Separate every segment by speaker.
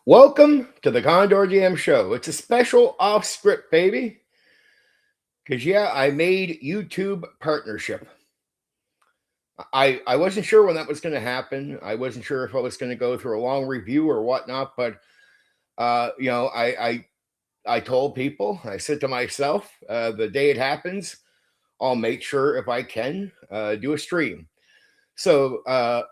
Speaker 1: Welcome to the Condor GM Show. It's a special off script, baby. Because, yeah, I made YouTube partnership. I wasn't sure when that was going to happen. I wasn't sure if I was going to go through a long review or whatnot. But, I told people, I said to myself, the day it happens, I'll make sure if I can do a stream. So,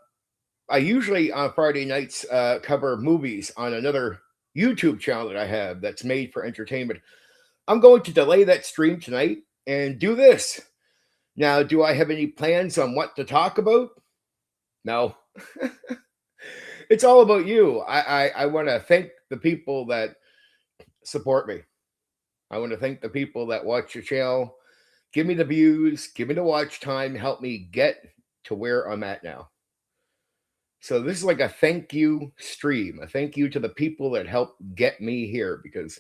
Speaker 1: I usually on Friday nights cover movies on another YouTube channel that I have that's made for entertainment. I'm going to delay that stream tonight and do this. Now, do I have any plans on what to talk about? No. It's all about you. I want to thank the people that support me. I want to thank the people that watch your channel, give me the views, give me the watch time, help me get to where I'm at now. So this is like a thank you stream, a thank you to the people that helped get me here, because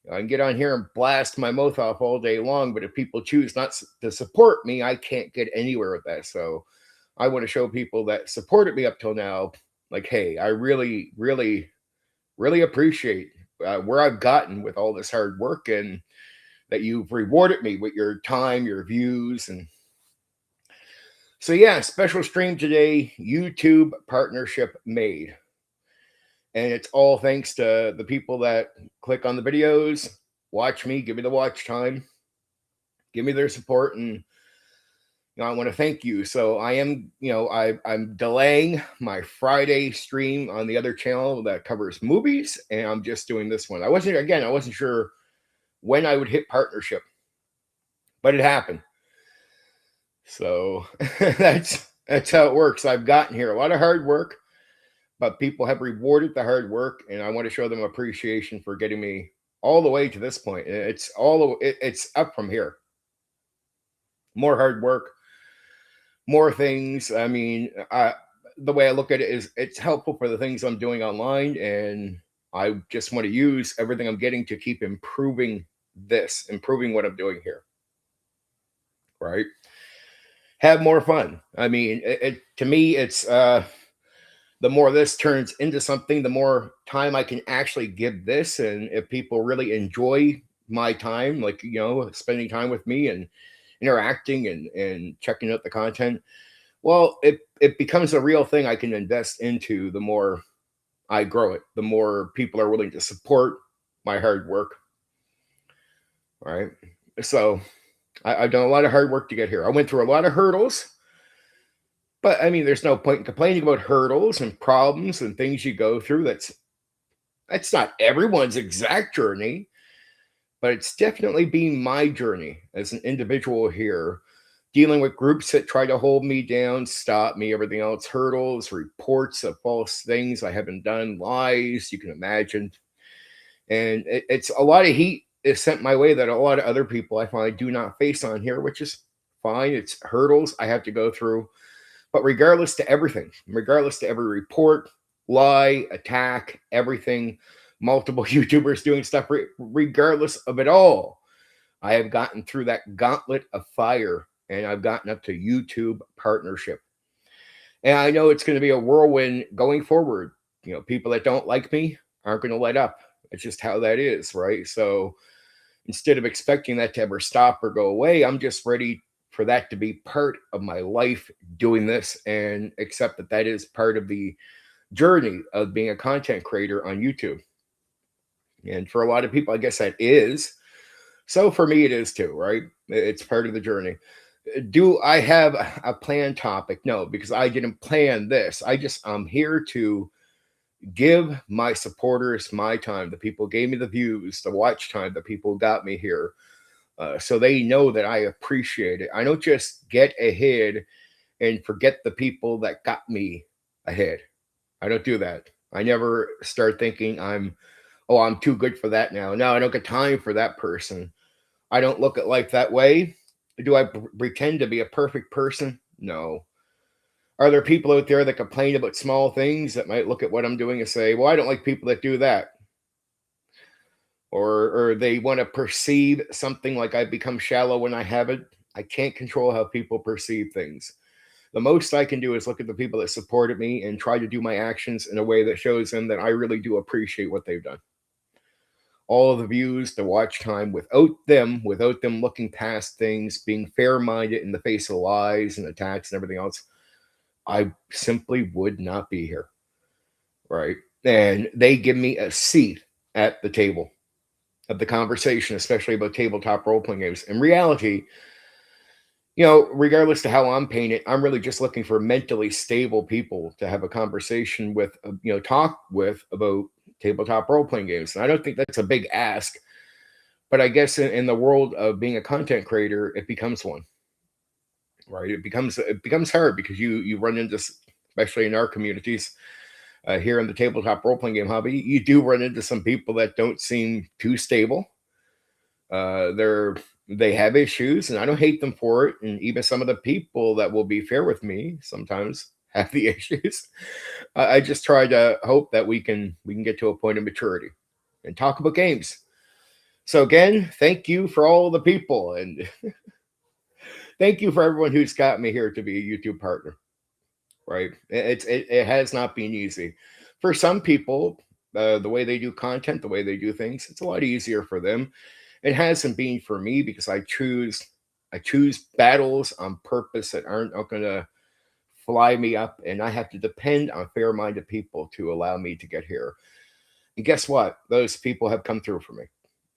Speaker 1: I can get on here and blast my mouth off all day long, but if people choose not to support me, I can't get anywhere with that. So I want to show people that supported me up till now, like, hey, I really, really, really appreciate where I've gotten with all this hard work, and that you've rewarded me with your time, your views. And so, yeah, special stream today, YouTube partnership made. And it's all thanks to the people that click on the videos, watch me, give me the watch time, give me their support. And I want to thank you. So I am, I'm delaying my Friday stream on the other channel that covers movies, and I'm just doing this one. I wasn't sure when I would hit partnership, but it happened. So that's how it works. I've gotten here. A lot of hard work, but people have rewarded the hard work, and I want to show them appreciation for getting me all the way to this point. It's it's up from here. More hard work, more things. I mean, the way I look at it is it's helpful for the things I'm doing online, and I just want to use everything I'm getting to keep improving what I'm doing here. Right? Have more fun. I mean, to me, it's the more this turns into something, the more time I can actually give this. And if people really enjoy my time, like, spending time with me and interacting and checking out the content, well, it becomes a real thing I can invest into. The more I grow it, the more people are willing to support my hard work. All right. So I've done a lot of hard work to get here. I went through a lot of hurdles. But I mean, there's no point in complaining about hurdles and problems and things you go through. That's not everyone's exact journey, but it's definitely been my journey as an individual here, dealing with groups that try to hold me down, stop me, everything else, hurdles, reports of false things I haven't done, lies, you can imagine. And it's a lot of heat is sent my way that a lot of other people I find do not face on here, which is fine. It's hurdles I have to go through. But regardless to everything, regardless to every report, lie, attack, everything, multiple YouTubers doing stuff, regardless of it all, I have gotten through that gauntlet of fire, and I've gotten up to YouTube partnership. And I know it's going to be a whirlwind going forward. People that don't like me aren't going to let up. It's just how that is, right? So instead of expecting that to ever stop or go away, I'm just ready for that to be part of my life doing this, and accept that is part of the journey of being a content creator on YouTube. And for a lot of people, I guess that is. So for me, it is too, right? It's part of the journey. Do I have a planned topic? No, because I didn't plan this. I'm here to give my supporters my time. The people gave me the views, the watch time, the people got me here. So they know that I appreciate it. I don't just get ahead and forget the people that got me ahead. I don't do that. I never start thinking I'm too good for that now. No, I don't get time for that person. I don't look at life that way. Do I pretend to be a perfect person? No. Are there people out there that complain about small things that might look at what I'm doing and say, well, I don't like people that do that? Or they want to perceive something like I've become shallow when I haven't. I can't control how people perceive things. The most I can do is look at the people that supported me and try to do my actions in a way that shows them that I really do appreciate what they've done. All of the views, the watch time, without them looking past things, being fair minded in the face of lies and attacks and everything else, I simply would not be here. Right. And they give me a seat at the table of the conversation, especially about tabletop role playing games. In reality, regardless to how I'm painted, I'm really just looking for mentally stable people to have a conversation with, talk with about tabletop role playing games. And I don't think that's a big ask, but I guess in the world of being a content creator, it becomes one, right? It becomes hard because you run into, especially in our communities here in the tabletop role playing game hobby, you do run into some people that don't seem too stable. They have issues, and I don't hate them for it. And even some of the people that will be fair with me sometimes have the issues. I just try to hope that we can get to a point of maturity and talk about games. So again, thank you for all the people, and thank you for everyone who's got me here to be a YouTube partner. Right? It has not been easy for some people. The way they do content, the way they do things, it's a lot easier for them. It hasn't been for me because I choose battles on purpose that aren't going to fly me up, and I have to depend on fair-minded people to allow me to get here. And guess what? Those people have come through for me,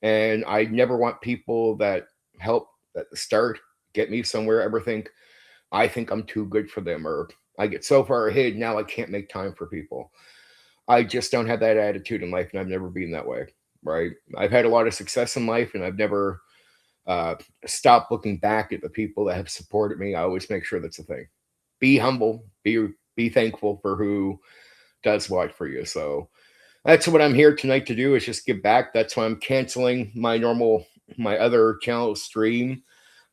Speaker 1: and I never want people that help at the start get me somewhere ever think I think I'm too good for them, or I get so far ahead now I can't make time for people. I just don't have that attitude in life, and I've never been that way. Right? I've had a lot of success in life, and I've never uh, stopped looking back at the people that have supported me. I always make sure that's a thing. Be humble. Be thankful for who does what for you. So that's what I'm here tonight to do, is just give back. That's why I'm canceling my other channel stream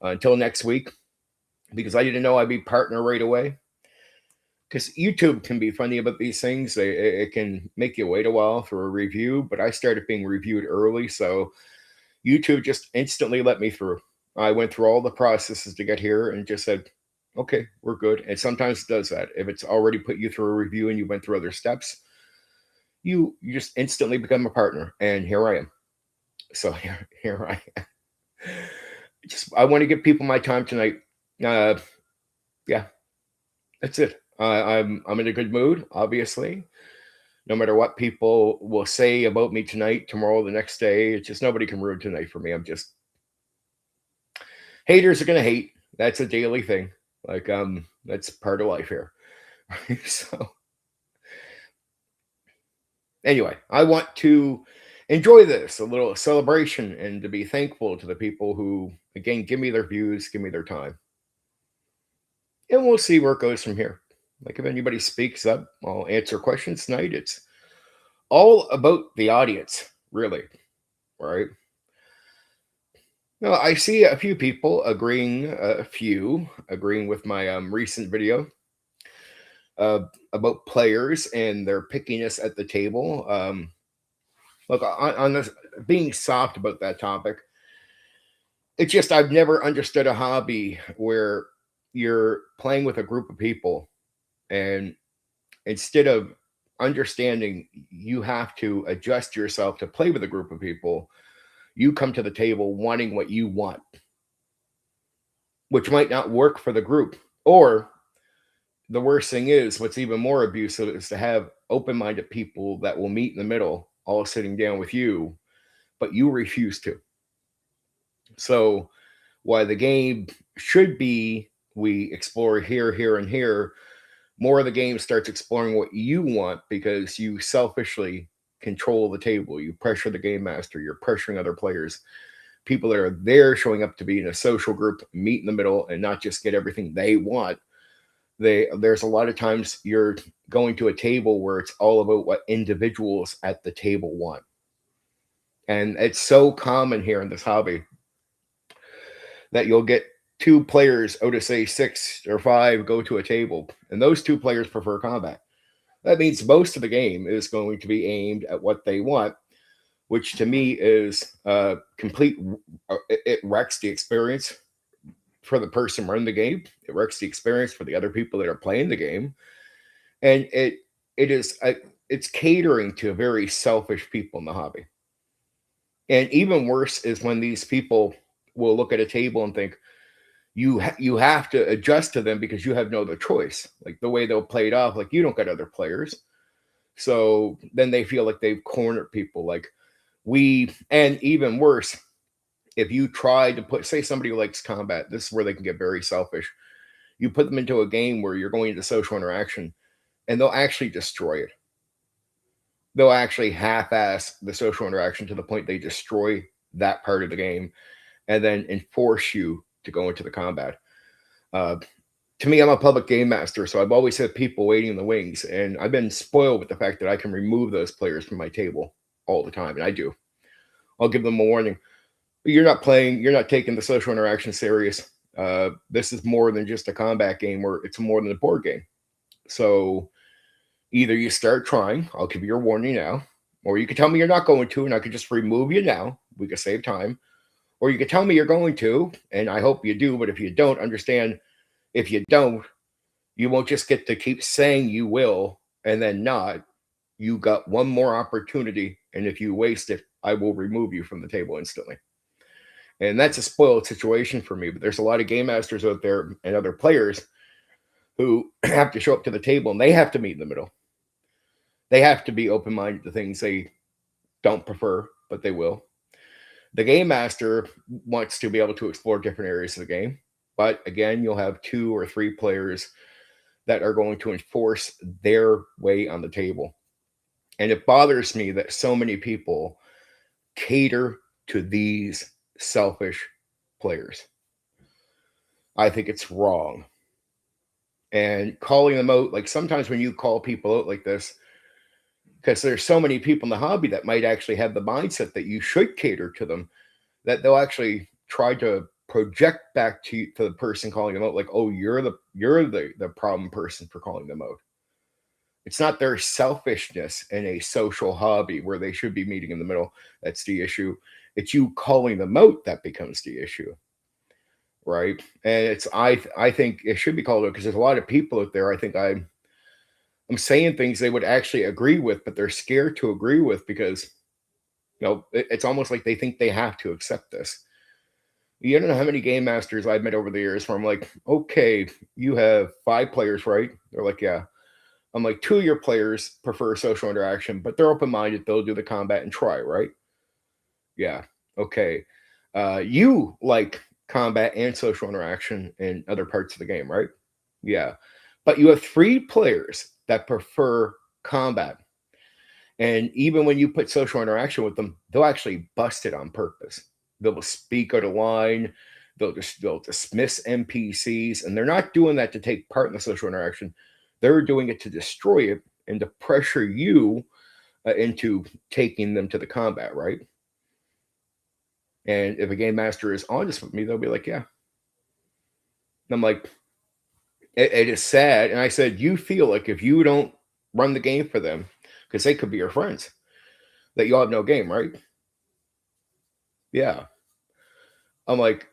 Speaker 1: until next week, because I didn't know I'd be partner right away. Because YouTube can be funny about these things. It can make you wait a while for a review, but I started being reviewed early, so YouTube just instantly let me through. I went through all the processes to get here and just said, okay, we're good. And sometimes it does that. If it's already put you through a review and you went through other steps, you just instantly become a partner. And here I am. So here I am. I want to give people my time tonight. Yeah, that's it. I'm in a good mood, obviously. No matter what people will say about me tonight, tomorrow, the next day, it's just nobody can ruin tonight for me. Haters are gonna hate. That's a daily thing. Like that's part of life here. So anyway, I want to enjoy this, a little celebration, and to be thankful to the people who, again, give me their views, give me their time. And we'll see where it goes from here. Like if anybody speaks up, I'll answer questions tonight. It's all about the audience, really, right? Now, I see a few people agreeing with my recent video uh, about players and their pickiness at the table. Look, on this, being soft about that topic, it's just I've never understood a hobby where you're playing with a group of people, and instead of understanding you have to adjust yourself to play with a group of people, you come to the table wanting what you want, which might not work for the group. Or the worst thing is, what's even more abusive is to have open minded people that will meet in the middle, all sitting down with you, but you refuse to. So, while the game should be we explore here, here, and here, more of the game starts exploring what you want because you selfishly control the table. You pressure the game master, you're pressuring other players. People that are there showing up to be in a social group, meet in the middle, and not just get everything they want. There's a lot of times you're going to a table where it's all about what individuals at the table want. And it's so common here in this hobby that you'll get two players out of say 6 or 5 go to a table, and those two players prefer combat. That means most of the game is going to be aimed at what they want, which to me is complete. It wrecks the experience for the person running the game. It wrecks the experience for the other people that are playing the game, and it's catering to very selfish people in the hobby. And even worse is when these people will look at a table and think you have to adjust to them because you have no other choice. Like the way they'll play it off, like you don't got other players. So then they feel like they've cornered people. And even worse, if you try to put, say, somebody who likes combat, this is where they can get very selfish. You put them into a game where you're going into social interaction, and they'll actually destroy it. They'll actually half-ass the social interaction to the point they destroy that part of the game and then enforce you to go into the combat. To me, I'm a public game master, so I've always had people waiting in the wings, and I've been spoiled with the fact that I can remove those players from my table all the time, and I do. I'll give them a warning. You're not taking the social interaction serious. This is more than just a combat game, where it's more than a board game. So either you start trying, I'll give you your warning now, or you can tell me you're not going to, and I could just remove you now. We could save time. Or you could tell me you're going to, and I hope you do, but if you don't, understand, if you don't, you won't just get to keep saying you will and then not. You got one more opportunity, and if you waste it, I will remove you from the table instantly. And that's a spoiled situation for me, but there's a lot of game masters out there and other players who have to show up to the table, and they have to meet in the middle. They have to be open-minded to things they don't prefer, but they will. The game master wants to be able to explore different areas of the game, but again, you'll have 2 or 3 players that are going to enforce their way on the table. And it bothers me that so many people cater to these selfish players. I think it's wrong. And calling them out, like sometimes when you call people out like this, because there's so many people in the hobby that might actually have the mindset that you should cater to them, that they'll actually try to project back to the person calling them out, like, oh, you're the problem person for calling them out. It's not their selfishness in a social hobby where they should be meeting in the middle that's the issue. It's you calling them out that becomes the issue, right? And I think it should be called out because there's a lot of people out there. I think I'm saying things they would actually agree with, but they're scared to agree with because it's almost like they think they have to accept this. You don't know how many game masters I've met over the years where I'm like, okay, you have 5 players, right? They're like, yeah. I'm like, 2 of your players prefer social interaction, but they're open-minded. They'll do the combat and try, right? Yeah. Okay. You like combat and social interaction in other parts of the game, right? Yeah. But you have 3 players that prefer combat. And even when you put social interaction with them, they'll actually bust it on purpose. They'll speak out of line. They'll dismiss NPCs, and they're not doing that to take part in the social interaction. They're doing it to destroy it and to pressure you into taking them to the combat, right? And if a game master is honest with me, they'll be like, yeah. And I'm like, it is sad. And I said, you feel like if you don't run the game for them, because they could be your friends, that you'll have no game, right? Yeah. I'm like,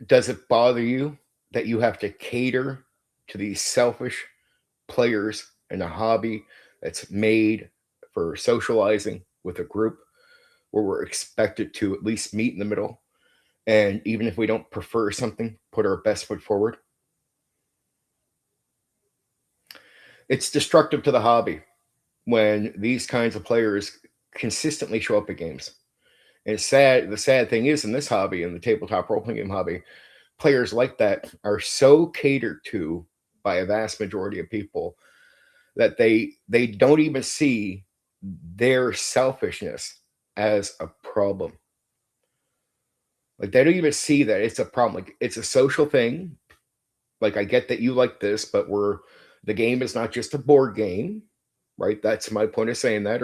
Speaker 1: does it bother you that you have to cater to these selfish players in a hobby that's made for socializing with a group where we're expected to at least meet in the middle? And even if we don't prefer something, put our best foot forward. It's destructive to the hobby when these kinds of players consistently show up at games. And it's sad. The sad thing is, in this hobby, in the tabletop role playing game hobby, players like that are so catered to by a vast majority of people that they don't even see their selfishness as a problem. Like they don't even see that it's a problem. Like it's a social thing. Like I get that you like this, but the game is not just a board game, right? That's my point of saying that.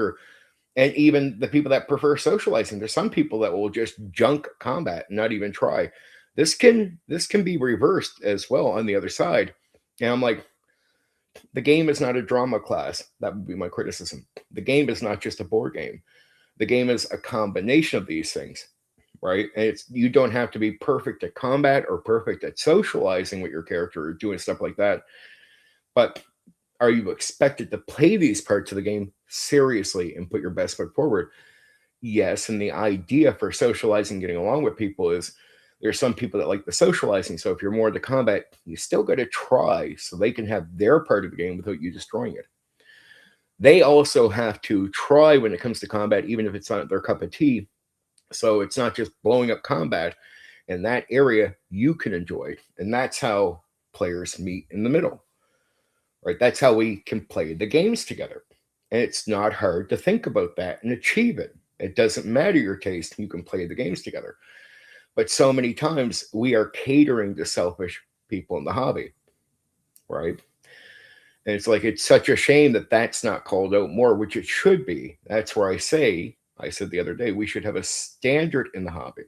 Speaker 1: And even the people that prefer socializing, there's some people that will just junk combat and not even try. This can be reversed as well on the other side. And I'm like, the game is not a drama class. That would be my criticism. The game is not just a board game. The game is a combination of these things, right? And you don't have to be perfect at combat or perfect at socializing with your character or doing stuff like that. But are you expected to play these parts of the game seriously and put your best foot forward? Yes. And the idea for socializing, getting along with people is there's some people that like the socializing. So if you're more into combat, you still got to try so they can have their part of the game without you destroying it. They also have to try when it comes to combat, even if it's not their cup of tea. So it's not just blowing up combat. In that area, you can enjoy. And that's how players meet in the middle, right? That's how we can play the games together. And it's not hard to think about that and achieve it. It doesn't matter your taste, you can play the games together. But so many times we are catering to selfish people in the hobby, right? And it's like, it's such a shame that that's not called out more, which it should be. That's where I said the other day, we should have a standard in the hobby.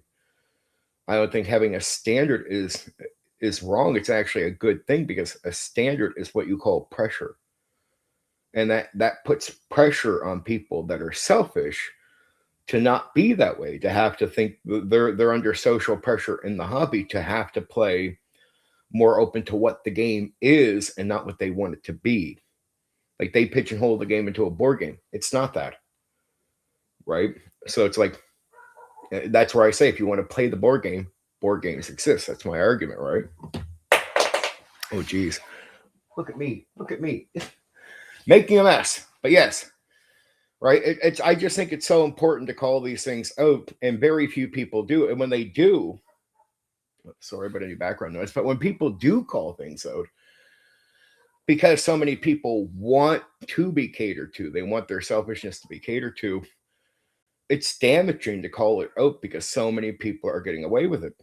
Speaker 1: I don't think having a standard is wrong. It's actually a good thing because a standard is what you call pressure. And that puts pressure on people that are selfish to not be that way, to have to think they're under social pressure in the hobby to have to play more open to what the game is and not what they want it to be. Like they pigeonhole the game into a board game. It's not that, right? So it's like that's where I say if you want to play the board game, board games exist. That's my argument, right? Oh geez. Look at me. Making a mess. But yes, right? It's I just think it's so important to call these things out, and very few people do. And when they do, sorry about any background noise, but when people do call things out, because so many people want to be catered to, they want their selfishness to be catered to, it's damaging to call it out because so many people are getting away with it.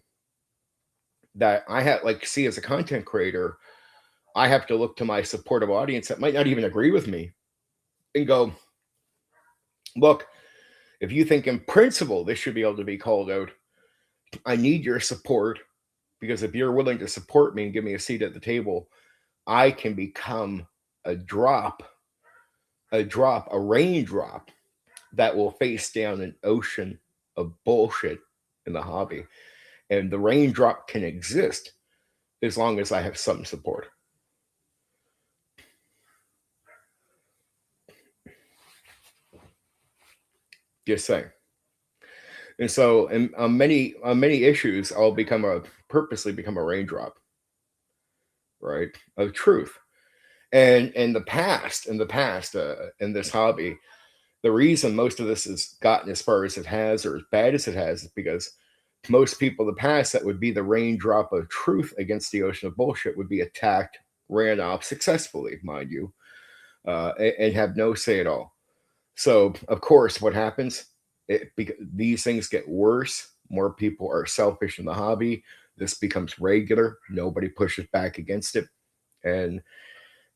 Speaker 1: That I have, like, see, as a content creator, I have to look to my supportive audience that might not even agree with me and go, look, if you think in principle this should be able to be called out, I need your support, because if you're willing to support me and give me a seat at the table, I can become a raindrop that will face down an ocean of bullshit in the hobby. And the raindrop can exist as long as I have some support. Just saying. And so, on many issues, I'll purposely become a raindrop, right, of truth. And in the past, in this hobby, the reason most of this has gotten as far as it has, or as bad as it has, is because most people in the past that would be the raindrop of truth against the ocean of bullshit would be attacked, ran off successfully, mind you, and have no say at all. So, of course, what happens? These things get worse. More people are selfish in the hobby. This becomes regular. Nobody pushes back against it, and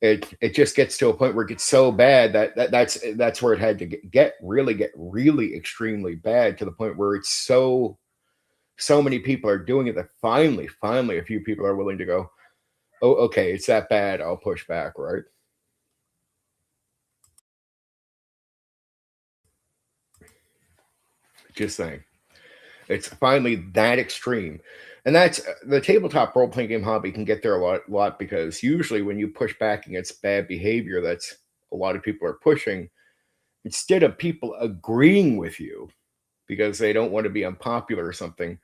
Speaker 1: it just gets to a point where it gets so bad that's where it had to get really extremely bad, to the point where it's so many people are doing it that finally a few people are willing to go, oh, okay, it's that bad, I'll push back, right? Just saying. It's finally that extreme. And that's the tabletop role playing game hobby can get there a lot, because usually when you push back against bad behavior that's a lot of people are pushing, instead of people agreeing with you because they don't want to be unpopular or something,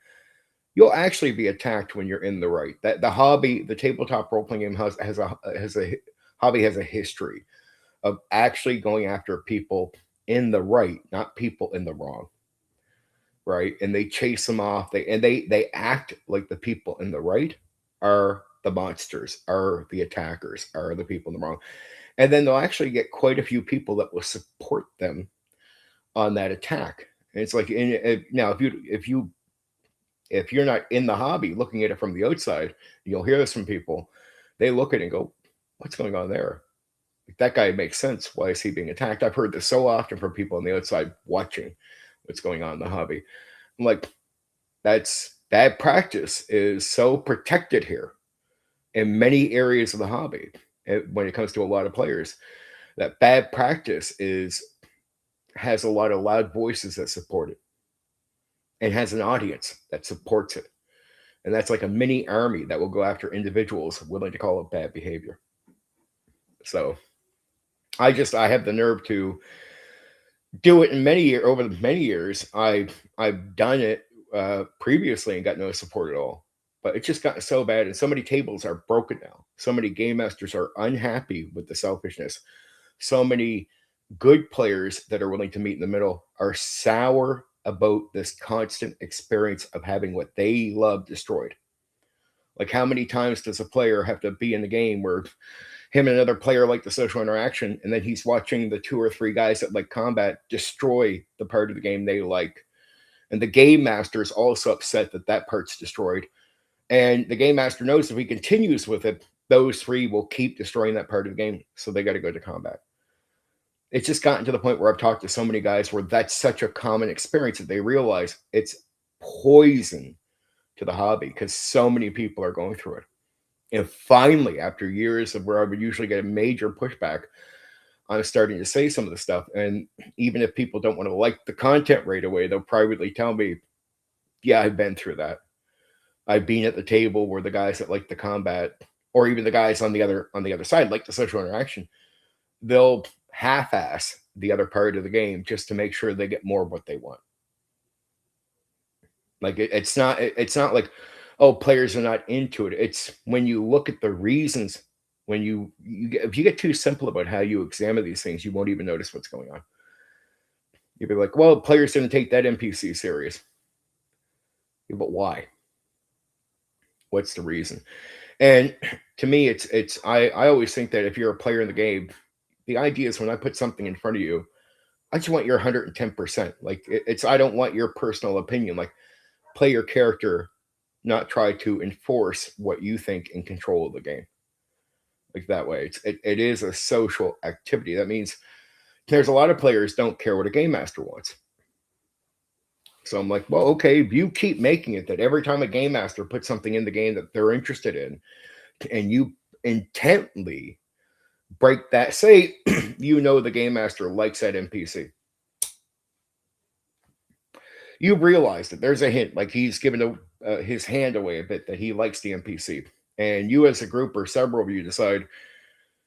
Speaker 1: you'll actually be attacked when you're in the right. That the tabletop role playing game has a history of actually going after people in the right, not people in the wrong. Right, and they chase them off. They act like the people in the right are the monsters, are the attackers, are the people in the wrong, and then they'll actually get quite a few people that will support them on that attack. And it's like, now if you're not in the hobby, looking at it from the outside, you'll hear this from people. They look at it and go, "What's going on there? That guy makes sense. Why is he being attacked?" I've heard this so often from people on the outside watching what's going on in the hobby. I'm like, that's bad practice is so protected here in many areas of the hobby. When it comes to a lot of players, that bad practice has a lot of loud voices that support it. and has an audience that supports it. And that's like a mini army that will go after individuals willing to call it bad behavior. So I have the nerve to do it in over many years. I've done it previously and got no support at all. But it's just gotten so bad, and so many tables are broken now. So many game masters are unhappy with the selfishness. So many good players that are willing to meet in the middle are sour about this constant experience of having what they love destroyed. Like, how many times does a player have to be in the game where him and another player like the social interaction, and then he's watching the 2 or 3 guys that like combat destroy the part of the game they like, and the game master is also upset that that part's destroyed, and the game master knows if he continues with it, those 3 will keep destroying that part of the game, so they got to go to combat. It's just gotten to the point where I've talked to so many guys where that's such a common experience that they realize it's poison to the hobby because so many people are going through it. And finally, after years of where I would usually get a major pushback, I'm starting to say some of the stuff. And even if people don't want to like the content right away, they'll privately tell me, yeah, I've been through that. I've been at the table where the guys that like the combat, or even the guys on the other side, like the social interaction, they'll half-ass the other part of the game just to make sure they get more of what they want. Like it's not like, oh, players are not into it. It's when you look at the reasons, when if you get too simple about how you examine these things, you won't even notice what's going on. You'll be like, well, players didn't take that NPC serious. Yeah, but why? What's the reason? And to me, I always think that if you're a player in the game, the idea is when I put something in front of you, I just want your 110%. Like I don't want your personal opinion. Like, play your character, not try to enforce what you think and control the game. Like that way, it is a social activity. That means there's a lot of players don't care what a game master wants. So I'm like, well, okay, if you keep making it that every time a game master puts something in the game that they're interested in, and you intently break that, say, the game master likes that NPC. You realize that there's a hint, like he's given his hand away a bit that he likes the NPC. And you as a group or several of you decide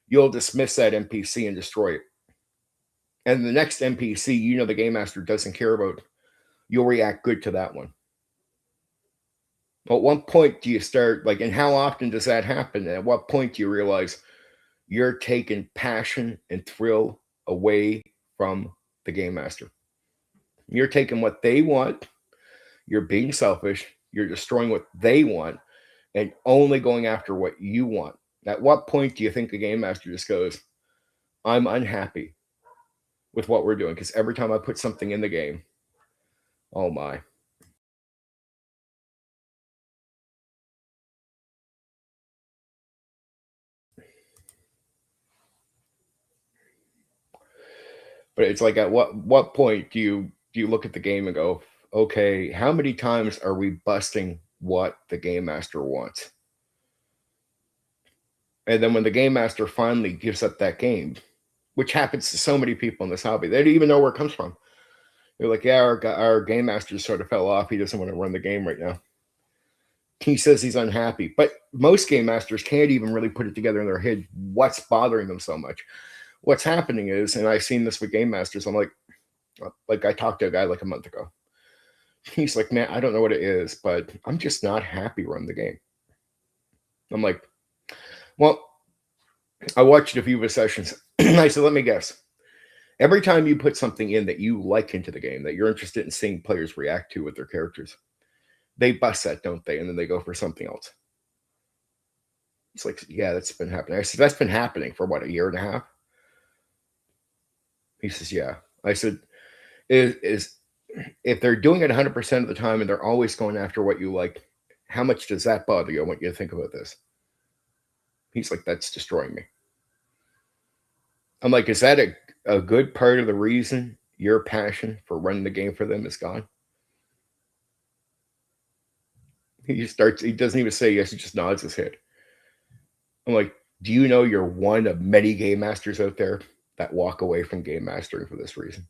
Speaker 1: you'll dismiss that NPC and destroy it. And the next NPC, the game master doesn't care about, you'll react good to that one. At what point do you start, like, and how often does that happen? At what point do you realize you're taking passion and thrill away from the game master? You're taking what they want, you're being selfish, you're destroying what they want, and only going after what you want. At what point do you think the game master just goes, I'm unhappy with what we're doing? Because every time I put something in the game, oh my. But it's like, at what point do you look at the game and go, okay, how many times are we busting what the game master wants? And then when the game master finally gives up that game, which happens to so many people in this hobby, they don't even know where it comes from. They're like, yeah, our game master sort of fell off. He doesn't want to run the game right now. He says he's unhappy. But most game masters can't even really put it together in their head what's bothering them so much. What's happening is, and I've seen this with game masters, I'm like I talked to a guy like a month ago. He's like, man, I don't know what it is, but I'm just not happy running the game. I'm like, well, I watched a few of his sessions. I said, let me guess. Every time you put something in that you like into the game, that you're interested in seeing players react to with their characters, they bust that, don't they? And then they go for something else. He's like, yeah, that's been happening. I said, that's been happening for what, a year and a half? He says, yeah. I said, is if they're doing it 100% of the time and they're always going after what you like, how much does that bother you? I want you to think about this. He's like, that's destroying me. I'm like, is that a good part of the reason your passion for running the game for them is gone? He doesn't even say yes, he just nods his head. I'm like, do you know you're one of many game masters out there that walk away from game mastering for this reason?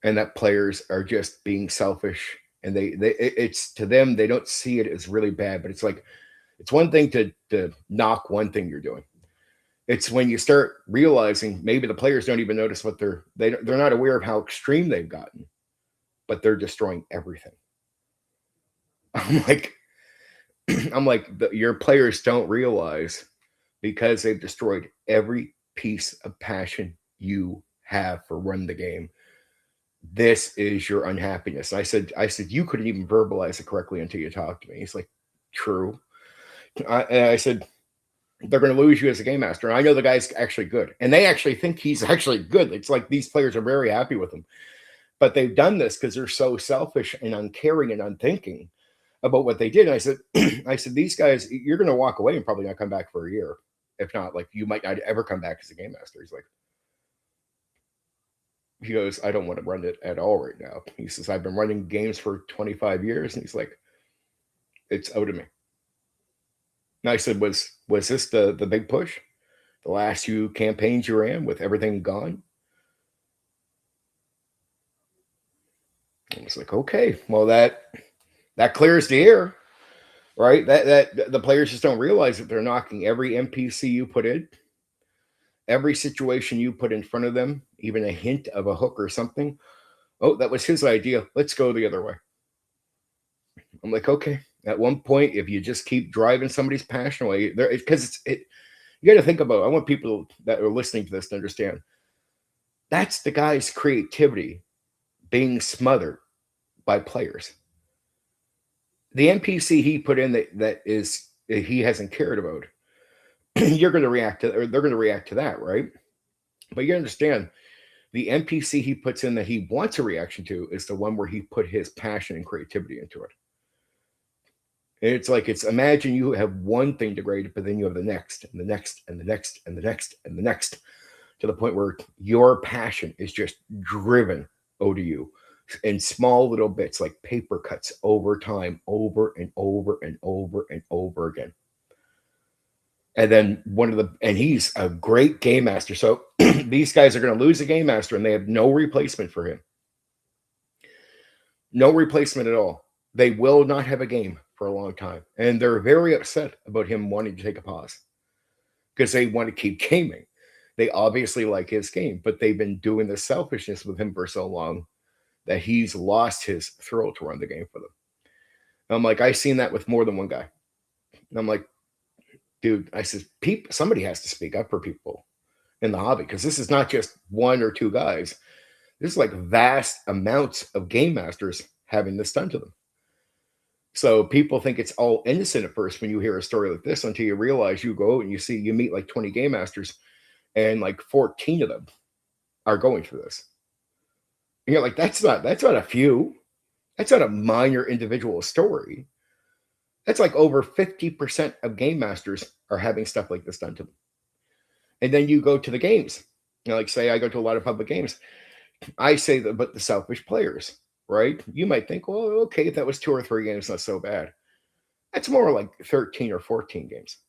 Speaker 1: and that players are just being selfish, and it's to them, they don't see it as really bad, but it's like, it's one thing to knock one thing you're doing. It's when you start realizing maybe the players don't even notice what they're not aware of how extreme they've gotten, but they're destroying everything. I'm like, your players don't realize, because they've destroyed every piece of passion you have for run the game. This is your unhappiness. I said, you couldn't even verbalize it correctly until you talked to me. He's like, true. I said, they're going to lose you as a game master. And I know the guy's actually good, and they actually think he's actually good. It's like these players are very happy with him, but they've done this because they're so selfish and uncaring and unthinking about what they did. And I said, these guys, you're going to walk away and probably not come back for a year. If not, like, you might not ever come back as a game master. He goes, I don't want to run it at all right now. He says, I've been running games for 25 years. And he's like, it's out of me. And I said, was this the big push? The last few campaigns you ran with everything gone? I was like, okay, well, that clears the air, right? That the players just don't realize that they're knocking every NPC you put in, every situation you put in front of them, even a hint of a hook or something. Oh, that was his idea. Let's go the other way. I'm like, okay. At one point, if you just keep driving somebody's passion away, there, because you got to think about. I want people that are listening to this to understand. That's the guy's creativity being smothered by players. The NPC he put in that he hasn't cared about, you're going to react to, or they're going to react to that, right? But you understand, the NPC he puts in that he wants a reaction to is the one where he put his passion and creativity into it. It's like, imagine you have one thing degraded, but then you have the next and the next and the next and the next and the next, to the point where your passion is just driven out of you in small little bits, like paper cuts over time, over and over and over and over again. And then and he's a great game master. So these guys are going to lose a game master, and they have no replacement for him. No replacement at all. They will not have a game for a long time. And they're very upset about him wanting to take a pause, because they want to keep gaming. They obviously like his game, but they've been doing the selfishness with him for so long that he's lost his thrill to run the game for them. And I'm like, I've seen that with more than one guy. And I'm like, dude, I said, somebody has to speak up for people in the hobby, because this is not just one or two guys. This is like vast amounts of game masters having this done to them. So people think it's all innocent at first when you hear a story like this, until you realize, you go and you meet like 20 game masters, and like 14 of them are going through this. And you're like, that's not a few. That's not a minor individual story. That's like over 50% of game masters are having stuff like this done to them. And then you go to the games. Like, say I go to a lot of public games. I say that, but the selfish players, right? You might think, well, okay, if that was 2 or 3 games, not so bad. That's more like 13 or 14 games.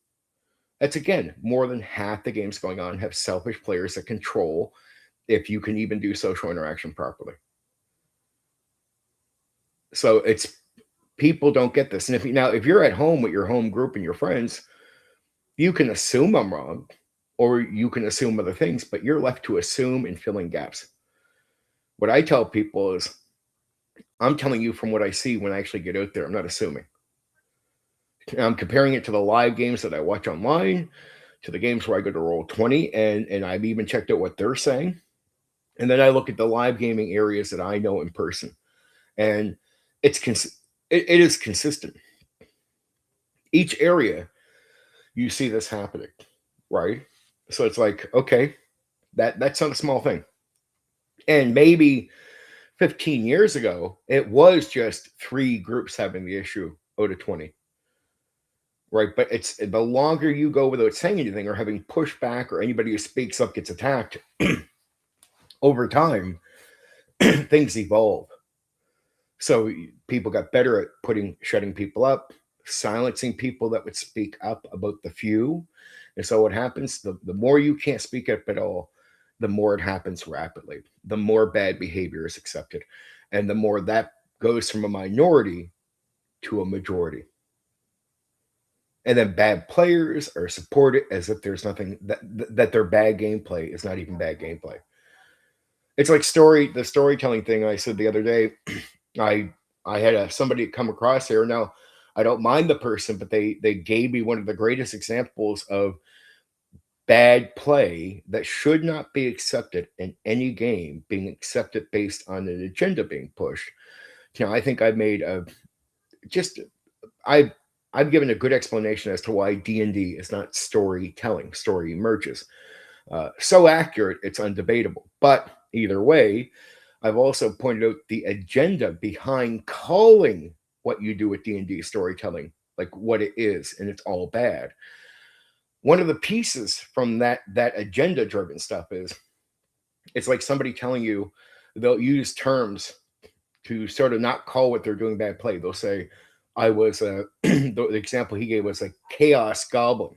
Speaker 1: That's, again, more than half the games going on have selfish players that control if you can even do social interaction properly. So people don't get this. And if you're at home with your home group and your friends, you can assume I'm wrong, or you can assume other things, but you're left to assume and fill in gaps. What I tell people is, I'm telling you from what I see when I actually get out there. I'm not assuming. I'm comparing it to the live games that I watch online, to the games where I go to Roll20, and I've even checked out what they're saying. And then I look at the live gaming areas that I know in person, and it is consistent. Each area, you see this happening, right? So it's like, okay, that's not a small thing. And maybe 15 years ago, it was just 3 groups having the issue out of 20. Right. But it's the longer you go without saying anything or having pushback, or anybody who speaks up gets attacked, over time, things evolve. So people got better at shutting people up, silencing people that would speak up about the few. And so what happens, the more you can't speak up at all, the more it happens rapidly, the more bad behavior is accepted, and the more that goes from a minority to a majority. And then bad players are supported as if there's nothing that their bad gameplay is not even bad gameplay. It's like the storytelling thing I said the other day. I I had somebody come across here. Now, I don't mind the person, but they gave me one of the greatest examples of bad play that should not be accepted in any game being accepted based on an agenda being pushed. Now, I think I've made a just I've I've given a good explanation as to why D&D is not storytelling. Story emerges. So accurate, it's undebatable. But either way, I've also pointed out the agenda behind calling what you do with D&D storytelling, like what it is, and it's all bad. One of the pieces from that agenda driven stuff is it's like somebody telling you they'll use terms to sort of not call what they're doing bad play. They'll say, I was the example he gave was like chaos goblin.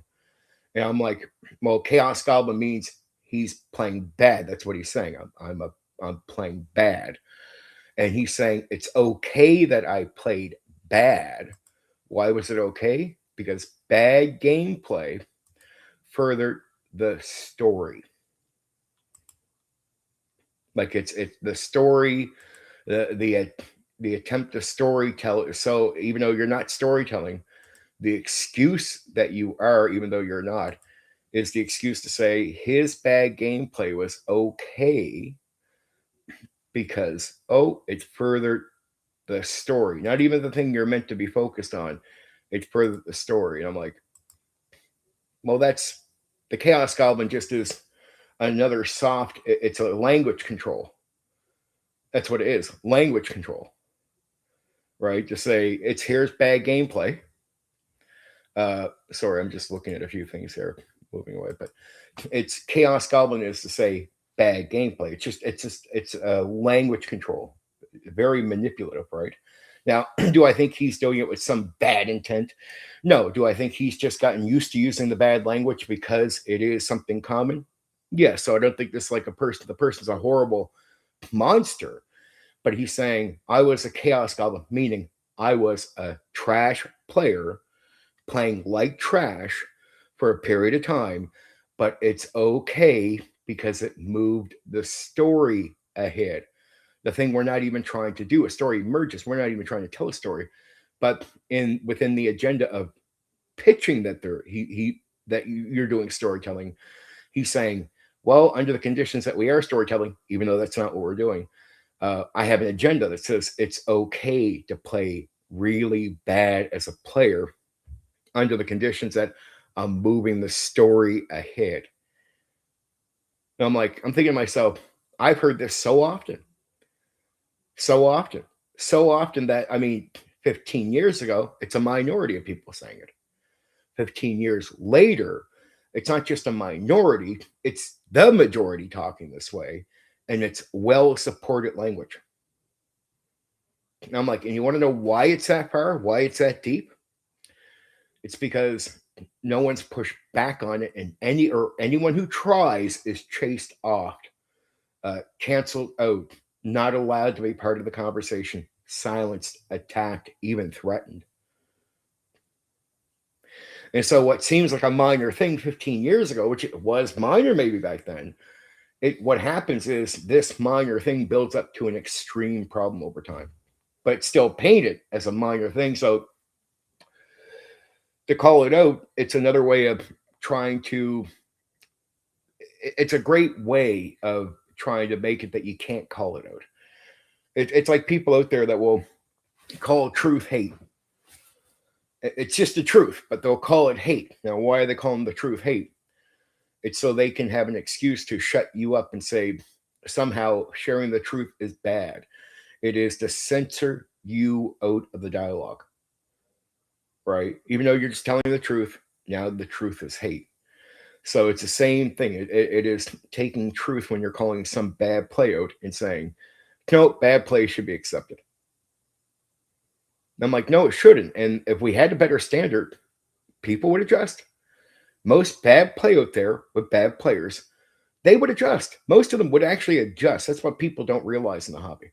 Speaker 1: And I'm like, well, chaos goblin means he's playing bad. That's what he's saying. I'm playing bad. And he's saying it's okay that I played bad. Why was it okay? Because bad gameplay furthered the story. Like it's the story, the attempt to story tell. So even though you're not storytelling, the excuse that you are, even though you're not, is the excuse to say his bad gameplay was okay because it furthered the story, not even the thing you're meant to be focused on. It furthered the story, and I'm like, well, that's the Chaos Goblin. Just is another soft. It's a language control. That's what it is. Language control, right? To say it's here's bad gameplay. Sorry, I'm just looking at a few things here, moving away, but it's Chaos Goblin is to say bad gameplay. It's a language control, very manipulative, right? Now, do I think he's doing it with some bad intent? No. Do I think he's just gotten used to using the bad language because it is something common? Yes. So I don't think this like a person. The person's a horrible monster, but he's saying I was a Chaos Goblin, meaning I was a trash player playing like trash for a period of time, but it's okay because it moved the story ahead. The thing we're not even trying to do, a story emerges. We're not even trying to tell a story, but within the agenda of pitching that you're doing storytelling, he's saying, well, under the conditions that we are storytelling, even though that's not what we're doing, I have an agenda that says it's okay to play really bad as a player under the conditions that I'm moving the story ahead. And I'm like, I'm thinking to myself, I've heard this so often, so often, so often that, I mean, 15 years ago, it's a minority of people saying it. 15 years later, it's not just a minority, it's the majority talking this way, and it's well supported language. And I'm like, and you want to know why it's that far? Why it's that deep? It's because no one's pushed back on it, and anyone who tries is chased off, canceled out, not allowed to be part of the conversation, silenced, attacked, even threatened. And so what seems like a minor thing 15 years ago, which it was minor maybe back then, what happens is this minor thing builds up to an extreme problem over time, but it's still painted as a minor thing. So to call it out, it's another way of trying to, it's a great way of trying to make it that you can't call it out. It's like people out there that will call truth hate. It's just the truth, but they'll call it hate. Now, why are they calling the truth hate? It's so they can have an excuse to shut you up and say somehow sharing the truth is bad. It is to censor you out of the dialogue, right? Even though you're just telling the truth, now the truth is hate. So it's the same thing. It is taking truth when you're calling some bad play out and saying, no, bad play should be accepted. And I'm like, no, it shouldn't. And if we had a better standard, people would adjust. Most bad play out there with bad players they would adjust. Most of them would actually adjust. That's what people don't realize in the hobby.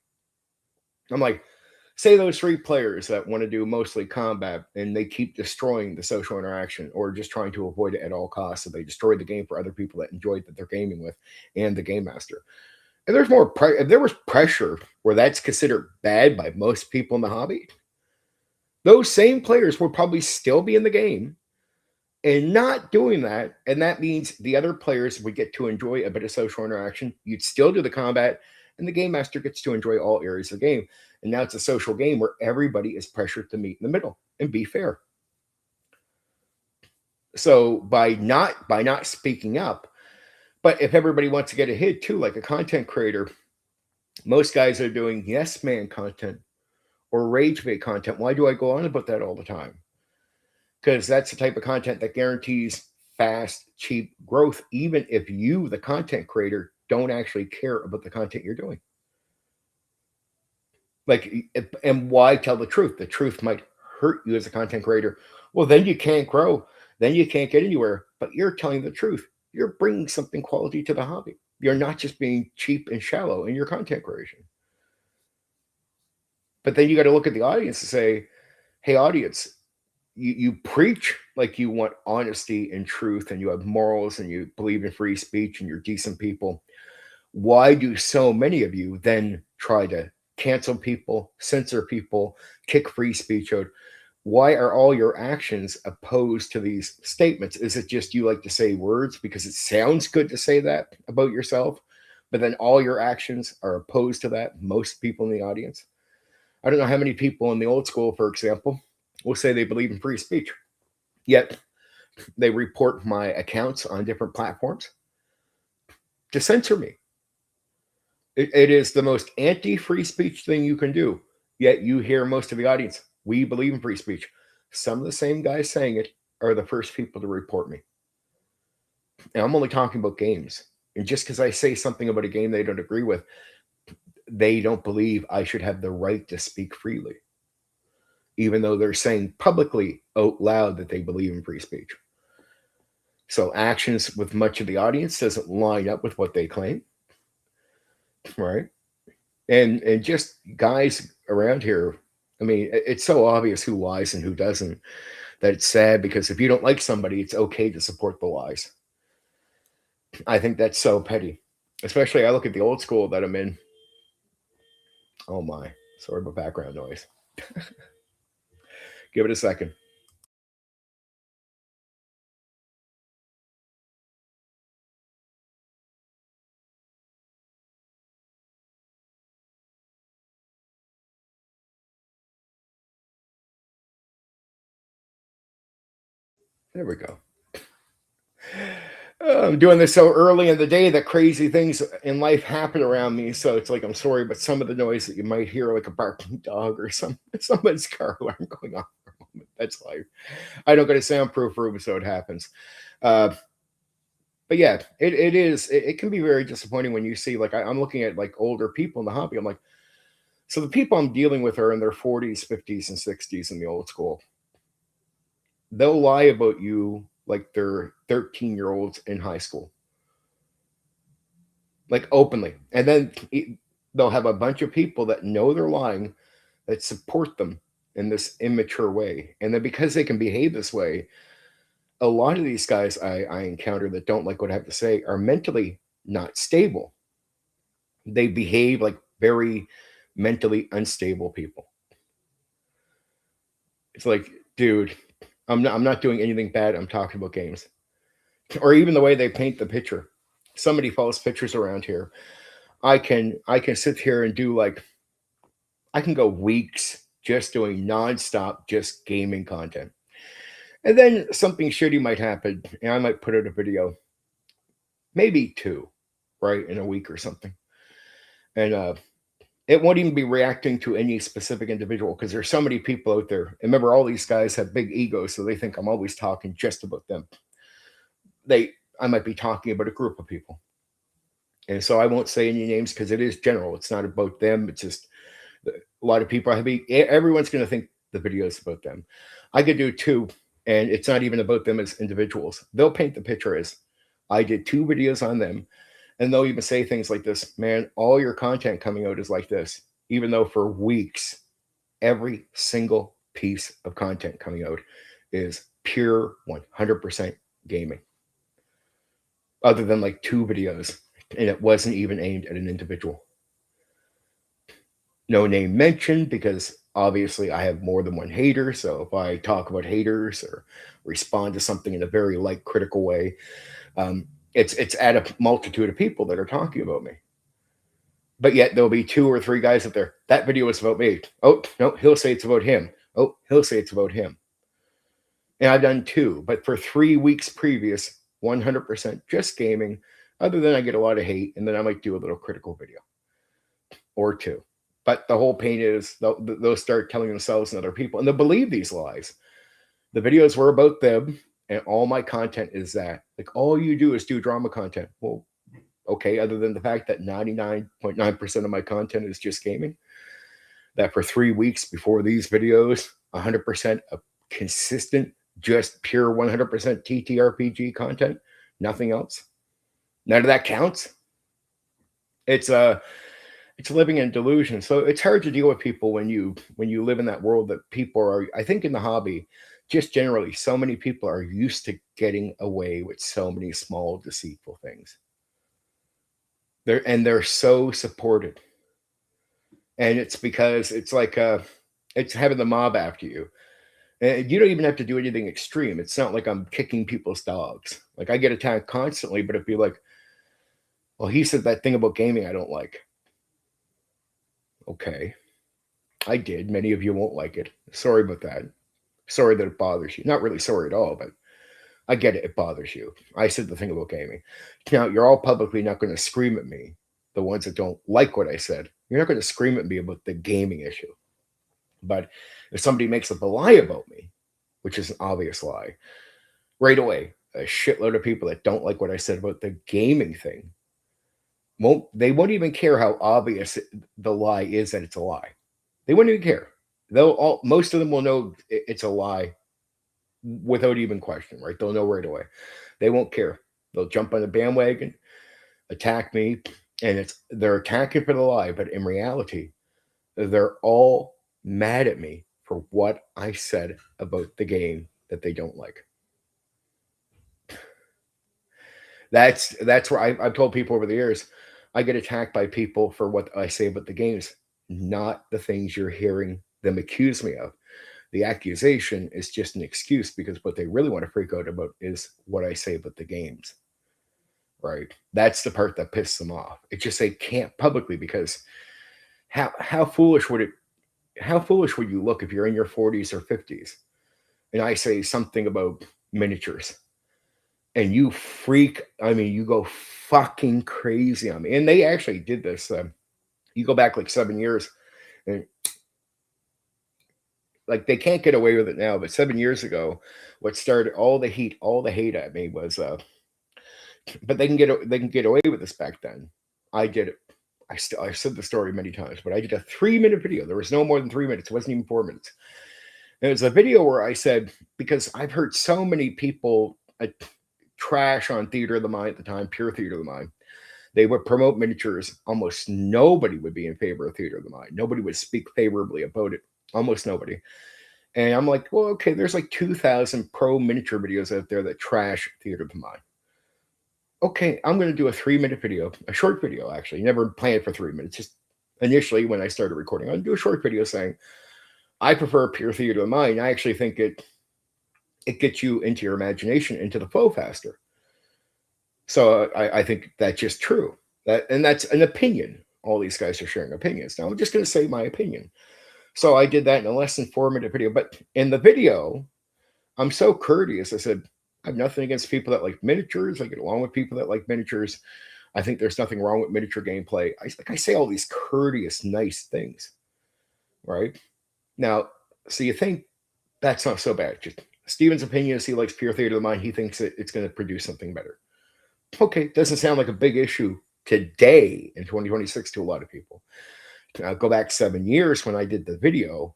Speaker 1: I'm like, say those 3 players that want to do mostly combat and they keep destroying the social interaction or just trying to avoid it at all costs. So they destroy the game for other people that enjoyed that they're gaming with and the game master. And there's more, if there was pressure where that's considered bad by most people in the hobby, those same players would probably still be in the game and not doing that. And that means the other players would get to enjoy a bit of social interaction. You'd still do the combat, and the game master gets to enjoy all areas of the game. And now it's a social game where everybody is pressured to meet in the middle and be fair. So by not speaking up, but if everybody wants to get ahead too, like a content creator, most guys are doing yes man content or rage bait content. Why do I go on about that all the time? Because that's the type of content that guarantees fast, cheap growth, even if you, the content creator, don't actually care about the content you're doing. Like, and why tell the truth? The truth might hurt you as a content creator. Well, then you can't grow. Then you can't get anywhere. But you're telling the truth. You're bringing something quality to the hobby. You're not just being cheap and shallow in your content creation. But then you got to look at the audience and say, hey, audience, you preach like you want honesty and truth and you have morals and you believe in free speech and you're decent people. Why do so many of you then try to cancel people, censor people, kick free speech out? Why are all your actions opposed to these statements? Is it just you like to say words because it sounds good to say that about yourself, but then all your actions are opposed to that? Most people in the audience. I don't know how many people in the old school, for example, will say they believe in free speech, yet they report my accounts on different platforms to censor me. It is the most anti-free speech thing you can do, yet you hear most of the audience, we believe in free speech. Some of the same guys saying it are the first people to report me. And I'm only talking about games. And just because I say something about a game they don't agree with, they don't believe I should have the right to speak freely, even though they're saying publicly out loud that they believe in free speech. So actions with much of the audience doesn't line up with what they claim, right? And just guys around here, I mean, it's so obvious who lies and who doesn't that it's sad, because if you don't like somebody, it's okay to support the lies. I think that's so petty. Especially I look at the old school that I'm in. Oh my, sorry about background noise. Give it a second. There we go. I'm doing this so early in the day that crazy things in life happen around me. So it's like, I'm sorry, but some of the noise that you might hear, like a barking dog or someone's car alarm going on for a moment. That's life. I don't get a soundproof room, so it happens. But yeah, it can be very disappointing when you see, like, I'm looking at like older people in the hobby. I'm like, so the people I'm dealing with are in their 40s, 50s, and 60s in the old school. They'll lie about you like they're 13-year-olds in high school, like openly. And then they'll have a bunch of people that know they're lying that support them in this immature way. And then because they can behave this way, a lot of these guys I encounter that don't like what I have to say are mentally not stable. They behave like very mentally unstable people. It's like, dude, I'm not doing anything bad. I'm talking about games. Or even the way they paint the picture. So many false pictures around here. I can sit here and do like, I can go weeks just doing nonstop just gaming content. And then something shitty might happen and I might put out a video, maybe 2, right, in a week or something. And it won't even be reacting to any specific individual because there's so many people out there. And remember, all these guys have big egos, so they think I'm always talking just about them. I might be talking about a group of people. And so I won't say any names because it is general. It's not about them. It's just a lot of people. Everyone's going to think the video is about them. I could do 2, and it's not even about them as individuals. They'll paint the picture as I did 2 videos on them, And they'll even say things like this, man, all your content coming out is like this, even though for weeks, every single piece of content coming out is pure 100% gaming, other than like 2 videos. And it wasn't even aimed at an individual. No name mentioned, because obviously I have more than one hater. So if I talk about haters or respond to something in a very like critical way, it's at a multitude of people that are talking about me. But yet there'll be 2 or 3 guys up there. That video was about me. Oh no, he'll say it's about him. Oh, he'll say it's about him. And I've done 2, but for 3 weeks previous, 100% just gaming. Other than I get a lot of hate, and then I might do a little critical video or 2. But the whole pain is they'll start telling themselves and other people, and they'll believe these lies. The videos were about them, and all my content is that. Like, all you do is do drama content. Well, okay, other than the fact that 99.9% of my content is just gaming, that for 3 weeks before these videos, 100% of consistent, just pure 100% TTRPG content, nothing else. None of that counts. It's living in delusion. So it's hard to deal with people when you live in that world that people are, I think in the hobby, just generally, so many people are used to getting away with so many small, deceitful things. They're so supported. And it's because it's like it's having the mob after you. And you don't even have to do anything extreme. It's not like I'm kicking people's dogs. Like, I get attacked constantly, but it'd be like, well, he said that thing about gaming I don't like. Okay, I did. Many of you won't like it. Sorry about that. Sorry that it bothers you. Not really sorry at all, but I get it. It bothers you. I said the thing about gaming. Now, you're all publicly not going to scream at me, the ones that don't like what I said. You're not going to scream at me about the gaming issue. But if somebody makes up a lie about me, which is an obvious lie, right away, a shitload of people that don't like what I said about the gaming thing won't even care how obvious the lie is that it's a lie. They won't even care. Most of them will know it's a lie without even question, right? They'll know right away. They won't care. They'll jump on the bandwagon, attack me, and they're attacking for the lie, but in reality, they're all mad at me for what I said about the game that they don't like. That's where I've told people over the years, I get attacked by people for what I say about the games, not the things you're hearing them accuse me of. The accusation is just an excuse, because what they really want to freak out about is what I say about the games. Right? That's the part that pisses them off. It's just they can't publicly, because how foolish would you look if you're in your 40s or 50s and I say something about miniatures and you you go fucking crazy on me. And they actually did this. You go back like 7 years, and like, they can't get away with it now, but 7 years ago, what started all the hate at me was, but they can get away with this back then. I did it. I've said the story many times, but I did a 3-minute video. There was no more than 3 minutes. It wasn't even 4 minutes. And it was a video where I said, because I've heard so many people trash on Theater of the Mind at the time, pure Theater of the Mind. They would promote miniatures. Almost nobody would be in favor of Theater of the Mind. Nobody would speak favorably about it. Almost nobody. And I'm like, well, okay, there's like 2,000 pro miniature videos out there that trash Theater of the Mind. Okay, I'm going to do a 3-minute video, a short video, actually. Never planned for 3 minutes. Just initially, when I started recording, I'd do a short video saying, I prefer pure Theater of the Mind. I actually think it gets you into your imagination, into the flow faster. So I think that's just true. And that's an opinion. All these guys are sharing opinions. Now, I'm just going to say my opinion. So I did that in a less than 4-minute video. But in the video, I'm so courteous. I said, I have nothing against people that like miniatures. I get along with people that like miniatures. I think there's nothing wrong with miniature gameplay. I say all these courteous, nice things, right? Now, so you think that's not so bad. Just Steven's opinion is he likes pure Theater of the Mind. He thinks that it's going to produce something better. Okay, doesn't sound like a big issue today in 2026 to a lot of people. Now, go back 7 years when I did the video,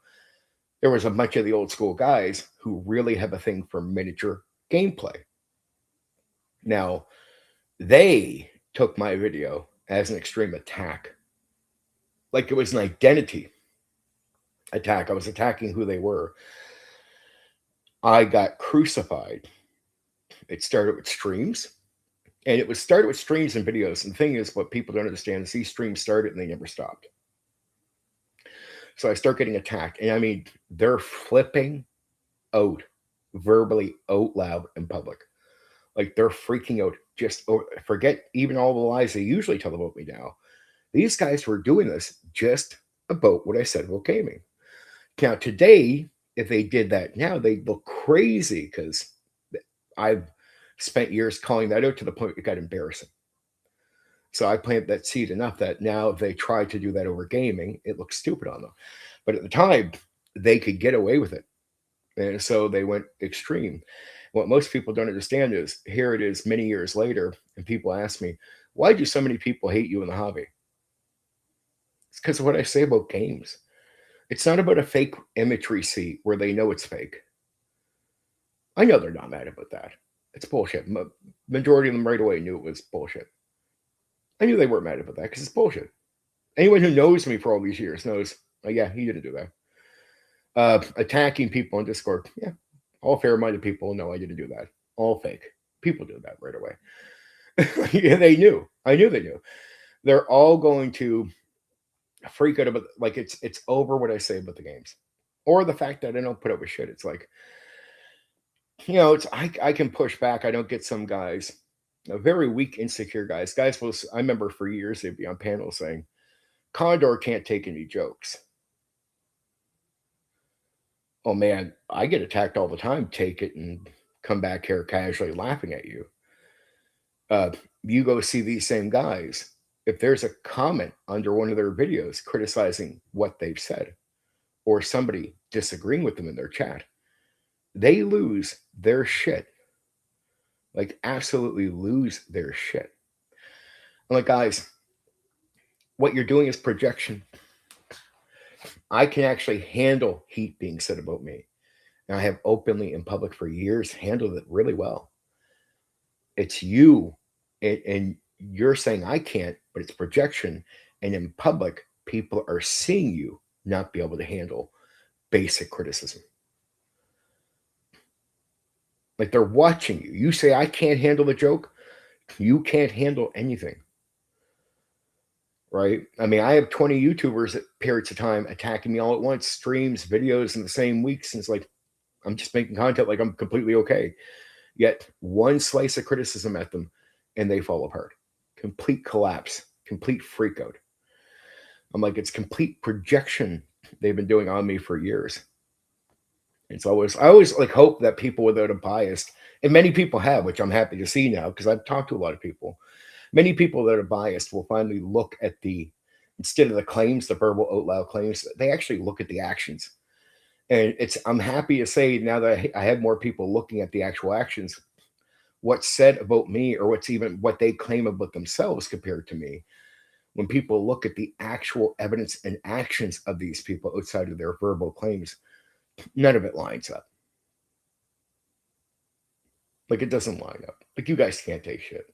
Speaker 1: there was a bunch of the old school guys who really have a thing for miniature gameplay. Now, they took my video as an extreme attack. Like it was an identity attack. I was attacking who they were. I got crucified. It started with streams. And it was started with streams and videos. And the thing is, what people don't understand is these streams started and they never stopped. So I start getting attacked. And I mean, they're flipping out, verbally out loud in public. Like they're freaking out. Just forget even all the lies they usually tell about me now. These guys were doing this just about what I said about gaming. Now, today, if they did that now, they'd look crazy because I've spent years calling that out to the point it got embarrassing. So I planted that seed enough that now if they try to do that over gaming, it looks stupid on them. But at the time, they could get away with it. And so they went extreme. What most people don't understand is here it is many years later, and people ask me, why do so many people hate you in the hobby? It's because of what I say about games. It's not about a fake imagery seat where they know it's fake. I know they're not mad about that. It's bullshit. Majority of them right away knew it was bullshit. I knew they weren't mad about that because it's bullshit. Anyone who knows me for all these years knows, oh, yeah, he didn't do that. Attacking people on Discord, yeah, all fair-minded people know I didn't do that. All fake. People do that right away. Yeah, they knew. I knew they knew. They're all going to freak out about, like, it's over what I say about the games. Or the fact that I don't put up with shit. It's like, you know, it's I can push back. I don't get some guys, very weak, insecure guys. Guys will, I remember for years they'd be on panels saying, Condor can't take any jokes. Oh man, I get attacked all the time. Take it and come back here casually laughing at you. You go see these same guys. If there's a comment under one of their videos criticizing what they've said, or somebody disagreeing with them in their chat, they lose their shit. Like, absolutely lose their shit. I'm like, guys, what you're doing is projection. I can actually handle heat being said about me. And I have openly in public for years handled it really well. It's you, and you're saying I can't, but it's projection. And in public, people are seeing you not be able to handle basic criticism. Like they're watching you. You say, I can't handle the joke. You can't handle anything. Right? I mean, I have 20 YouTubers at periods of time attacking me all at once, streams, videos in the same weeks. And it's like, I'm just making content like I'm completely okay. Yet one slice of criticism at them and they fall apart. Complete collapse, complete freak out. I'm like, it's complete projection they've been doing on me for years. It's always, I always like hope that people without a bias, and many people have, which I'm happy to see now because I've talked to a lot of people. Many people that are biased will finally look at instead of the claims, the verbal out loud claims, they actually look at the actions. And I'm happy to say now that I have more people looking at the actual actions, what's said about me or what they claim about themselves compared to me. When people look at the actual evidence and actions of these people outside of their verbal claims, none of it lines up. Like, it doesn't line up. Like, you guys can't take shit.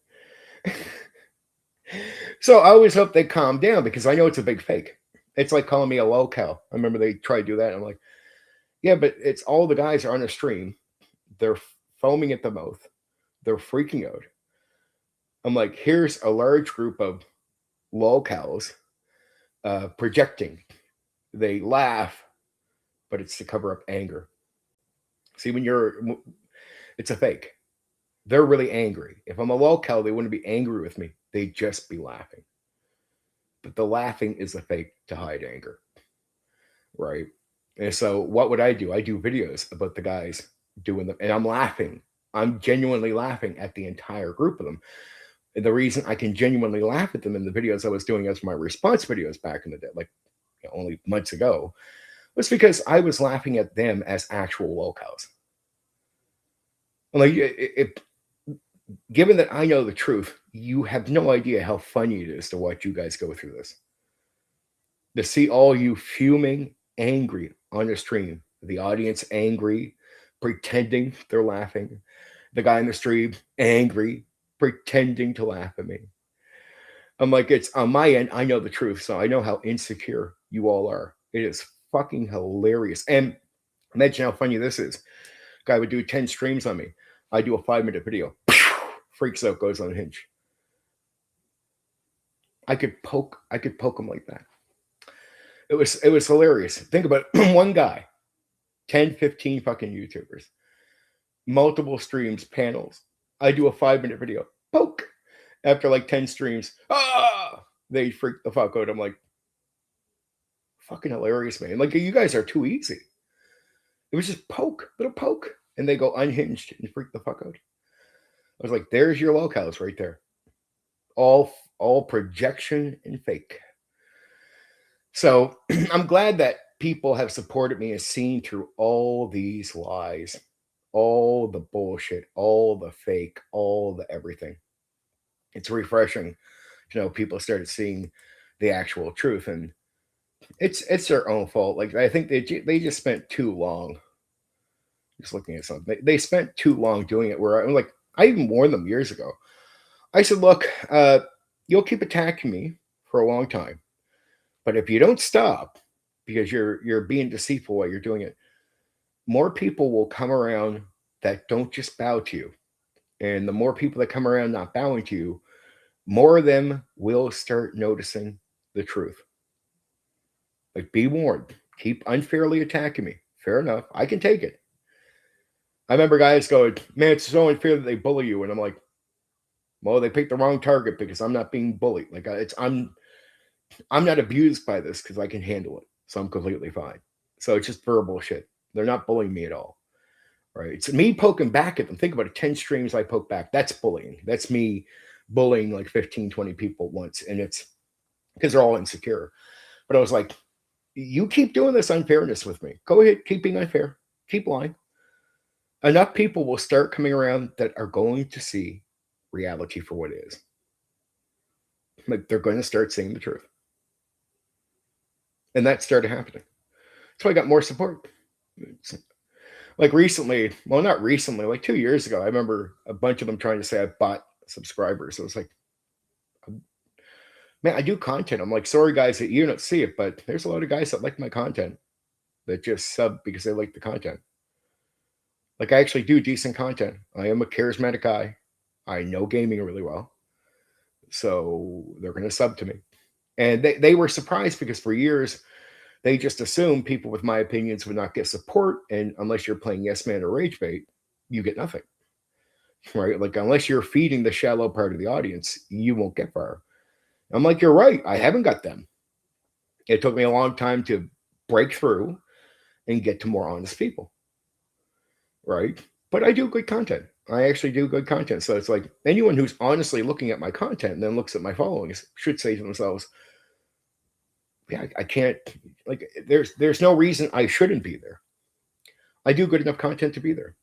Speaker 1: So I always hope they calm down because I know it's a big fake. It's like calling me a lolcow. I remember they tried to do that. And I'm like, yeah, but it's all the guys are on a stream. They're foaming at the mouth. They're freaking out. I'm like, here's a large group of lolcows projecting. They laugh, but it's to cover up anger. See, it's a fake. They're really angry. If I'm a lolcow, they wouldn't be angry with me. They'd just be laughing. But the laughing is a fake to hide anger, right? And so what would I do? I do videos about the guys doing them, and I'm laughing. I'm genuinely laughing at the entire group of them. And the reason I can genuinely laugh at them in the videos I was doing as my response videos back in the day, like only months ago, was because I was laughing at them as actual lolcows. Like, given that I know the truth, you have no idea how funny it is to watch you guys go through this. To see all you fuming, angry on the stream, the audience angry, pretending they're laughing, the guy in the stream angry, pretending to laugh at me. I'm like, it's on my end. I know the truth, so I know how insecure you all are. It is fucking hilarious. And imagine how funny this is. Guy would do 10 streams on me. I do a 5-minute video. Freaks out, goes unhinged. I could poke him like that. It was hilarious. Think about it. One guy, 10, 15 fucking YouTubers, multiple streams, panels. I do a 5-minute video. Poke. After like 10 streams, they freak the fuck out. I'm like, fucking hilarious, man. Like, you guys are too easy. It was just poke, little poke. And they go unhinged and freak the fuck out. I was like, there's your locales right there. All projection and fake. So I'm glad that people have supported me and seen through all these lies, all the bullshit, all the fake, all the everything. It's refreshing to know people started seeing the actual truth, and it's their own fault. Like, I think they just spent too long. Just looking at something, they spent too long doing it. Where I'm like, I even warned them years ago. I said, look, you'll keep attacking me for a long time, but if you don't stop, because you're being deceitful while you're doing it, more people will come around that don't just bow to you. And the more people that come around not bowing to you, more of them will start noticing the truth. Like, be warned. Keep unfairly attacking me. Fair enough. I can take it. I remember guys going, man, it's so unfair that they bully you. And I'm like, well, they picked the wrong target because I'm not being bullied. Like, I'm not abused by this because I can handle it. So I'm completely fine. So it's just verbal shit. They're not bullying me at all. Right? It's me poking back at them. Think about it. 10 streams I poke back. That's bullying. That's me bullying like 15, 20 people once. And it's because they're all insecure. But I was like, you keep doing this unfairness with me. Go ahead. Keep being unfair. Keep lying. Enough people will start coming around that are going to see reality for what it is. Like, they're going to start seeing the truth. And that started happening. So I got more support. Like recently, well, not recently, like 2 years ago, I remember a bunch of them trying to say I bought subscribers. It was like, man, I do content. I'm like, sorry guys that you don't see it, but there's a lot of guys that like my content that just sub because they like the content. Like, I actually do decent content. I am a charismatic guy. I know gaming really well. So they're going to sub to me. And they were surprised because for years, they just assumed people with my opinions would not get support. And unless you're playing Yes Man or Rage Bait, you get nothing. Right? Like, unless you're feeding the shallow part of the audience, you won't get far. I'm like, you're right. I haven't got them. It took me a long time to break through and get to more honest people. Right? But I do good content. I actually do good content. So it's like, anyone who's honestly looking at my content and then looks at my followings should say to themselves, yeah, I can't, like, there's no reason I shouldn't be there. I do good enough content to be there.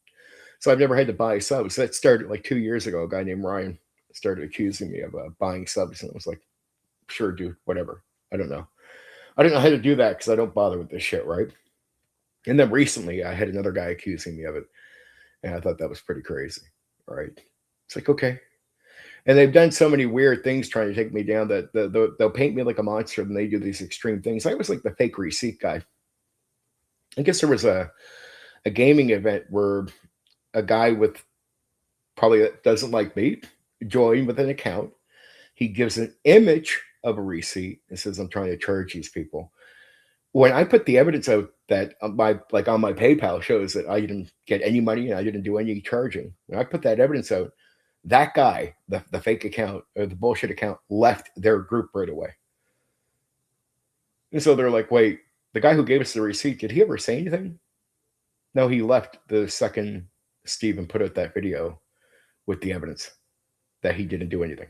Speaker 1: So I've never had to buy subs. That started like 2 years ago. A guy named Ryan started accusing me of buying subs. And I was like, sure, dude, whatever. I don't know. I don't know how to do that because I don't bother with this shit, right? And then recently I had another guy accusing me of it. And I thought that was pretty crazy, right? It's like, okay. And they've done so many weird things trying to take me down that they'll paint me like a monster and they do these extreme things. I was like the fake receipt guy. I guess there was a gaming event where a guy with probably that doesn't like me joined with an account. He gives an image of a receipt and says, I'm trying to charge these people. When I put the evidence out that on my PayPal shows that I didn't get any money and I didn't do any charging, when I put that evidence out, that guy, the fake account or the bullshit account, left their group right away. And so they're like, wait, the guy who gave us the receipt, did he ever say anything? No, he left the second Steven put out that video with the evidence that he didn't do anything.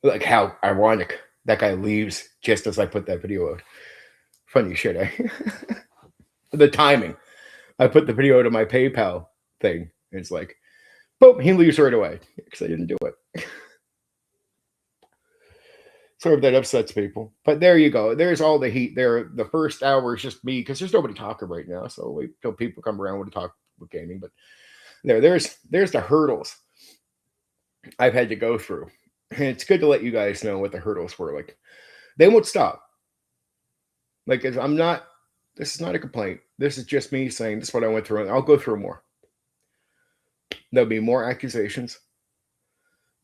Speaker 1: Like, how ironic. That guy leaves just as I put that video out. Funny shit, eh? The timing. I put the video to my PayPal thing. And it's like, boom, he leaves right away because I didn't do it. Sort of that upsets people. But there you go. There's all the heat there. The first hour is just me because there's nobody talking right now. So wait till people come around to talk with gaming. But there's the hurdles I've had to go through. And it's good to let you guys know what the hurdles were. Like, they won't stop. Like, I'm not, this is not a complaint. This is just me saying this is what I went through, and I'll go through more. There'll be more accusations,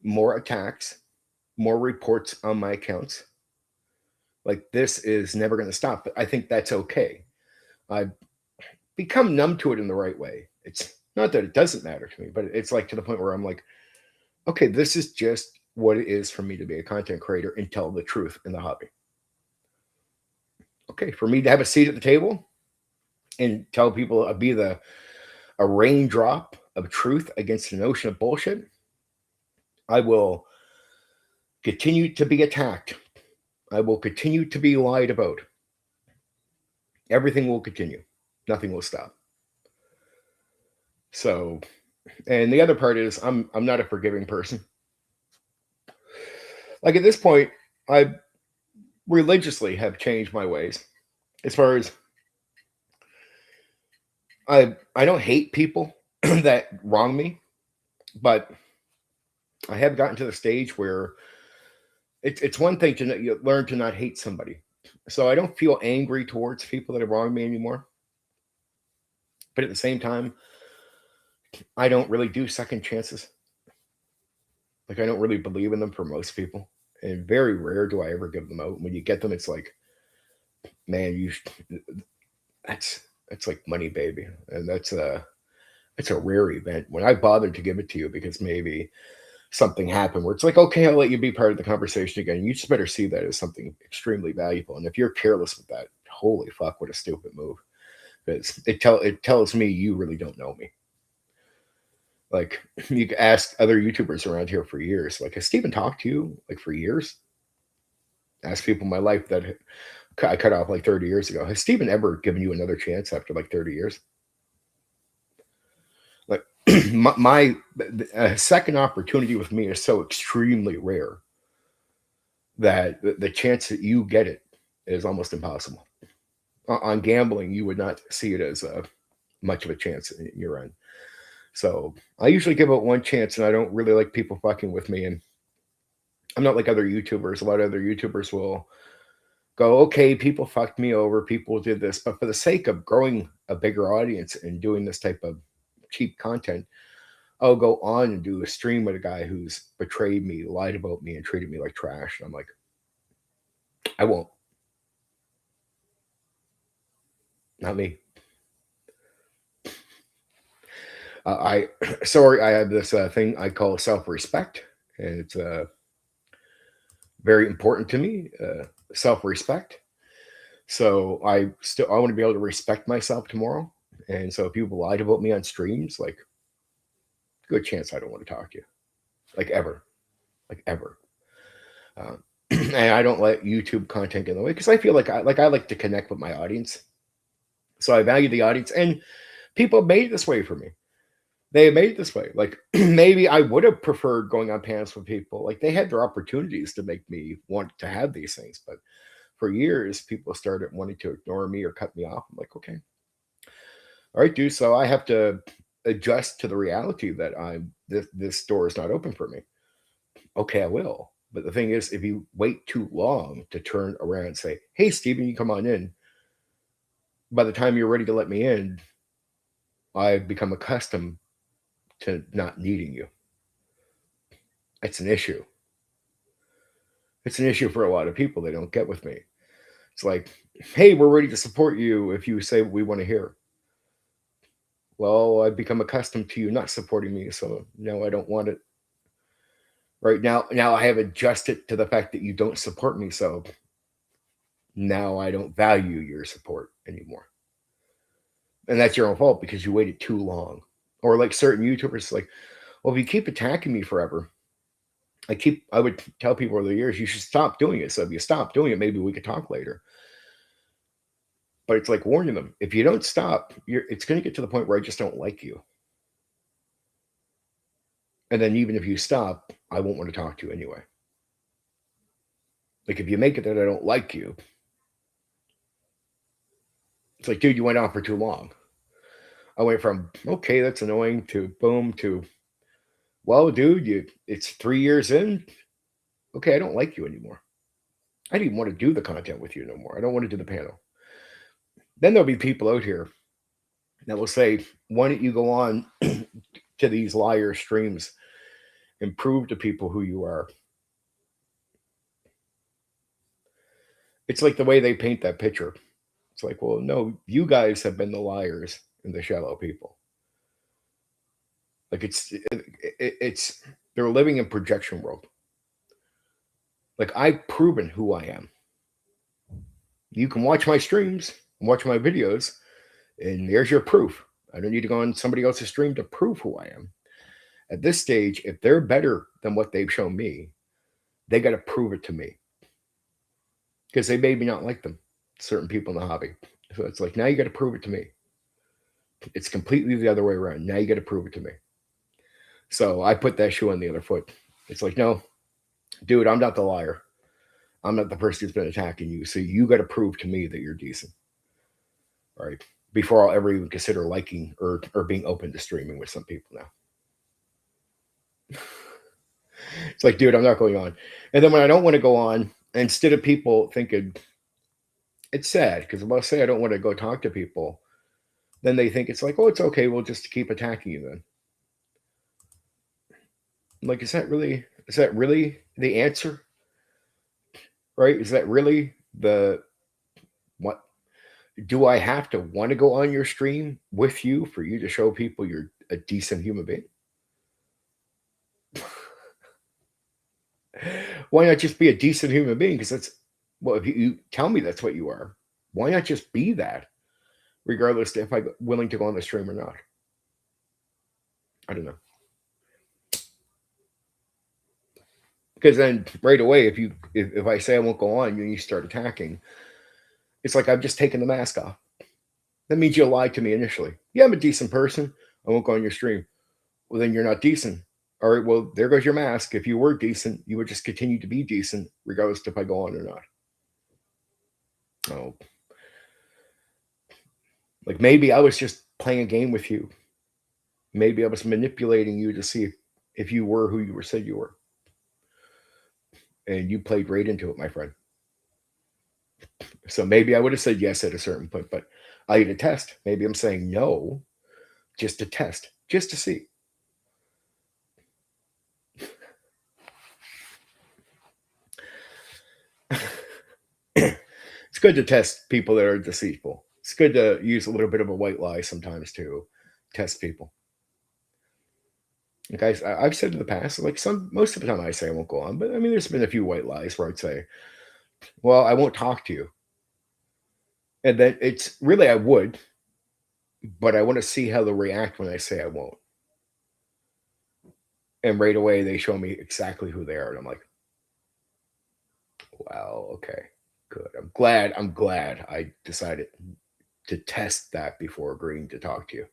Speaker 1: more attacks, more reports on my accounts. Like, this is never going to stop. But I think that's okay. I've become numb to it in the right way. It's not that it doesn't matter to me, but it's like to the point where I'm like, okay, this is just what it is for me to be a content creator and tell the truth in the hobby. Okay, for me to have a seat at the table and tell people, be a raindrop of truth against the notion of bullshit, I will continue to be attacked. I will continue to be lied about. Everything will continue. Nothing will stop. So, and the other part is I'm not a forgiving person. Like, at this point, I religiously have changed my ways. As far as I don't hate people that wrong me, but I have gotten to the stage where it's one thing to you learn to not hate somebody. So I don't feel angry towards people that have wronged me anymore. But at the same time, I don't really do second chances. Like, I don't really believe in them for most people, and very rare do I ever give them out. When you get them, it's like, man, that's like money, baby, and that's a rare event. When I bothered to give it to you because maybe something happened where it's like, okay, I'll let you be part of the conversation again. You just better see that as something extremely valuable. And if you're careless with that, holy fuck, what a stupid move. Because it tells me you really don't know me. Like, you can ask other YouTubers around here for years. Like, has Steven talked to you like for years? Ask people in my life that I cut off like 30 years ago. Has Steven ever given you another chance after like 30 years? Like, my second opportunity with me is so extremely rare that the chance that you get it is almost impossible. On gambling, you would not see it as much of a chance in your end. So I usually give it one chance, and I don't really like people fucking with me. And I'm not like other YouTubers. A lot of other YouTubers will go, okay, people fucked me over, people did this, but for the sake of growing a bigger audience and doing this type of cheap content, I'll go on and do a stream with a guy who's betrayed me, lied about me, and treated me like trash. And I'm like, I won't. Not me. I have this thing I call self-respect, and it's very important to me. Self-respect. So I want to be able to respect myself tomorrow. And so if people lied about me on streams, like, good chance I don't want to talk to you, like ever. Uh, and I don't let YouTube content get in the way because I feel like I like to connect with my audience. So I value the audience, and people made it this way for me. They made it this way. Like, maybe I would have preferred going on panels with people. Like, they had their opportunities to make me want to have these things, but for years, people started wanting to ignore me or cut me off. I'm like, okay, all right, dude. So I have to adjust to the reality that this door is not open for me. Okay, I will. But the thing is, if you wait too long to turn around and say, hey, Steven, you come on in, by the time you're ready to let me in, I've become accustomed to not needing you. It's an issue. It's an issue for a lot of people. They don't get with me. It's like, hey, we're ready to support you if you say what we want to hear. Well, I've become accustomed to you not supporting me, so no, I don't want it. Right now I have adjusted to the fact that you don't support me, so now I don't value your support anymore. And that's your own fault because you waited too long. Or like certain YouTubers, like, well, if you keep attacking me forever, I would tell people over the years, you should stop doing it. So if you stop doing it, maybe we could talk later. But it's like warning them, if you don't stop, it's going to get to the point where I just don't like you. And then even if you stop, I won't want to talk to you anyway. Like, if you make it that I don't like you, it's like, dude, you went on for too long. I went from, okay, that's annoying, to boom, to, well, dude, it's 3 years in. Okay, I don't like you anymore. I didn't want to do the content with you no more. I don't want to do the panel. Then there'll be people out here that will say, why don't you go on to these liar streams and prove to people who you are? It's like the way they paint that picture. It's like, well, no, you guys have been the liars and the shallow people. Like it's they're living in projection world. Like I've proven who I am. You can watch my streams, watch my videos, and there's your proof. I don't need to go on somebody else's stream to prove who I am. At this stage, if they're better than what they've shown me, they got to prove it to me. Because they maybe not like them, certain people in the hobby. So it's like, now you got to prove it to me. It's completely the other way around. Now you got to prove it to me. So I put that shoe on the other foot. It's like, no, dude, I'm not the liar. I'm not the person who's been attacking you. So you got to prove to me that you're decent. All right. Before I'll ever even consider liking or being open to streaming with some people now. It's like, dude, I'm not going on. And then when I don't want to go on, instead of people thinking, it's sad because if I say I don't want to go talk to people, then they think it's like, oh, it's okay. We'll just keep attacking you then. Like, is that really the answer? Right? Is that really the what? Do I have to want to go on your stream with you for you to show people you're a decent human being? Why not just be a decent human being? Because that's, well, if you tell me that's what you are, why not just be that, regardless if I'm willing to go on the stream or not? I don't know. Because then right away, if I say I won't go on, and you start attacking, it's like I've just taken the mask off. That means you lied to me initially. Yeah, I'm a decent person. I won't go on your stream. Well, then you're not decent. All right, well, there goes your mask. If you were decent, you would just continue to be decent, regardless if I go on or not. Oh, like maybe I was just playing a game with you. Maybe I was manipulating you to see if you were who you were said you were. And you played right into it, my friend. So maybe I would have said yes at a certain point, but I need a test. Maybe I'm saying no just to test, just to see. It's good to test people that are deceitful. It's good to use a little bit of a white lie sometimes to test people. Like I've said in the past, like most of the time I say I won't go on, but I mean, there's been a few white lies where I'd say, well, I won't talk to you. And then it's really, I would, but I want to see how they'll react when I say I won't. And right away, they show me exactly who they are. And I'm like, wow, okay, good. I'm glad I decided to test that before agreeing to talk to you.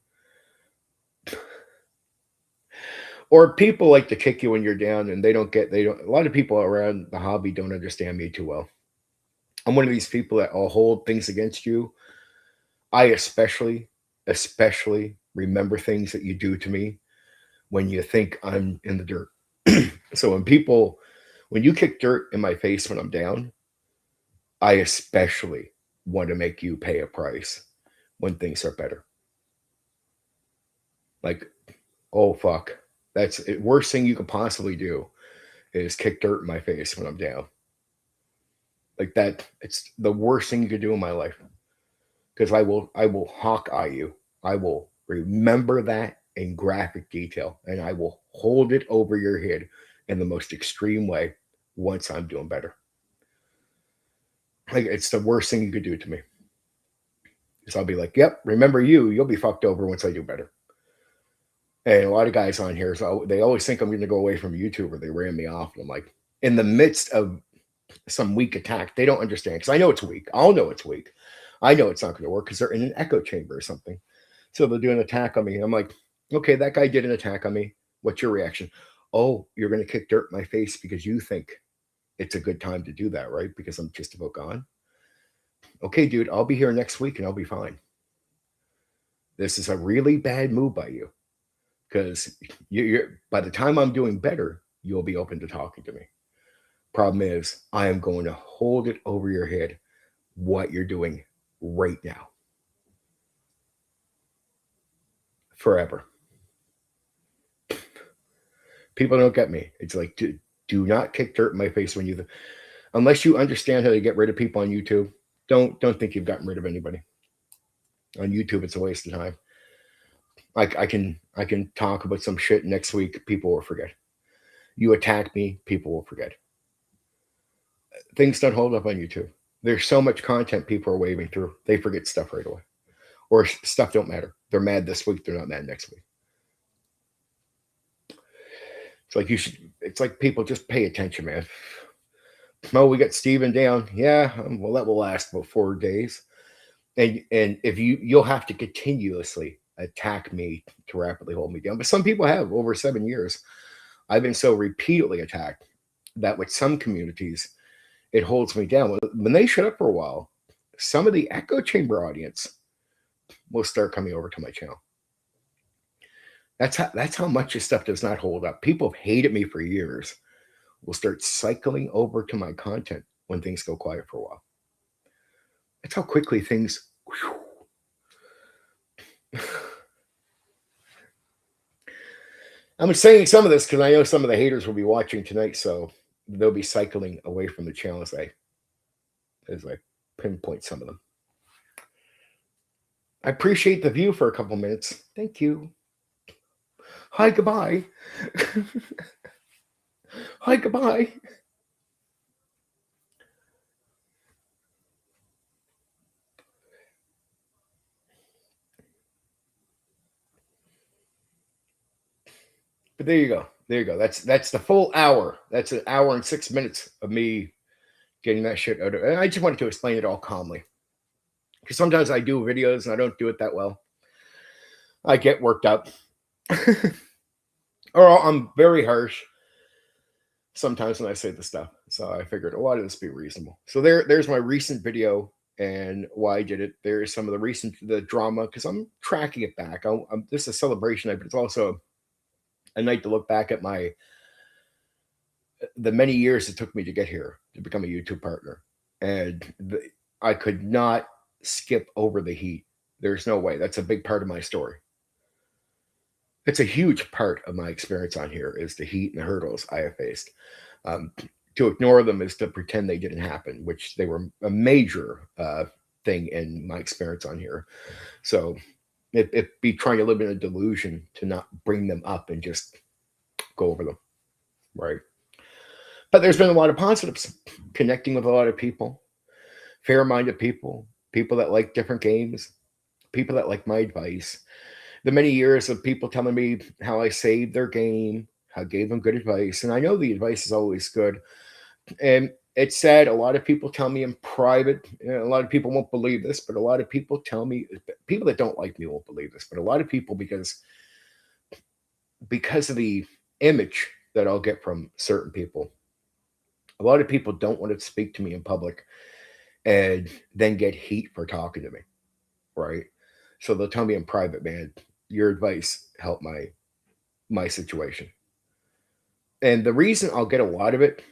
Speaker 1: Or people like to kick you when you're down and a lot of people around the hobby don't understand me too well. I'm one of these people that will hold things against you. I especially remember things that you do to me when you think I'm in the dirt. So when you kick dirt in my face when I'm down, I especially want to make you pay a price when things are better. Like, oh fuck, that's the worst thing you could possibly do is kick dirt in my face when I'm down. Like that, it's the worst thing you could do in my life. Because I will hawk eye you. I will remember that in graphic detail, and I will hold it over your head in the most extreme way once I'm doing better. Like it's the worst thing you could do to me. Because I'll be like, yep, remember you'll be fucked over once I do better. And a lot of guys on here, so they always think I'm going to go away from YouTube or they ran me off. And I'm like, in the midst of some weak attack, they don't understand because I know it's weak. I'll know it's weak. I know it's not going to work because they're in an echo chamber or something. So they'll do an attack on me. I'm like, okay, that guy did an attack on me. What's your reaction? Oh, you're going to kick dirt in my face because you think it's a good time to do that, right? Because I'm just about gone. Okay, dude, I'll be here next week and I'll be fine. This is a really bad move by you because you're by the time I'm doing better, you'll be open to talking to me. Problem is, I am going to hold it over your head what you're doing right now, forever. People don't get me. It's like, do not kick dirt in my face when you, unless you understand how to get rid of people on YouTube. Don't think you've gotten rid of anybody on YouTube. It's a waste of time. Like I can talk about some shit next week. People will forget. You attack me, people will forget. Things don't hold up on YouTube. There's so much content people are waving through. They forget stuff right away, or stuff don't matter. They're mad this week. They're not mad next week. It's like you should. It's like people just pay attention, man. Oh, we got Steven down. Yeah, well, that will last about 4 days. And if you'll have to continuously attack me to rapidly hold me down. But some people have over 7 years. I've been so repeatedly attacked that with some communities, it holds me down. When they shut up for a while, some of the echo chamber audience will start coming over to my channel. That's how much this stuff does not hold up. People have hated me for years. Will start cycling over to my content when things go quiet for a while. That's how quickly things. I'm saying some of this because I know some of the haters will be watching tonight, so they'll be cycling away from the channel as I pinpoint some of them. I appreciate the view for a couple minutes. Thank you. Hi, goodbye. Hi, goodbye. But there you go. There you go. That's the full hour. That's an hour and 6 minutes of me getting that shit out of it. And I just wanted to explain it all calmly. Because sometimes I do videos and I don't do it that well. I get worked up. Or I'm very harsh sometimes when I say the stuff. So I figured a lot of this be reasonable. So there's my recent video and why I did it. There's some of the drama, because I'm tracking it back. This is a celebration night, but it's also a night to look back at the many years it took me to get here to become a YouTube partner. And I could not skip over the heat. There's no way. That's a big part of my story. It's a huge part of my experience on here is the heat and the hurdles I have faced. To ignore them is to pretend they didn't happen, which they were a major thing in my experience on here. So it'd be trying to live in a delusion to not bring them up and just go over them, right? But there's been a lot of positives, connecting with a lot of people, fair-minded people, people that like different games, people that like my advice. The many years of people telling me how I saved their game, how I gave them good advice. And I know the advice is always good. And it's sad, a lot of people tell me in private, a lot of people won't believe this, but a lot of people tell me, people that don't like me won't believe this, but a lot of people, because of the image that I'll get from certain people, a lot of people don't want to speak to me in public and then get heat for talking to me, right? So they'll tell me in private, man, your advice helped my situation. And the reason I'll get a lot of it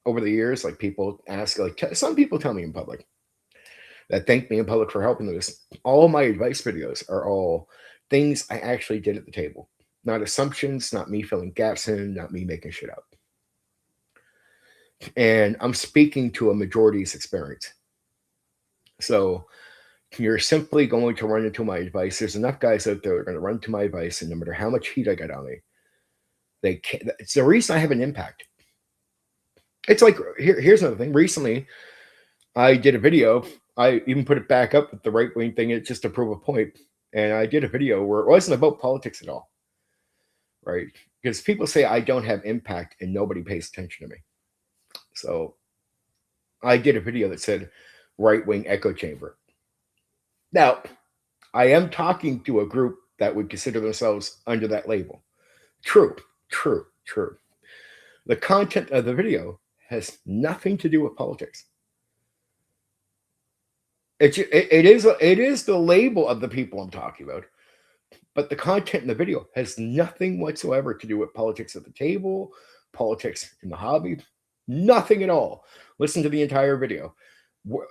Speaker 1: over the years, like people ask, like some people tell me in public that thank me in public for helping this. All my advice videos are all things I actually did at the table, not assumptions, not me filling gaps in, not me making shit up. And I'm speaking to a majority's experience. So you're simply going to run into my advice. There's enough guys out there that are going to run to my advice, and no matter how much heat I got on me, they can't. It's the reason I have an impact. It's like, here's another thing. Recently, I did a video. I even put it back up with the right-wing thing. It's just to prove a point. And I did a video where it wasn't about politics at all, right? Because people say I don't have impact and nobody pays attention to me. So I did a video that said right-wing echo chamber. Now, I am talking to a group that would consider themselves under that label. True. The content of the video has nothing to do with politics. It is the label of the people I'm talking about, but the content in the video has nothing whatsoever to do with politics at the table, politics in the hobby, Nothing at all. Listen to the entire video.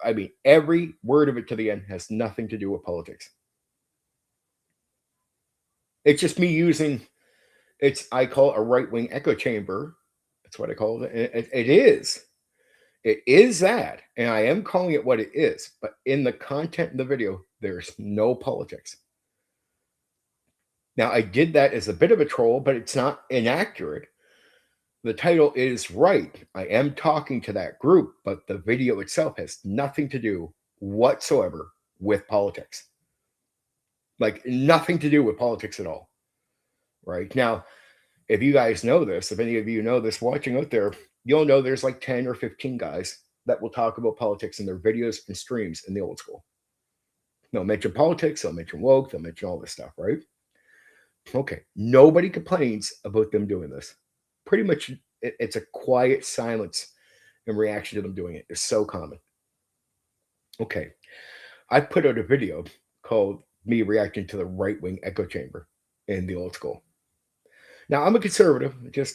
Speaker 1: I mean, every word of it to the end has nothing to do with politics. It's just me using I call it a right-wing echo chamber. That's what I call it. It is. It is that. And I am calling it what it is. But in the content of the video, there's no politics. Now, I did that as a bit of a troll, but it's not inaccurate. The title is right. I am talking to that group, but the video itself has nothing to do whatsoever with politics. Like, nothing to do with politics at all. Right? Now, if you guys know this, if any of you know this watching out there, you'll know there's like 10 or 15 guys that will talk about politics in their videos and streams in the old school. They'll mention politics, they'll mention woke, they'll mention all this stuff, right? Okay. Nobody complains about them doing this. Pretty much it's a quiet silence in reaction to them doing it. It's so common. Okay. I put out a video called me reacting to the right-wing echo chamber in the old school. Now, I'm a conservative.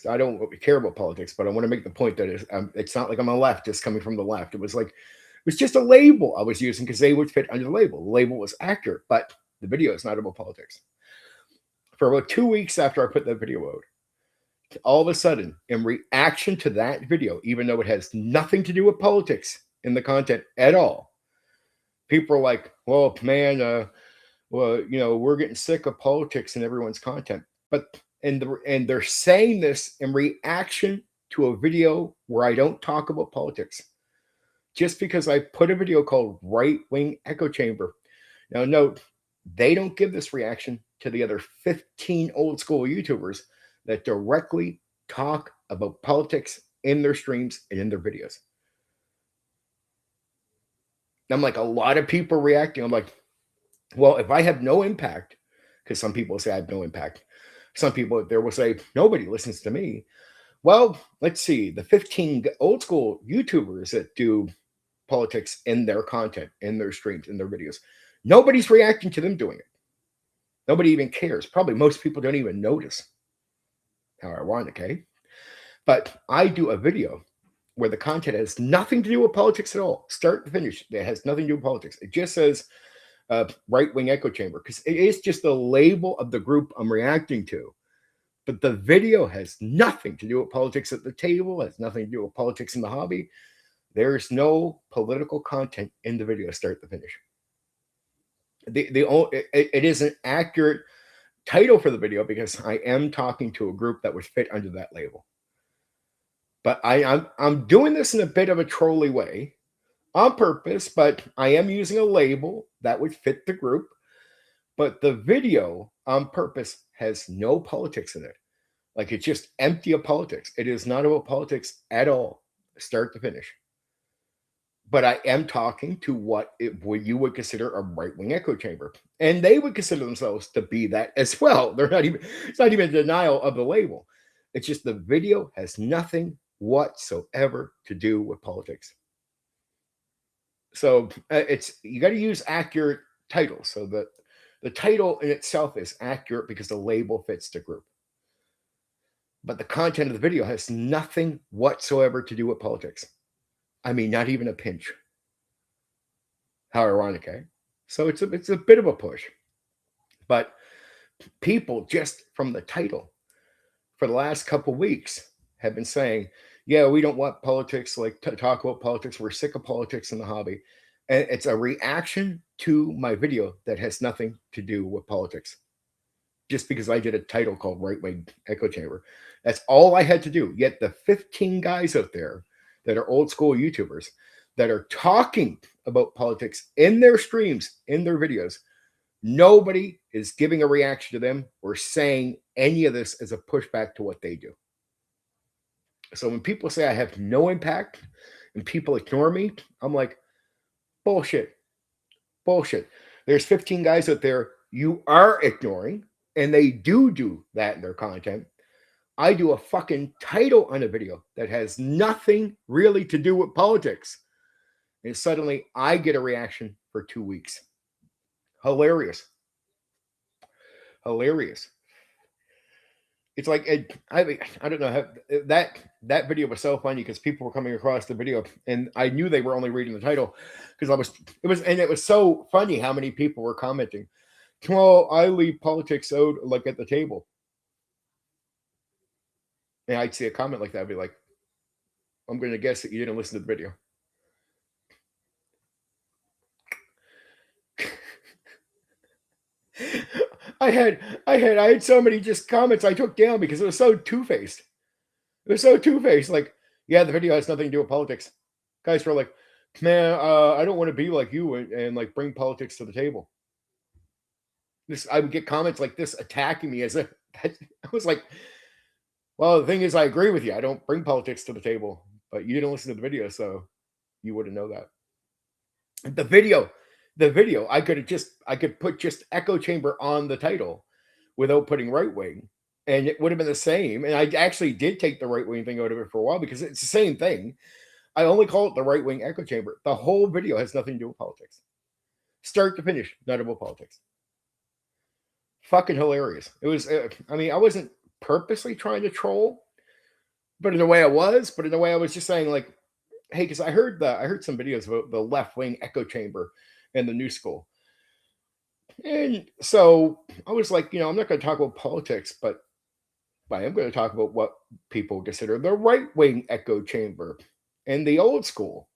Speaker 1: I don't care about politics, but I want to make the point that it's not like I'm a leftist coming from the left. It was just a label I was using because they would fit under the label. The label was accurate, but the video is not about politics. For about 2 weeks after I put that video out, all of a sudden, in reaction to that video, even though it has nothing to do with politics in the content at all, people are like, well, man, we're getting sick of politics in everyone's content. But and they're saying this in reaction to a video where I don't talk about politics. Just because I put a video called Right Wing Echo Chamber. Now, note, they don't give this reaction to the other 15 old school YouTubers that directly talk about politics in their streams and in their videos. I'm like, a lot of people reacting. I'm like, well, if I have no impact, because some people say I have no impact. Some people there will say, nobody listens to me. Well, let's see. The 15 old school YouTubers that do politics in their content, in their streams, in their videos, nobody's reacting to them doing it. Nobody even cares. Probably most people don't even notice. How ironic, eh? But I do a video where the content has nothing to do with politics at all. Start to finish. It has nothing to do with politics. It just says right-wing echo chamber because it is just the label of the group I'm reacting to. But the video has nothing to do with politics at the table, has nothing to do with politics in the hobby. There's no political content in the video, start to finish. It is an accurate title for the video because I am talking to a group that would fit under that label. But I'm doing this in a bit of a trolly way on purpose, but I am using a label that would fit the group. But the video on purpose has no politics in it. Like, it's just empty of politics. It is not about politics at all, start to finish. But I am talking to what you would consider a right-wing echo chamber. And they would consider themselves to be that as well. It's not even denial of the label. It's just the video has nothing whatsoever to do with politics. So you got to use accurate titles. So that the title in itself is accurate because the label fits the group. But the content of the video has nothing whatsoever to do with politics. I mean, not even a pinch. How ironic, eh? So it's a bit of a push. But people, just from the title, for the last couple of weeks, have been saying, yeah, we don't want politics, like to talk about politics. We're sick of politics in the hobby. And it's a reaction to my video that has nothing to do with politics. Just because I did a title called Right Wing Echo Chamber. That's all I had to do. Yet the 15 guys out there that are old school YouTubers that are talking about politics in their streams, in their videos, nobody is giving a reaction to them or saying any of this as a pushback to what they do. So when people say I have no impact and people ignore me, I'm like, bullshit. Bullshit. There's 15 guys out there you are ignoring, and they do that in their content. I do a fucking title on a video that has nothing really to do with politics. And suddenly I get a reaction for 2 weeks. Hilarious. Hilarious. It's like I don't know how that video was so funny because people were coming across the video and I knew they were only reading the title because it was so funny how many people were commenting. Well, I leave politics out like at the table. And I'd see a comment like that, I'd be like, I'm going to guess that you didn't listen to the video. I had so many just comments I took down because it was so two-faced. It was so two-faced. Like, yeah, the video has nothing to do with politics. Guys were like, man, I don't want to be like you and like bring politics to the table. I would get comments like this attacking me as if I was like, well, the thing is, I agree with you. I don't bring politics to the table, but you didn't listen to the video, so you wouldn't know that. The video, I could put just echo chamber on the title without putting right wing, and it would have been the same. And I actually did take the right wing thing out of it for a while because it's the same thing. I only call it the right wing echo chamber. The whole video has nothing to do with politics, start to finish, not about politics. Fucking hilarious. It was. I mean, I wasn't purposely trying to troll, but in a way I was. But in a way I was just saying like, hey, because I heard some videos about the left wing echo chamber in the new school. And so I was like, I'm not going to talk about politics, but I am going to talk about what people consider the right wing echo chamber and the old school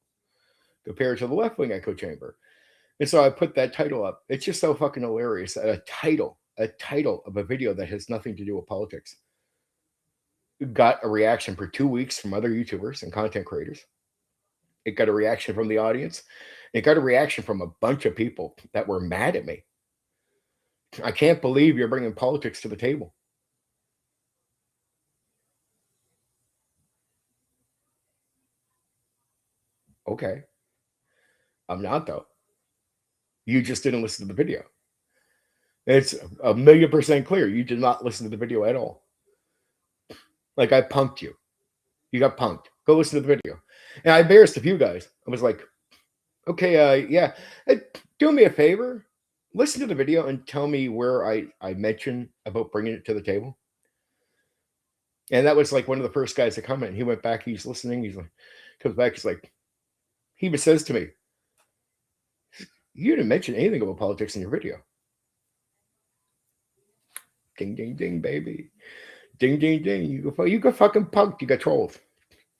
Speaker 1: compared to the left wing echo chamber. And so I put that title up. It's just so fucking hilarious. A title of a video that has nothing to do with politics got a reaction for 2 weeks from other YouTubers and content creators. It got a reaction from the audience. It got a reaction from a bunch of people that were mad at me. I can't believe you're bringing politics to the table. Okay. I'm not, though. You just didn't listen to the video. It's 1,000,000% clear. You did not listen to the video at all. Like, I punked you. You got punked. Go listen to the video. And I embarrassed a few guys. I was like, okay, yeah. Hey, do me a favor. Listen to the video and tell me where I mentioned about bringing it to the table. And that was like one of the first guys to comment. He went back. He's listening. He's like, comes back. He's like, he even says to me, you didn't mention anything about politics in your video. Ding, ding, ding, baby. Ding, ding, ding. You got fucking punked. You got trolled.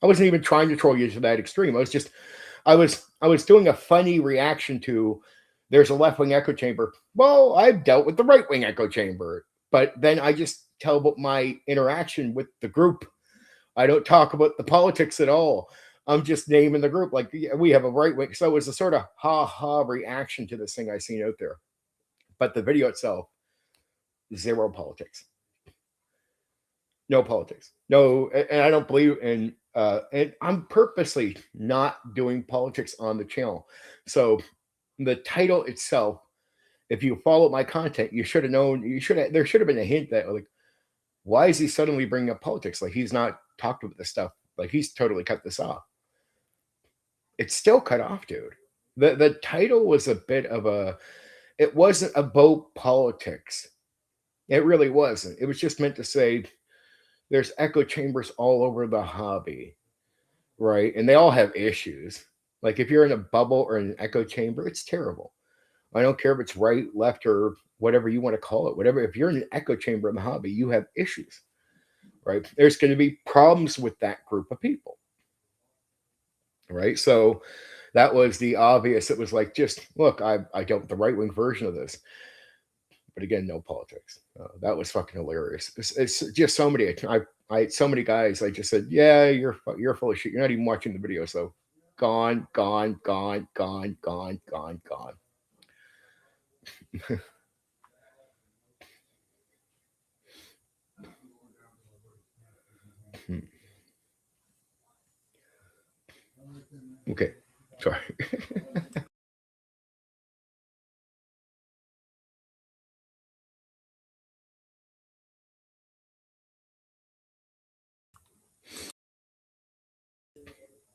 Speaker 1: I wasn't even trying to troll you to that extreme. I was doing a funny reaction to there's a left wing echo chamber. Well, I've dealt with the right wing echo chamber, but then I just tell about my interaction with the group. I don't talk about the politics at all. I'm just naming the group like we have a right wing. So it was a sort of ha ha reaction to this thing I seen out there. But the video itself, zero politics. No politics. No, and I don't believe in and I'm purposely not doing politics on the channel. So the title itself, if you follow my content, you should have known, there should have been a hint that like, why is he suddenly bringing up politics? Like he's not talked about this stuff. Like he's totally cut this off. It's still cut off, dude. The title was a bit of it wasn't about politics. It really wasn't. It was just meant to say there's echo chambers all over the hobby, right? And they all have issues. Like if you're in a bubble or an echo chamber, it's terrible. I don't care if it's right, left, or whatever you want to call it. Whatever. If you're in an echo chamber in the hobby, you have issues, right? There's going to be problems with that group of people, right? So that was the obvious. It was like, just look, I don't the right wing version of this. But again, no politics. That was fucking hilarious. It's just so many. I so many guys. I just said, yeah, you're full of shit. You're not even watching the video. So gone, gone, gone, gone, gone, gone, gone. Okay, sorry.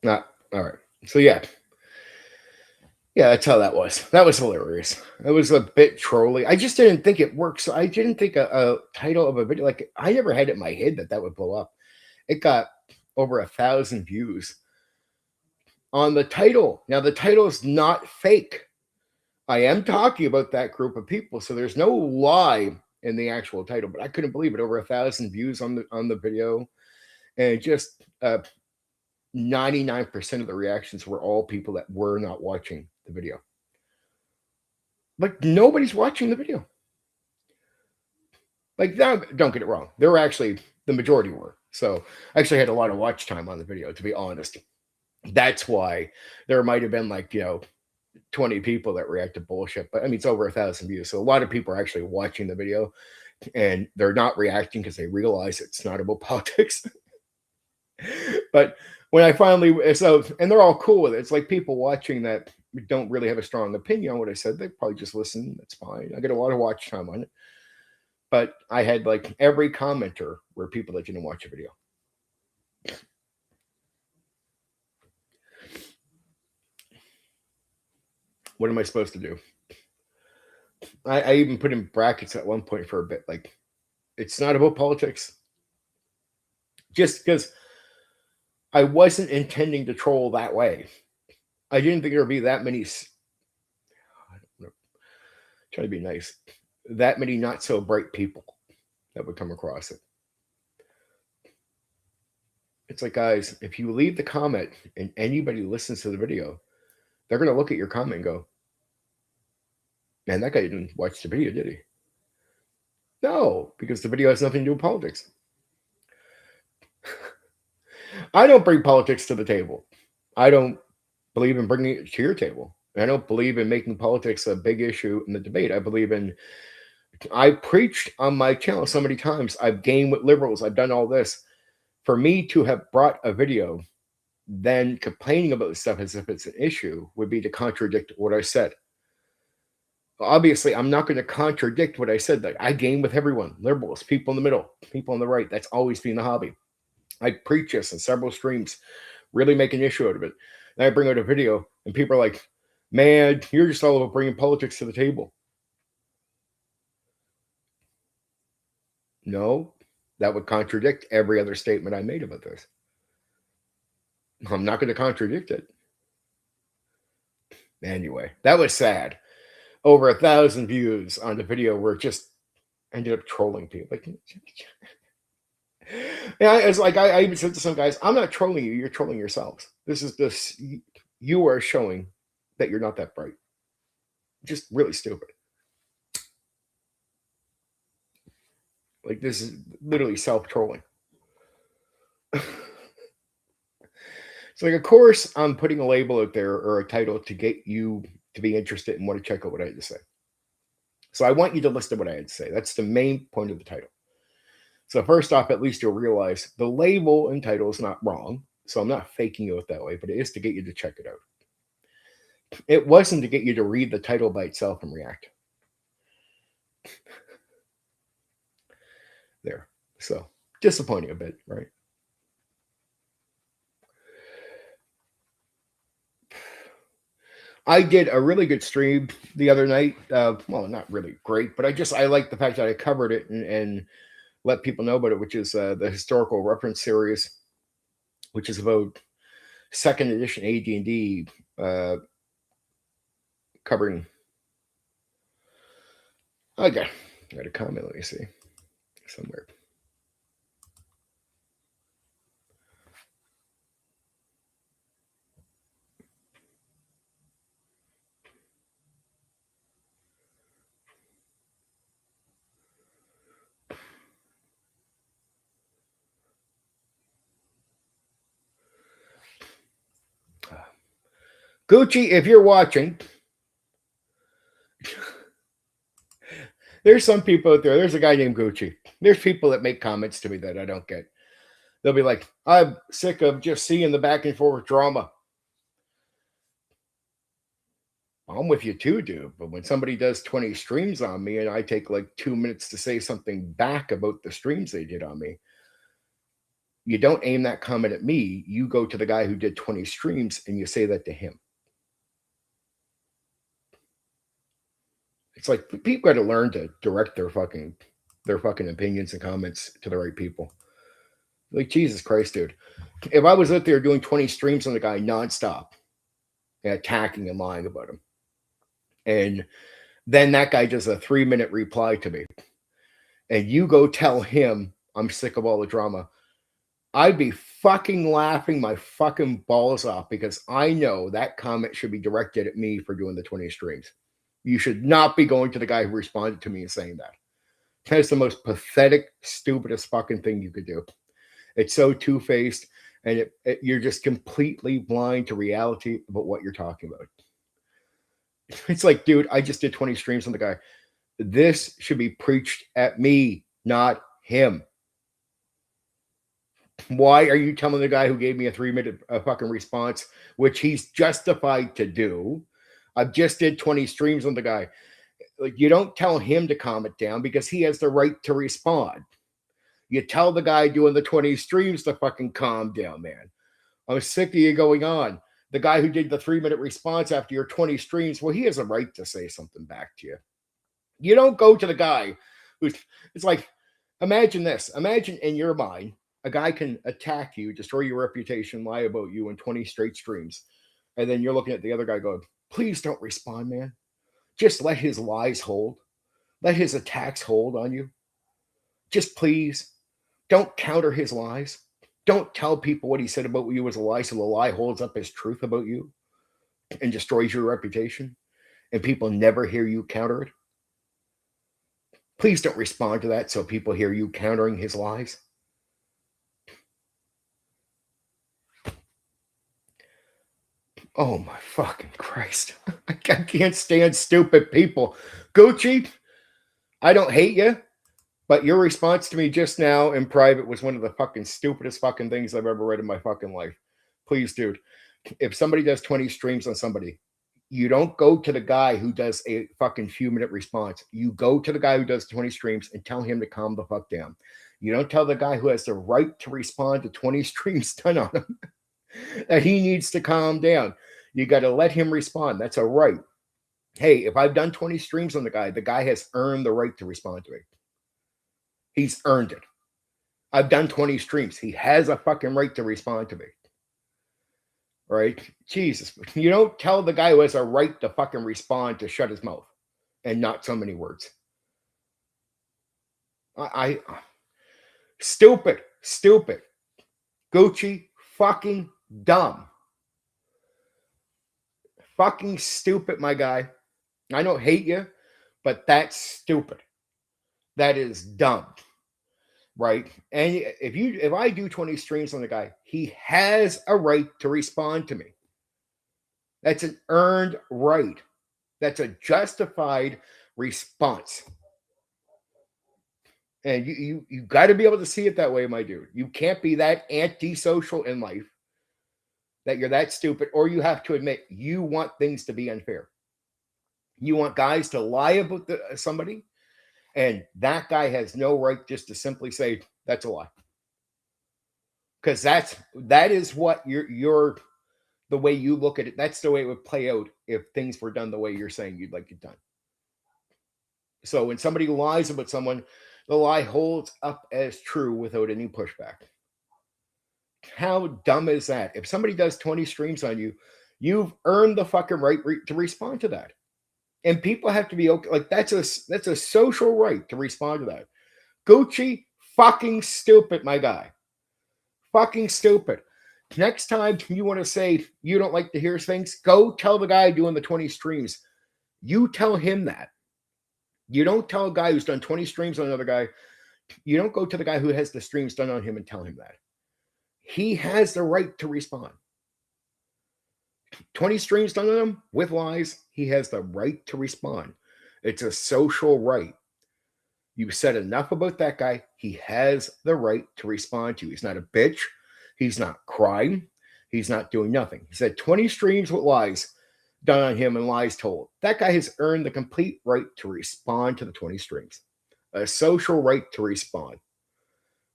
Speaker 1: Not all right. So yeah, Yeah, that's how that was. That was hilarious. It was a bit trolly. I just didn't think it worked. So I didn't think a title of a video, like I never had it in my head that that would blow up. It got over 1,000 views on the title. Now the title is not fake. I am talking about that group of people, so there's no lie in the actual title. But I couldn't believe it. Over 1,000 views on the video, and just 99% of the reactions were all people that were not watching the video. Like nobody's watching the video. Like don't get it wrong. There were actually the majority were. So I actually had a lot of watch time on the video, to be honest. That's why there might have been like, 20 people that reacted bullshit. But I mean it's over 1,000 views. So a lot of people are actually watching the video and they're not reacting because they realize it's not about politics. But when I finally and they're all cool with it. It's like people watching that don't really have a strong opinion on what I said. They probably just listen. That's fine. I get a lot of watch time on it. But I had like every commenter were people that didn't watch a video. What am I supposed to do? I even put in brackets at one point for a bit, like it's not about politics. Just because I wasn't intending to troll that way. I didn't think there would be that many. I don't know, trying to be nice. That many not so bright people that would come across it. It's like, guys, if you leave the comment and anybody listens to the video, they're going to look at your comment and go, man, that guy didn't watch the video, did he? No, because the video has nothing to do with politics. I don't bring politics to the table. I don't believe in bringing it to your table. I don't believe in making politics a big issue in the debate. I preached on my channel so many times. I've gamed with liberals. I've done all this. For me to have brought a video, then complaining about this stuff as if it's an issue would be to contradict what I said. Obviously, I'm not going to contradict what I said. Like I game with everyone, liberals, people in the middle, people on the right. That's always been the hobby. I preach this in several streams, really make an issue out of it. Then I bring out a video, and people are like, man, you're just all about bringing politics to the table. No, that would contradict every other statement I made about this. I'm not going to contradict it. Anyway, that was sad. Over 1,000 views on the video where it just ended up trolling people. Like, yeah, it's like I even said to some guys, I'm not trolling you, you're trolling yourselves. This is just you are showing that you're not that bright. Just really stupid. Like this is literally self-trolling. It's like, of course, I'm putting a label out there or a title to get you to be interested and want to check out what I had to say. So I want you to listen to what I had to say. That's the main point of the title. So first off, at least you'll realize the label and title is not wrong. So I'm not faking it that way, but it is to get you to check it out. It wasn't to get you to read the title by itself and react. There. So disappointing a bit, right? I did a really good stream the other night. Well, not really great, but I like the fact that I covered it and let people know about it, which is the historical reference series, which is about second edition AD&D covering. Okay, I got a comment. Let me see somewhere. Gucci, if you're watching, there's some people out there. There's a guy named Gucci. There's people that make comments to me that I don't get. They'll be like, I'm sick of just seeing the back and forth drama. I'm with you too, dude. But when somebody does 20 streams on me and I take like 2 minutes to say something back about the streams they did on me, you don't aim that comment at me. You go to the guy who did 20 streams and you say that to him. It's like people got to learn to direct their fucking opinions and comments to the right people. Like, Jesus Christ, dude. If I was out there doing 20 streams on the guy nonstop and attacking and lying about him, and then that guy does a 3-minute reply to me, and you go tell him I'm sick of all the drama, I'd be fucking laughing my fucking balls off, because I know that comment should be directed at me for doing the 20 streams. You should not be going to the guy who responded to me and saying that. That's the most pathetic, stupidest fucking thing you could do. It's so two-faced, and you're just completely blind to reality about what you're talking about. It's like, dude, I just did 20 streams on the guy. This should be preached at me, not him. Why are you telling the guy who gave me a 3-minute fucking response, which he's justified to do? I just did 20 streams on the guy. Like, you don't tell him to calm it down, because he has the right to respond. You tell the guy doing the 20 streams to fucking calm down, man. I'm sick of you going on. The guy who did the 3-minute response after your 20 streams, well, he has a right to say something back to you. You don't go to the guy who's, it's like, imagine this. Imagine in your mind, a guy can attack you, destroy your reputation, lie about you in 20 straight streams. And then you're looking at the other guy going, please don't respond, man. Just let his lies hold. Let his attacks hold on you. Just please don't counter his lies. Don't tell people what he said about you was a lie, so the lie holds up his truth about you and destroys your reputation, and people never hear you counter it. Please don't respond to that so people hear you countering his lies. Oh my fucking Christ. I can't stand stupid people. Gucci, I don't hate you, but your response to me just now in private was one of the fucking stupidest fucking things I've ever read in my fucking life. Please, dude, if somebody does 20 streams on somebody, you don't go to the guy who does a fucking few-minute response. You go to the guy who does 20 streams and tell him to calm the fuck down. You don't tell the guy who has the right to respond to 20 streams done on him that he needs to calm down. You got to let him respond. That's a right. Hey, if I've done 20 streams on the guy has earned the right to respond to me. He's earned it. I've done 20 streams. He has a fucking right to respond to me. Right? Jesus. You don't tell the guy who has a right to fucking respond to shut his mouth and not so many words. Stupid. Gucci, fucking dumb. Fucking stupid, my guy. I don't hate you, but that's stupid. That is dumb. Right? And if I do 20 streams on the guy, he has a right to respond to me. That's an earned right. That's a justified response. And you got to be able to see it that way, my dude. You can't be that antisocial in life that you're that stupid, or you have to admit you want things to be unfair. You want guys to lie about somebody, and that guy has no right just to simply say that's a lie. Because that is what you're the way you look at it. That's the way it would play out if things were done the way you're saying you'd like it done. So when somebody lies about someone, the lie holds up as true without any pushback. How dumb is that? If somebody does 20 streams on you, you've earned the fucking right to respond to that. And people have to be okay. Like, that's a social right to respond to that. Gucci, fucking stupid, my guy. Fucking stupid. Next time you want to say you don't like to hear things, go tell the guy doing the 20 streams. You tell him that. You don't tell a guy who's done 20 streams on another guy. You don't go to the guy who has the streams done on him and tell him that. He has the right to respond. 20 streams done on him with lies. He has the right to respond. It's a social right. You said enough about that guy. He has the right to respond to you. He's not a bitch. He's not crying. He's not doing nothing. He said 20 streams with lies done on him and lies told. That guy has earned the complete right to respond to the 20 streams. A social right to respond.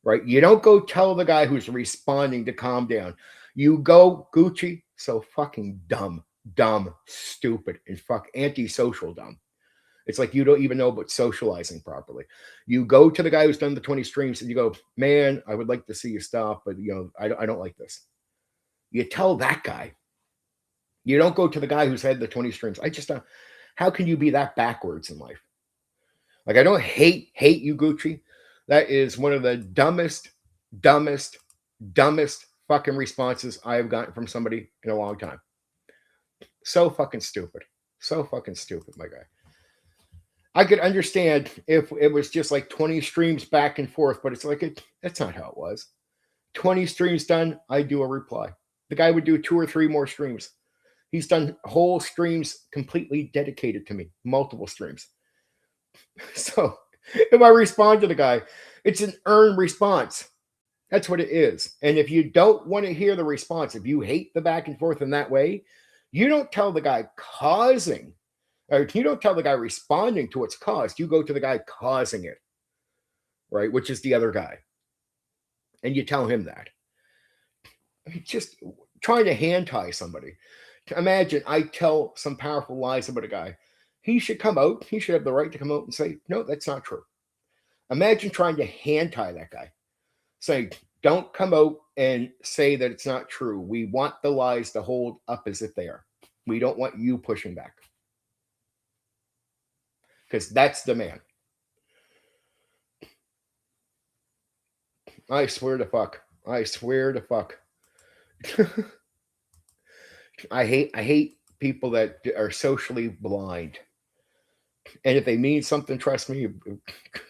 Speaker 1: Right? You don't go tell the guy who's responding to calm down. You go, Gucci, so fucking dumb, stupid, and antisocial dumb. It's like you don't even know about socializing properly. You go to the guy who's done the 20 streams and you go, man, I would like to see you stop, but I don't like this. You tell that guy. You don't go to the guy who's had the 20 streams. I just don't. How can you be that backwards in life? Like, I don't hate you, Gucci. That is one of the dumbest fucking responses I have gotten from somebody in a long time. So fucking stupid. So fucking stupid, my guy. I could understand if it was just like 20 streams back and forth, but it's like, that's not how it was. 20 streams done, I do a reply. The guy would do 2 or 3 more streams. He's done whole streams completely dedicated to me, multiple streams. So if I respond to the guy, it's an earned response. That's what it is. And if you don't want to hear the response, if you hate the back and forth in that way, you don't tell the guy causing, or you don't tell the guy responding to what's caused. You go to the guy causing it, right? Which is the other guy. And you tell him that. I mean, just trying to hand tie somebody. Imagine I tell some powerful lies about a guy. He should come out. He should have the right to come out and say, no, that's not true. Imagine trying to hand tie that guy. Saying, don't come out and say that it's not true. We want the lies to hold up as if they are. We don't want you pushing back. Because that's the man. I swear to fuck. I swear to fuck. I hate people that are socially blind. And if they mean something, trust me,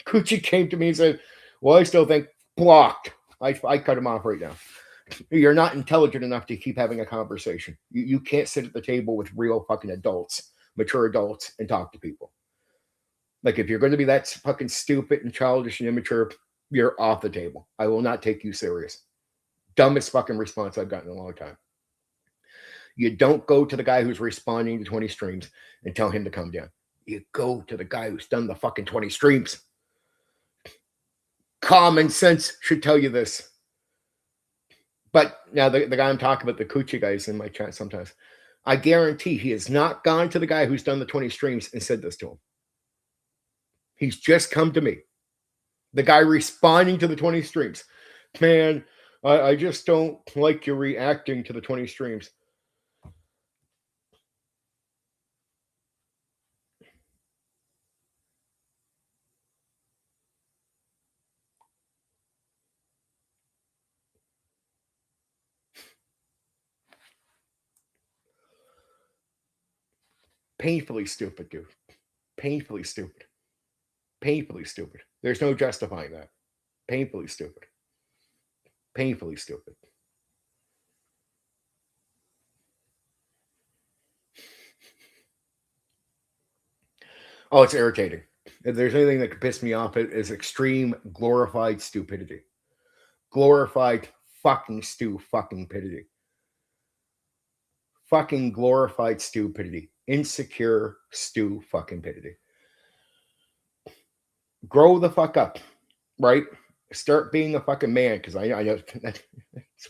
Speaker 1: Coochie came to me and said, well, I still think blocked. I cut him off right now. You're not intelligent enough to keep having a conversation. You can't sit at the table with real fucking adults, mature adults, and talk to people. Like, if you're going to be that fucking stupid and childish and immature, you're off the table. I will not take you serious. Dumbest fucking response I've gotten in a long time. You don't go to the guy who's responding to 20 streams and tell him to come down. You go to the guy who's done the fucking 20 streams. Common sense should tell you this. But now the guy I'm talking about, the Coochie guys in my chat sometimes, I guarantee he has not gone to the guy who's done the 20 streams and said this to him. He's just come to me. The guy responding to the 20 streams. Man, I just don't like you reacting to the 20 streams. Painfully stupid, dude. Painfully stupid. Painfully stupid. There's no justifying that. Painfully stupid. Painfully stupid. Oh, it's irritating. If there's anything that could piss me off, it is extreme glorified stupidity. Glorified fucking fucking pidity. Fucking glorified stupidity. Insecure fucking pidity. Grow the fuck up, right? Start being a fucking man, because I know that's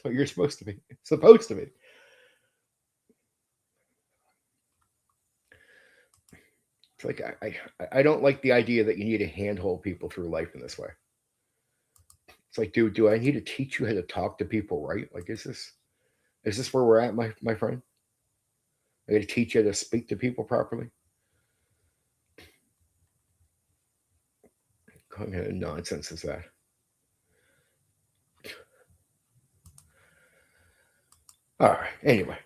Speaker 1: what you're supposed to be. Supposed to be. It's like I don't like the idea that you need to handhold people through life in this way. It's like, dude, do I need to teach you how to talk to people, right? Like, is this where we're at, my friend? I got to teach you how to speak to people properly. What kind of nonsense is that? All right. Anyway.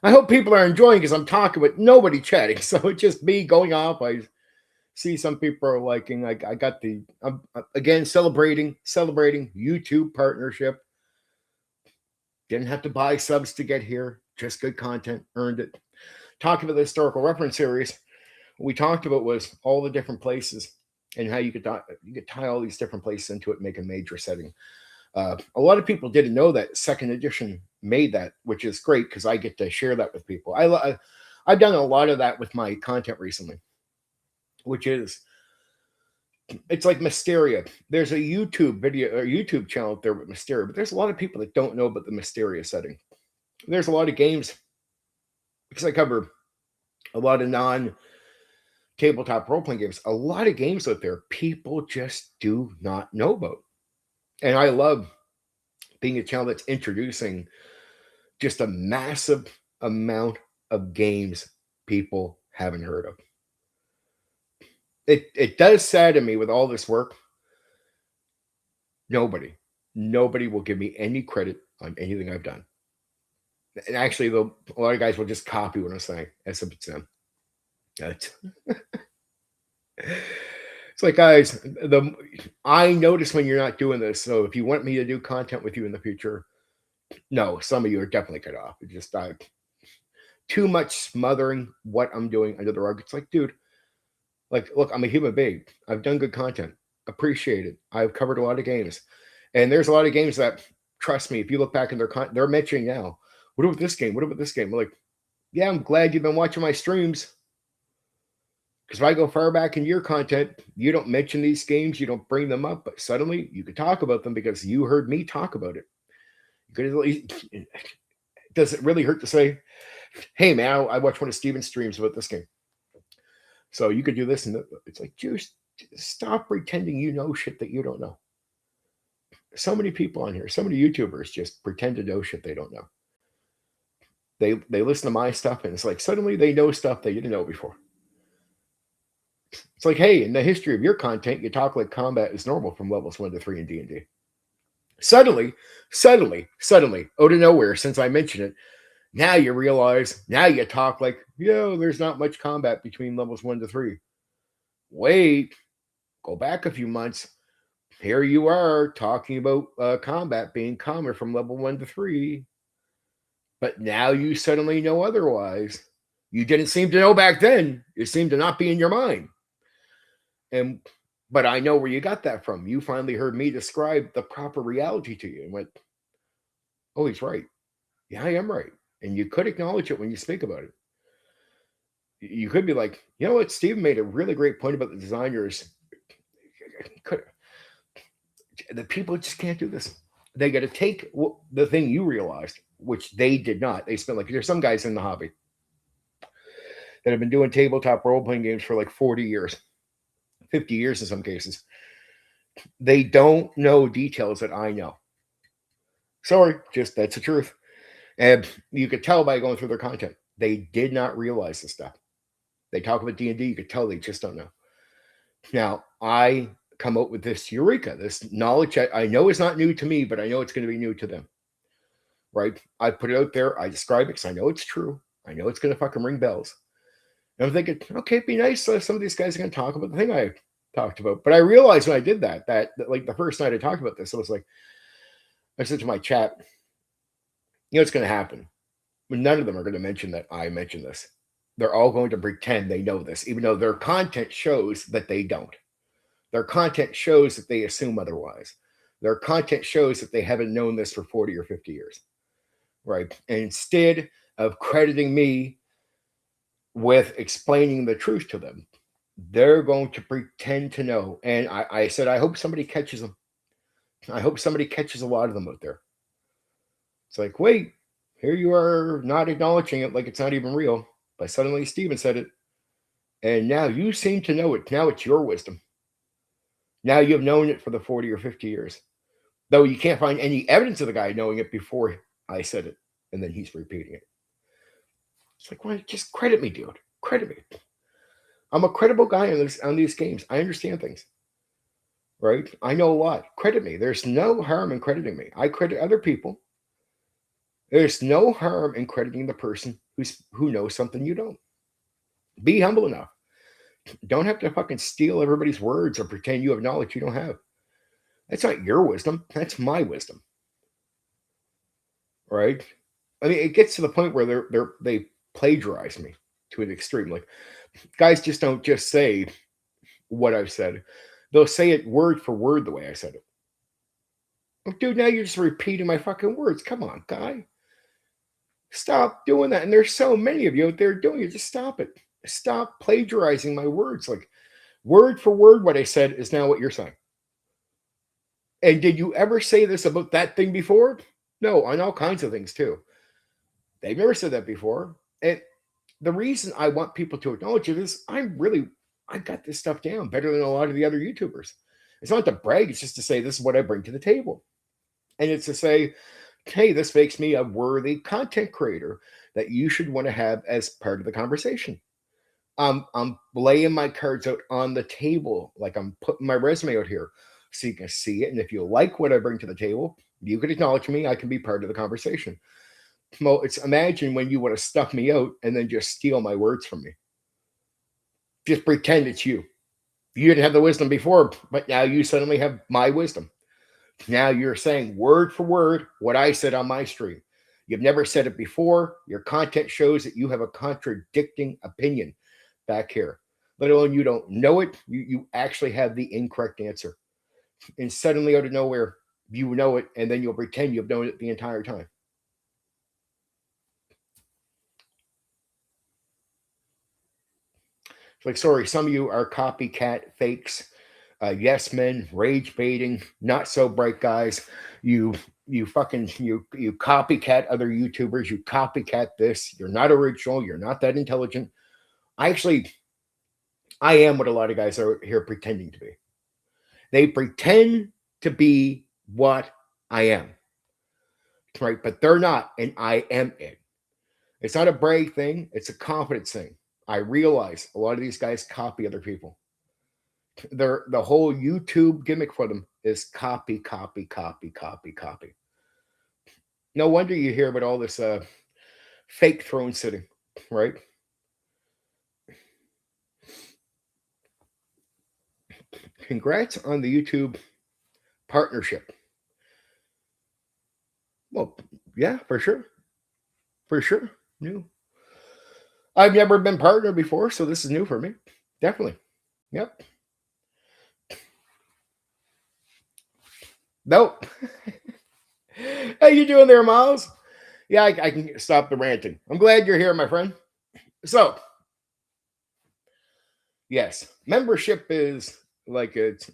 Speaker 1: I hope people are enjoying, because I'm talking with nobody chatting. So it's just me going off. I see some people are liking. I got the again celebrating YouTube partnership. Didn't have to buy subs to get here. Just good content. Earned it. Talking about the historical reference series, what we talked about was all the different places and how you could tie all these different places into it and make a major setting. A lot of people didn't know that second edition made that, which is great because I get to share that with people. I've done a lot of that with my content recently, which is, it's like Mysteria. There's a YouTube video or YouTube channel out there with Mysteria, but there's a lot of people that don't know about the Mysteria setting. There's a lot of games, because I cover a lot of non-tabletop role-playing games, a lot of games out there people just do not know about. And I love being a channel that's introducing just a massive amount of games people haven't heard of. It does sadden me with all this work. Nobody will give me any credit on anything I've done. And actually, a lot of guys will just copy what I'm saying as if it's them. It's like, guys, I notice when you're not doing this. So if you want me to do content with you in the future, no, some of you are definitely cut off. It just too much smothering what I'm doing under the rug. It's like, dude, like, look, I'm a human being. I've done good content. Appreciate it. I've covered a lot of games. And there's a lot of games that, trust me, if you look back in their content, they're mentioning now, what about this game? What about this game? I'm like, yeah, I'm glad you've been watching my streams. Because if I go far back into your content, you don't mention these games, you don't bring them up, but suddenly you could talk about them because you heard me talk about it. You could at least, does it really hurt to say, hey, man, I watched one of Steven's streams about this game. So you could do this. And it's like, just stop pretending you know shit that you don't know. So many people on here, so many YouTubers just pretend to know shit they don't know. They listen to my stuff and it's like suddenly they know stuff they didn't know before. It's like, hey, in the history of your content, you talk like combat is normal from levels 1 to 3 in D&D. Suddenly, out of nowhere, since I mentioned it, now you realize, now you talk like, there's not much combat between levels 1 to 3. Wait, go back a few months. Here you are talking about combat being common from level 1 to 3. But now you suddenly know otherwise. You didn't seem to know back then. It seemed to not be in your mind. But I know where you got that from. You finally heard me describe the proper reality to you and went, oh, he's right. Yeah, I am right. And you could acknowledge it when you speak about it. You could be like, you know what? Steven made a really great point about the designers. The people just can't do this. They got to take the thing you realized, which they did not. They spent there's some guys in the hobby that have been doing tabletop role-playing games for like 40 years, 50 years in some cases. They don't know details that I know. Sorry, just that's the truth. And you could tell by going through their content. They did not realize this stuff. They talk about D&D, you could tell they just don't know. Now, I come out with this eureka, this knowledge I know is not new to me, but I know it's going to be new to them. Right? I put it out there. I describe it because I know it's true. I know it's going to fucking ring bells. And I'm thinking, okay, it'd be nice if some of these guys are going to talk about the thing I talked about. But I realized when I did that like the first night I talked about this, I was like, I said to my chat, it's going to happen. None of them are going to mention that I mentioned this. They're all going to pretend they know this, even though their content shows that they don't. Their content shows that they assume otherwise. Their content shows that they haven't known this for 40 or 50 years. Right? And instead of crediting me with explaining the truth to them, they're going to pretend to know. And I said, I hope somebody catches them. I hope somebody catches a lot of them out there. It's like, wait, here you are not acknowledging it like it's not even real. But suddenly Steven said it. And now you seem to know it. Now it's your wisdom. Now you've known it for the 40 or 50 years. Though you can't find any evidence of the guy knowing it before I said it. And then he's repeating it. It's like, well, just credit me, dude. Credit me. I'm a credible guy on these games. I understand things. Right? I know a lot. Credit me. There's no harm in crediting me. I credit other people. There's no harm in crediting the person who knows something you don't. Be humble enough. Don't have to fucking steal everybody's words or pretend you have knowledge you don't have. That's not your wisdom. That's my wisdom. Right? I mean, it gets to the point where they plagiarize me to an extreme. Like, guys just don't just say what I've said. They'll say it word for word the way I said it. Oh, dude, now you're just repeating my fucking words. Come on, guy. Stop doing that. And there's so many of you out there doing it. Just stop it. Stop plagiarizing my words. Like, word for word, what I said is now what you're saying. And did you ever say this about that thing before? No, on all kinds of things too. They've never said that before. And the reason I want people to acknowledge it is I got this stuff down better than a lot of the other YouTubers. It's not to brag, it's just to say this is what I bring to the table. And it's to say, hey, this makes me a worthy content creator that you should want to have as part of the conversation. I'm laying my cards out on the table, like I'm putting my resume out here so you can see it. And if you like what I bring to the table, you can acknowledge me. I can be part of the conversation. Well, it's imagine when you want to stuff me out and then just steal my words from me. Just pretend it's you. You didn't have the wisdom before, but now you suddenly have my wisdom. Now you're saying word for word what I said on my stream. You've never said it before. Your content shows that you have a contradicting opinion back here. Let alone you don't know it. You actually have the incorrect answer. And suddenly out of nowhere, you know it, and then you'll pretend you've known it the entire time. It's like, sorry, some of you are copycat fakes, yes men, rage baiting, not so bright guys. You fucking you copycat other YouTubers. You copycat this. You're not original. You're not that intelligent. I am what a lot of guys are here pretending to be. They pretend to be what I am, right? But they're not, and I am it. It's not a brag thing. It's a confidence thing. I realize a lot of these guys copy other people. The whole YouTube gimmick for them is copy, copy, copy, copy, copy. No wonder you hear about all this fake throne sitting, right? Congrats on the YouTube partnership. Well, yeah, for sure. For sure. New. I've never been partner before, so this is new for me. Definitely. Yep. Nope. How you doing there, Miles? Yeah, I can stop the ranting. I'm glad you're here, my friend. So, yes, membership is like it's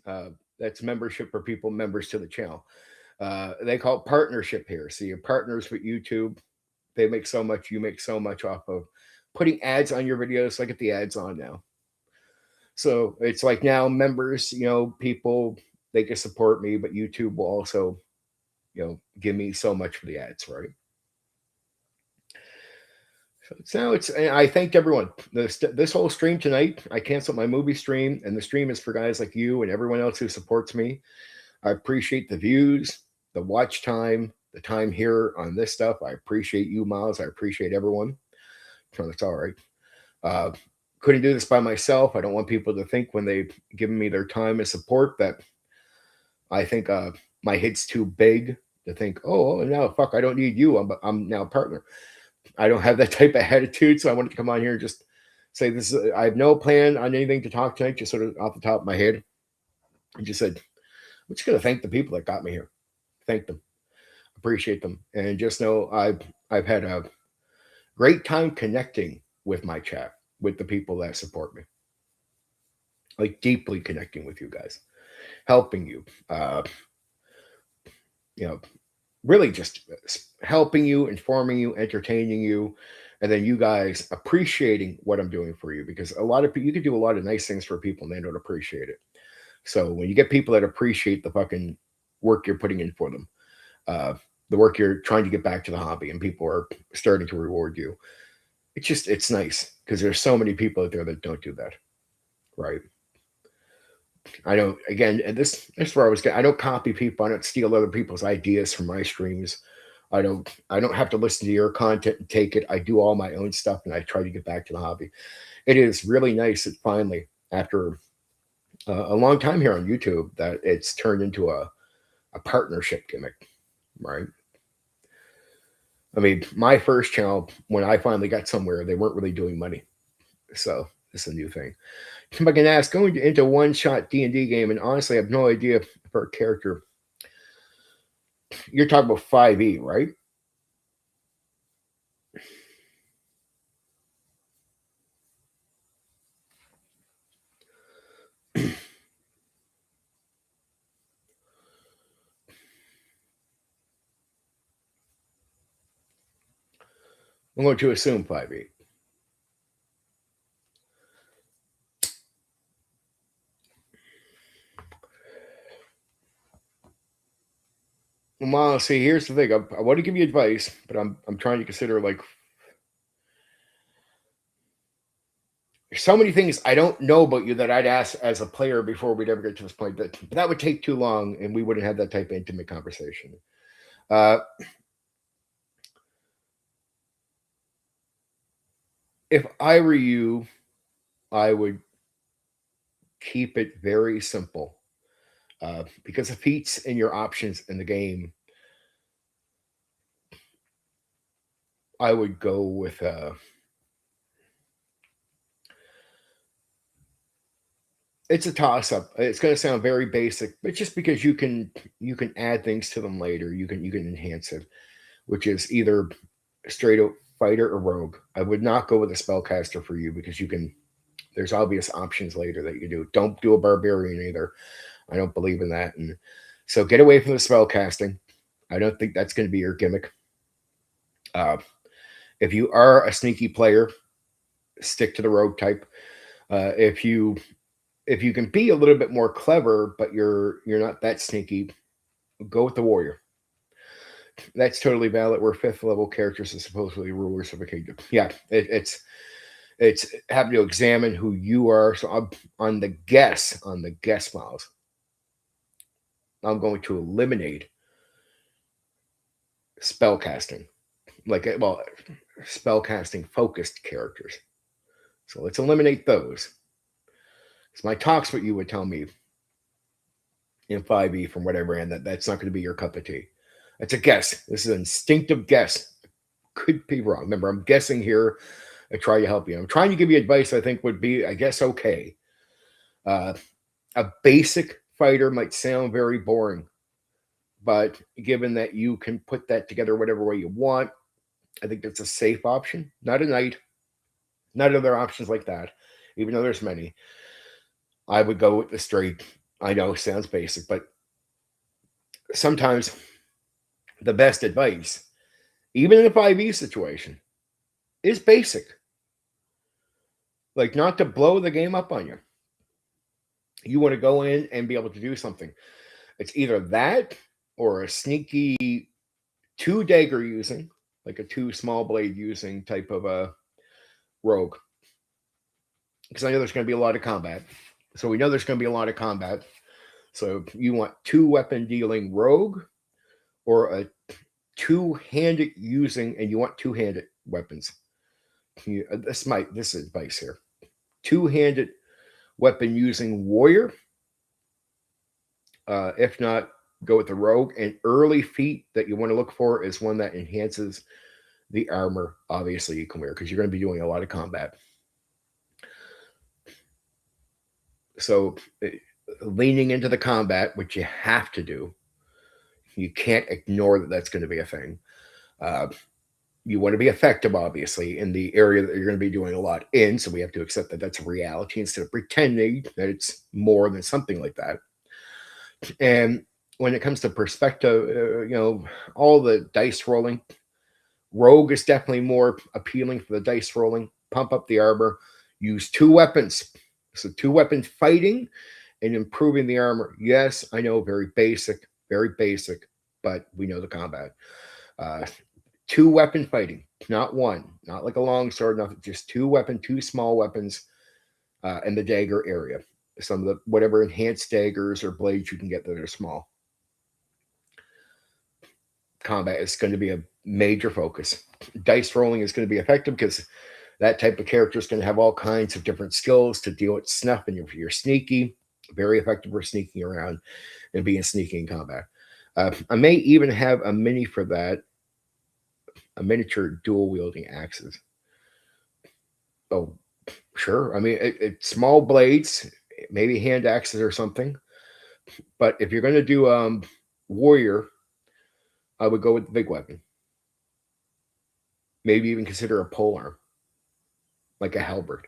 Speaker 1: that's membership for people members to the channel. They call it partnership here. So you're partners with YouTube. They make so much, you make so much off of putting ads on your videos. Like, get the ads on now. So it's like now members, people, they can support me, but YouTube will also, give me so much for the ads, right? So it's I thanked everyone. This whole stream tonight, I canceled my movie stream, and the stream is for guys like you and everyone else who supports me. I appreciate the views, the watch time, the time here on this stuff. I appreciate you, Miles. I appreciate everyone. So it's all right. Couldn't do this by myself. I don't want people to think when they've given me their time and support that I think my head's too big to think, oh, no, fuck, I don't need you. I'm now a partner. I don't have that type of attitude, so I wanted to come on here and just say this. I have no plan on anything to talk tonight, just sort of off the top of my head. I just said, I'm just going to thank the people that got me here. Thank them, appreciate them, and just know I've had a great time connecting with my chat, with the people that support me, like deeply connecting with you guys, helping you, really just helping you, informing you, entertaining you, and then you guys appreciating what I'm doing for you, because a lot of people, you can do a lot of nice things for people and they don't appreciate it. So when you get people that appreciate the fucking work you're putting in for them, the work you're trying to get back to the hobby, and people are starting to reward you, it's nice, because there's so many people out there that don't do that, right? I don't. Again, and this is where I was getting. I don't copy people. I don't steal other people's ideas from my streams. I don't. I don't have to listen to your content and take it. I do all my own stuff, and I try to get back to the hobby. It is really nice that finally, after a long time here on YouTube, that it's turned into a partnership gimmick, right? I mean, my first channel, when I finally got somewhere, they weren't really doing money, so this is a new thing. If I can ask, going into one-shot D&D game, and honestly, I have no idea for a character. You're talking about 5e, right? I'm going to assume 5e. Well, see, here's the thing. I want to give you advice, but I'm trying to consider like there's so many things I don't know about you that I'd ask as a player before we'd ever get to this point. That would take too long, and we wouldn't have that type of intimate conversation. Uh, if I were you, I would keep it very simple because the feats and your options in the game, I would go with. It's a toss up. It's going to sound very basic, but just because you can add things to them later, you can enhance it, which is either straight up fighter or rogue. I would not go with a spellcaster for you because you can. There's obvious options later that you can do. Don't do a barbarian either. I don't believe in that. And so get away from the spellcasting. I don't think that's going to be your gimmick. Uh, if you are a sneaky player, stick to the rogue type. If you can be a little bit more clever, but you're not that sneaky, go with the warrior. That's totally valid. We're fifth level characters and supposedly rulers of a kingdom. Yeah, it's having to examine who you are. So I'm on the guess miles. I'm going to eliminate spellcasting, spellcasting focused characters. So let's eliminate those. So my talks, what you would tell me in 5e from what I ran, that's not going to be your cup of tea. That's a guess. This is an instinctive guess. Could be wrong. Remember, I'm guessing here. I try to help you. I'm trying to give you advice I think would be, I guess, okay. Uh, a basic fighter might sound very boring, but given that you can put that together whatever way you want, I think that's a safe option. Not a knight, not other options like that, even though there's many. I would go with the straight. I know sounds basic, but sometimes the best advice, even in a 5e situation, is basic. Like not to blow the game up on you. You want to go in and be able to do something. It's either that or a sneaky two dagger using, like a two small blade using type of a rogue. Because I know there's going to be a lot of combat. So we know there's going to be a lot of combat. So you want two weapon dealing rogue or a two-handed using, and you want two-handed weapons. This is advice here. Two-handed weapon using warrior. If not, go with the rogue. An early feat that you want to look for is one that enhances the armor. Obviously, you can wear because you're going to be doing a lot of combat. So, leaning into the combat, which you have to do, you can't ignore that that's going to be a thing. You want to be effective, obviously, in the area that you're going to be doing a lot in. So we have to accept that that's a reality instead of pretending that it's more than something like that. And when it comes to perspective, all the dice rolling, rogue is definitely more appealing for the dice rolling. Pump up the armor, use two weapons. So two weapons fighting and improving the armor. Yes, I know, very basic, but we know the combat. Two weapon fighting, not one, not like a long sword, nothing, just two small weapons in the dagger area. Some of the whatever enhanced daggers or blades you can get that are small. Combat is going to be a major focus. Dice rolling is going to be effective because that type of character is going to have all kinds of different skills to deal with snuff, and you're sneaky, very effective for sneaking around and being sneaky in combat. I may even have a mini for that, a miniature dual wielding axes. Oh, sure. I mean, it's small blades, maybe hand axes or something. But if you're going to do warrior, I would go with the big weapon. Maybe even consider a polearm, like a halberd.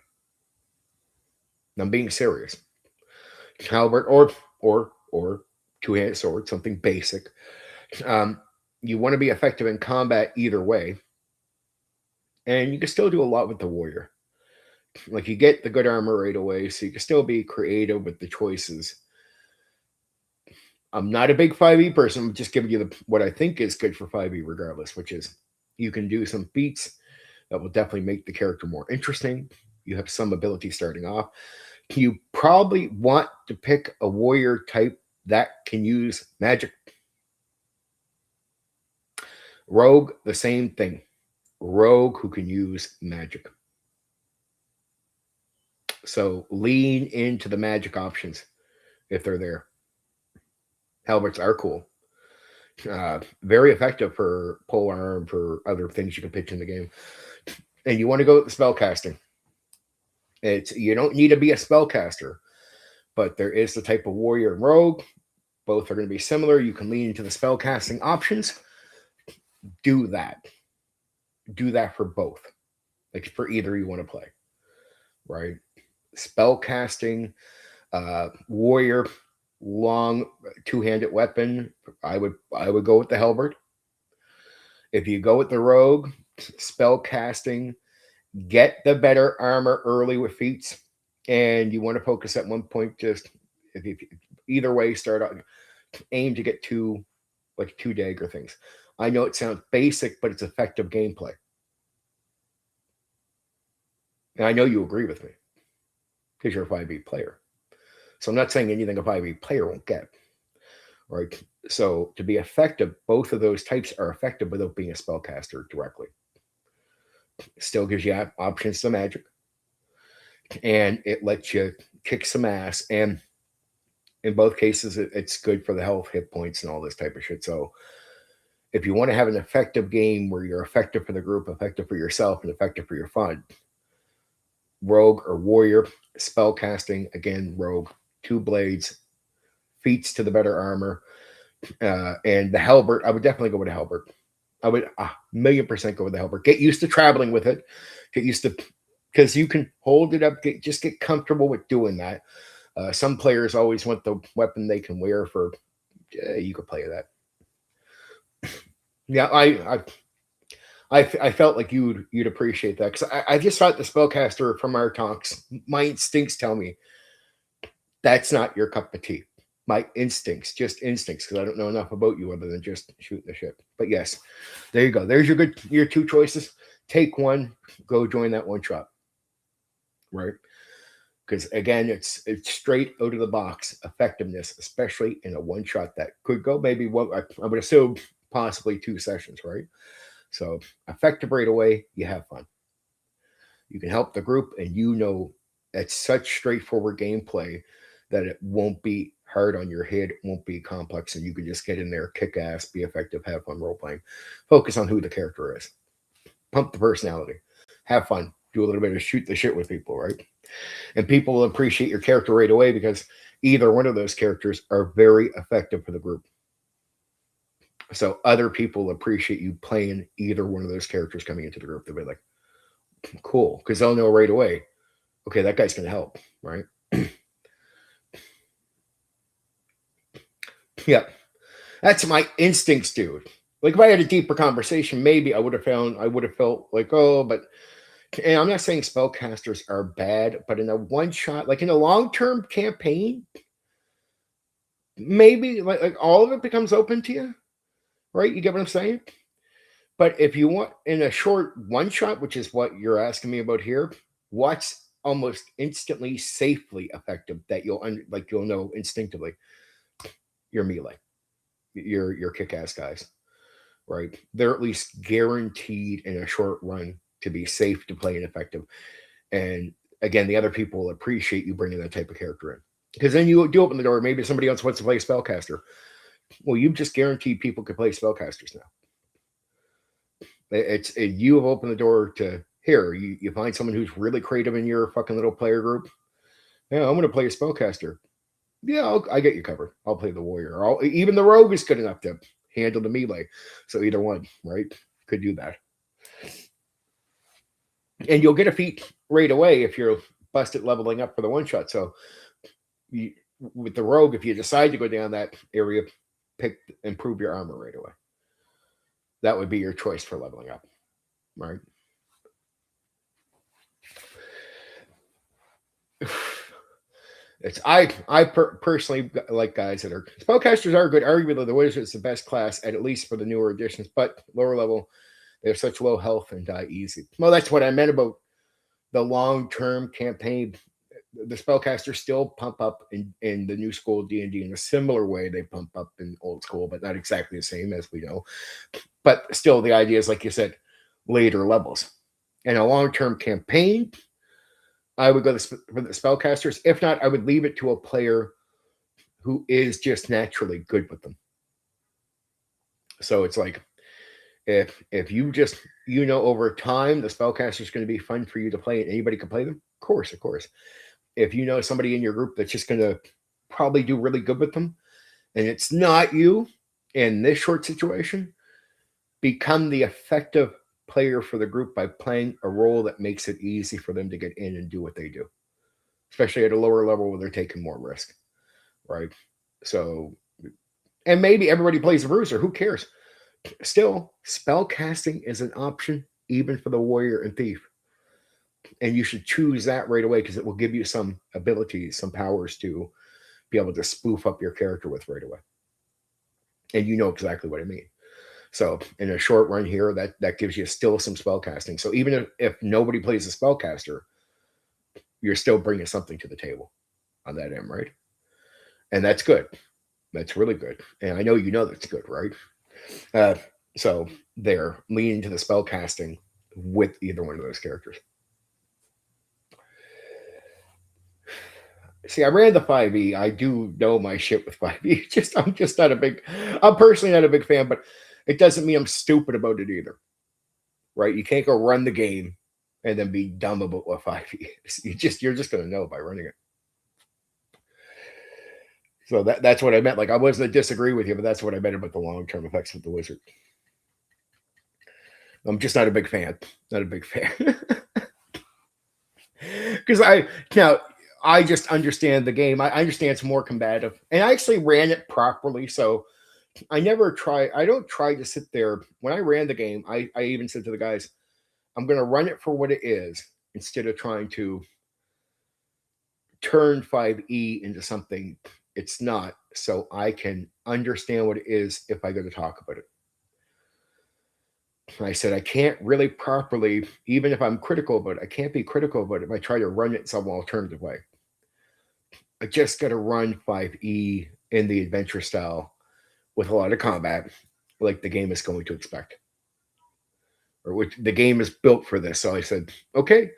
Speaker 1: I'm being serious. Halberd or two-handed sword, something basic. You want to be effective in combat either way, and you can still do a lot with the warrior. Like you get the good armor right away, so you can still be creative with the choices. I'm not a big 5e person. I'm just giving you what I think is good for 5e regardless, which is you can do some feats that will definitely make the character more interesting. You have some ability starting off. You probably want to pick a warrior type that can use magic. Rogue, the same thing. Rogue who can use magic. So lean into the magic options if they're there. Halberds are cool. Very effective for pole arm, for other things you can pitch in the game. And you want to go with the spell casting. You don't need to be a spellcaster, but there is the type of warrior and rogue. Both are going to be similar. You can lean into the spell casting options. Do that. Do that for both. Like for either you want to play. Right? Spell casting, warrior, long two-handed weapon. I would go with the halberd. If you go with the rogue, spell casting, get the better armor early with feats, and you want to focus at one point. Just if you, either way, start out, aim to get two dagger things. I know it sounds basic, but it's effective gameplay, and I know you agree with me because you're a 5e player. So I'm not saying anything a 5e player won't get. Right. So to be effective, both of those types are effective without being a spellcaster directly. Still gives you options to magic, and it lets you kick some ass. And in both cases, it's good for the health, hit points, and all this type of shit. So if you want to have an effective game where you're effective for the group, effective for yourself, and effective for your fun, rogue or warrior, spell casting, again, rogue, 2 blades, feats to the better armor, and the halberd. I would definitely go with a halberd. I would 1,000,000% go with the halberd. Get used to traveling with it. Get used to, because you can hold it up. Just get comfortable with doing that. Some players always want the weapon they can wear for. You could play that. Yeah, I felt like you'd appreciate that because I just thought the spellcaster from our talks. My instincts tell me that's not your cup of tea. My instincts, just instincts, because I don't know enough about you other than just shooting the shit. But yes, there you go. There's your 2 choices. Take one, go join that one shot. Right? Because again, it's straight out of the box effectiveness, especially in a one shot that could go maybe I would assume possibly 2 sessions, right? So effective right away, you have fun. You can help the group, and it's such straightforward gameplay that it won't be hard on your head, it won't be complex, and you can just get in there, kick ass, be effective, have fun role playing. Focus on who the character is. Pump the personality. Have fun. Do a little bit of shoot the shit with people, right? And people will appreciate your character right away because either one of those characters are very effective for the group. So other people appreciate you playing either one of those characters coming into the group. They'll be like, cool, because they'll know right away, okay, that guy's going to help, right? Yeah, that's my instincts, dude. Like if I had a deeper conversation, maybe I would have felt like, oh, but and I'm not saying spellcasters are bad, but in a one shot, like in a long-term campaign, maybe like all of it becomes open to you, right? You get what I'm saying? But if you want in a short one shot, which is what you're asking me about here, what's almost instantly safely effective that you'll know instinctively? Your melee, your kick-ass guys, right? They're at least guaranteed in a short run to be safe to play and effective. And again, the other people will appreciate you bringing that type of character in. Because then you do open the door. Maybe somebody else wants to play spellcaster. Well, you've just guaranteed people can play spellcasters now. You have opened the door to here. You find someone who's really creative in your fucking little player group. Yeah, I'm going to play a spellcaster. Yeah, I get you covered. I'll play the warrior. Even the rogue is good enough to handle the melee. So either one, right? Could do that. And you'll get a feat right away if you're busted leveling up for the one shot. So with the rogue, if you decide to go down that area, improve your armor right away. That would be your choice for leveling up, right? Personally like guys that are spellcasters are good. Arguably, the wizard is the best class at least for the newer editions, but lower level they have such low health and die easy. Well, that's what I meant about the long term campaign. The spellcasters still pump up in the new school D&D in a similar way they pump up in old school, but not exactly the same as we know. But still, the idea is, like you said, later levels. In a long term campaign, I would go for the spellcasters. If not, I would leave it to a player who is just naturally good with them. So it's like if you just over time the spellcaster is going to be fun for you to play and anybody can play them, of course. If you know somebody in your group that's just going to probably do really good with them, and it's not you in this short situation, become the effective player for the group by playing a role that makes it easy for them to get in and do what they do, especially at a lower level where they're taking more risk, right? So, and maybe everybody plays a bruiser. Who cares? Still, spell casting is an option even for the warrior and thief. And you should choose that right away because it will give you some abilities, some powers to be able to spoof up your character with right away. And you know exactly what I mean. So in a short run here, that gives you still some spell casting. So even if nobody plays a spellcaster, you're still bringing something to the table on that end, right? And that's good. That's really good. And I know that's good, right? So they're leaning to the spell casting with either one of those characters. See, I ran the 5e. I do know my shit with 5e. I'm just not a big. I'm personally not a big fan, but it doesn't mean I'm stupid about it either. Right? You can't go run the game and then be dumb about what 5e is. You're just going to know by running it. So that's what I meant. Like I wasn't disagree with you, but that's what I meant about the long term effects of the wizard. I'm just not a big fan. Not a big fan. Because I just understand the game. I understand it's more combative, and I actually ran it properly. So I don't try to sit there. When I ran the game, I even said to the guys, I'm going to run it for what it is instead of trying to turn 5e into something it's not, so I can understand what it is if I go to talk about it. I said I can't really properly, even if I'm critical about it, I can't be critical about it if I try to run it some alternative way. I just got to run 5e in the adventure style with a lot of combat, like the game is going to expect, or which the game is built for this. So I said, okay,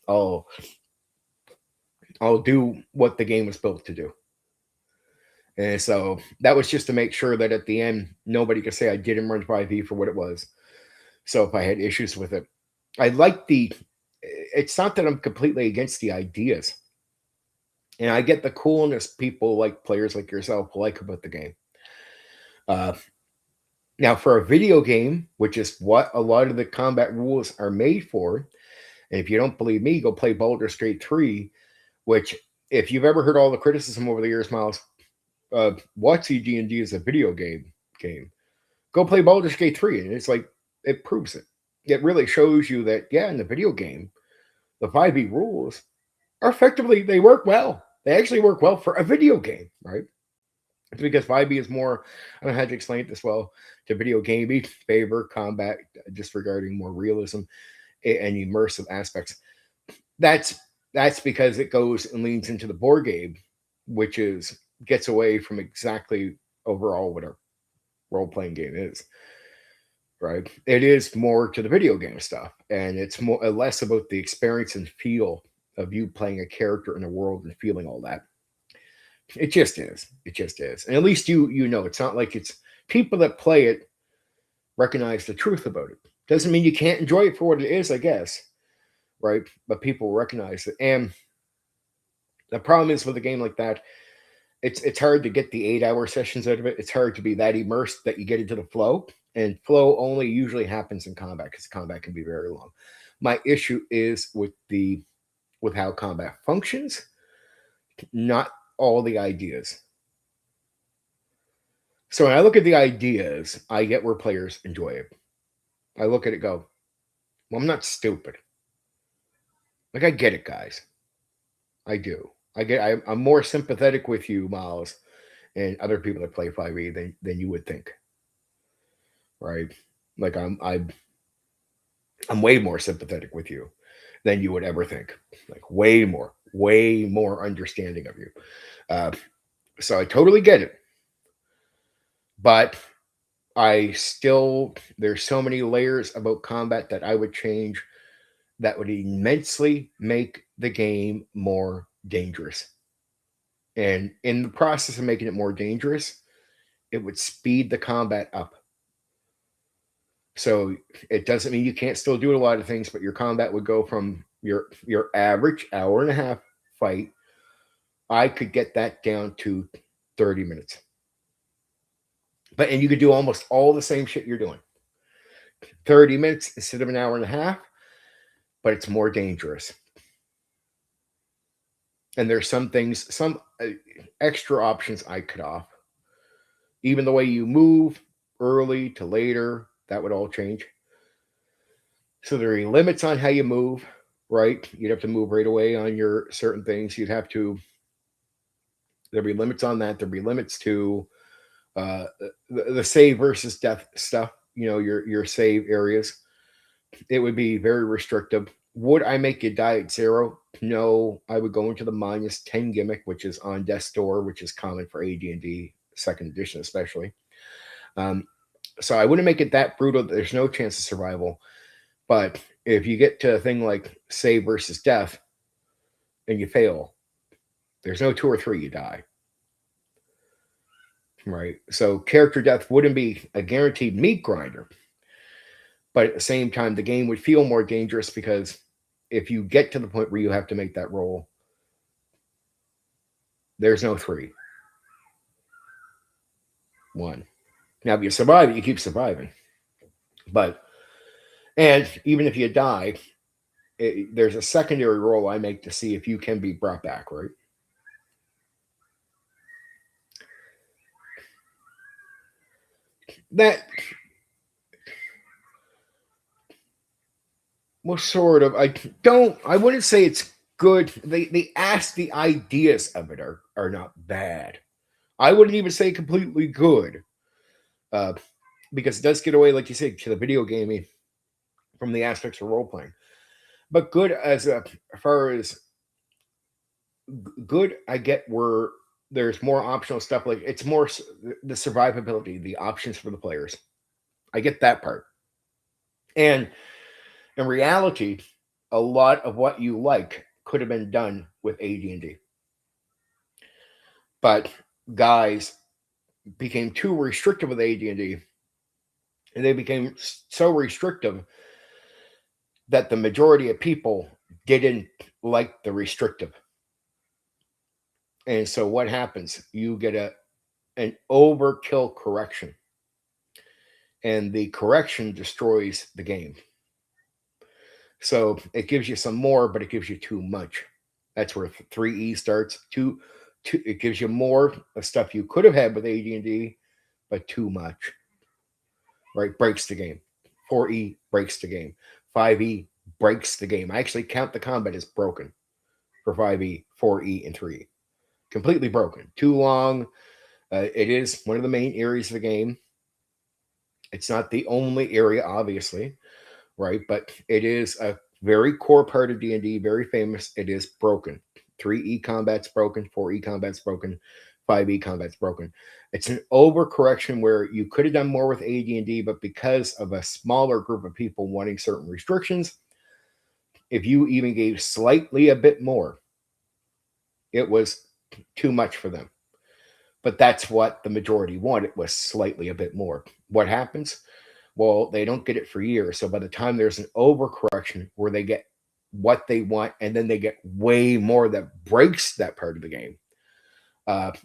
Speaker 1: I'll do what the game was built to do. And so that was just to make sure that at the end, nobody could say I didn't run 5e for what it was. So if I had issues with it, I like it's not that I'm completely against the ideas. And I get the coolness people like players like yourself like about the game. Now, for a video game, which is what a lot of the combat rules are made for, and if you don't believe me, go play Baldur's Gate 3, which, if you've ever heard all the criticism over the years, Miles, WotC D&D is a video game. Go play Baldur's Gate 3, and it's like, it proves it. It really shows you that, yeah, in the video game, the 5e rules are effectively, they work well. They actually work well for a video game, right? It's because 5e is more, I don't know how to explain it this well, to video gamey, favor combat, disregarding more realism and immersive aspects. That's because it goes and leans into the board game, which gets away from exactly overall what a role-playing game is. Right? It is more to the video game stuff, and it's less about the experience and feel of you playing a character in a world and feeling all that. It just is. And at least you know it's not like it's people that play it recognize the truth about it. Doesn't mean you can't enjoy it for what it is, I guess. Right? But people recognize it. And the problem is with a game like that, it's hard to get the 8-hour sessions out of it. It's hard to be that immersed that you get into the flow. And flow only usually happens in combat because combat can be very long. My issue is with how combat functions, not all the ideas. So when I look at the ideas, I get where players enjoy it. I look at it, go, well, I'm not stupid. Like, I get it, guys. I do. I'm more sympathetic with you, Miles, and other people that play 5e than you would think, right? Like I'm way more sympathetic with you than you would ever think. Like way more understanding of you. Uh, so I totally get it, but I still there's so many layers about combat that I would change that would immensely make the game more dangerous. And in the process of making it more dangerous, it would speed the combat up. So it doesn't mean you can't still do a lot of things, but your combat would go from your average hour and a half fight. I could get that down to 30 minutes. And you could do almost all the same shit you're doing. 30 minutes instead of an hour and a half, but it's more dangerous. And there's some things, some extra options I cut off. Even the way you move early to later, that would all change. So there are limits on how you move, right? You'd have to move right away on your certain things. There'd be limits on that. There'd be limits to the save versus death stuff, your save areas. It would be very restrictive. Would I make you die at 0? No, I would go into the -10 gimmick, which is on Death's Door, which is common for AD&D second edition, especially. So I wouldn't make it that brutal. There's no chance of survival. But if you get to a thing like save versus death and you fail, there's no 2 or 3, you die. Right? So character death wouldn't be a guaranteed meat grinder. But at the same time, the game would feel more dangerous because if you get to the point where you have to make that roll, there's no 3. 1. Now, if you survive it, you keep surviving. And even if you die, there's a secondary roll I make to see if you can be brought back, right? That well, sort of. I wouldn't say it's good. They ask the ideas of it are not bad. I wouldn't even say completely good. Because it does get away, like you said, to the video gaming from the aspects of role playing. But good as far as good, I get where there's more optional stuff. Like it's more the survivability, the options for the players. I get that part. And in reality, a lot of what you like could have been done with AD&D. But guys became too restrictive with AD&D. And they became so restrictive that the majority of people didn't like the restrictive. And so what happens? You get an overkill correction. And the correction destroys the game. So it gives you some more, but it gives you too much. That's where 3E starts. It gives you more of stuff you could have had with AD&D, but too much. Right? Breaks the game. 4E breaks the game. 5E breaks the game. I actually count the combat as broken for 5E, 4E, and 3E. Completely broken. Too long. It is one of the main areas of the game. It's not the only area, obviously, right? But it is a very core part of D&D, very famous. It is broken. 3E combat's broken, 4E combat's broken, 5E combat's broken. It's an overcorrection where you could have done more with AD&D, but because of a smaller group of people wanting certain restrictions, if you even gave slightly a bit more, it was too much for them. But that's what the majority wanted, was slightly a bit more. What happens? Well, they don't get it for years. So by the time there's an overcorrection where they get what they want, and then they get way more that breaks that part of the game.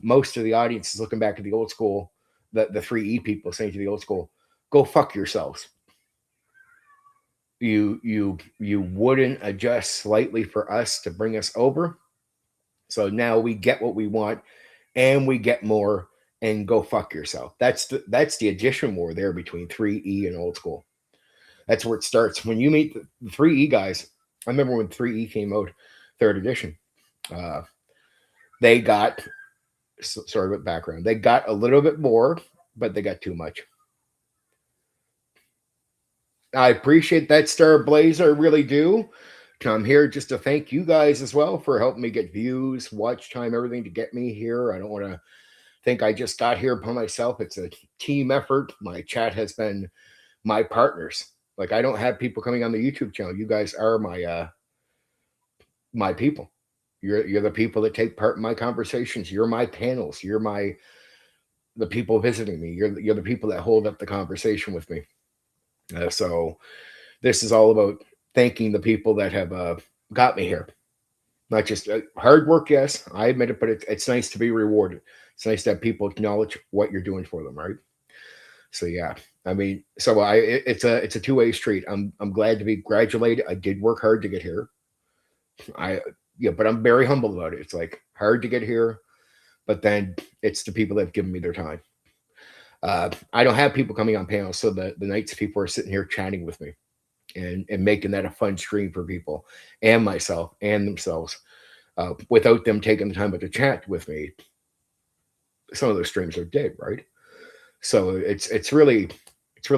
Speaker 1: Most of the audience is looking back at the old school, the 3E people saying to the old school, go fuck yourselves. You wouldn't adjust slightly for us to bring us over. So now we get what we want and we get more, and go fuck yourself. That's the addition war there between 3E and old school. That's where it starts. When you meet the 3E guys, I remember when 3E came out, third edition. They got, sorry about background, they got a little bit more, but they got too much. I appreciate that, Star Blazer. I really do. I'm here just to thank you guys as well for helping me get views, watch time, everything to get me here. I don't want to think I just got here by myself. It's a team effort. My chat has been my partners. Like, I don't have people coming on the YouTube channel. You guys are my people. You're the people that take part in my conversations. You're my panels. You're the people visiting me. You're the people that hold up the conversation with me. So this is all about thanking the people that have got me here. Not just hard work, yes, I admit it, but it's nice to be rewarded. It's nice to have people acknowledge what you're doing for them, right? So yeah, I mean, so it's a two-way street. I'm glad to be graduated. I did work hard to get here. I Yeah, but I'm very humble about it. It's like hard to get here, but then it's the people that have given me their time. I don't have people coming on panels, so the nights people are sitting here chatting with me and making that a fun stream for people and myself and themselves. Without them taking the time to chat with me, some of those streams are dead, right? So it's really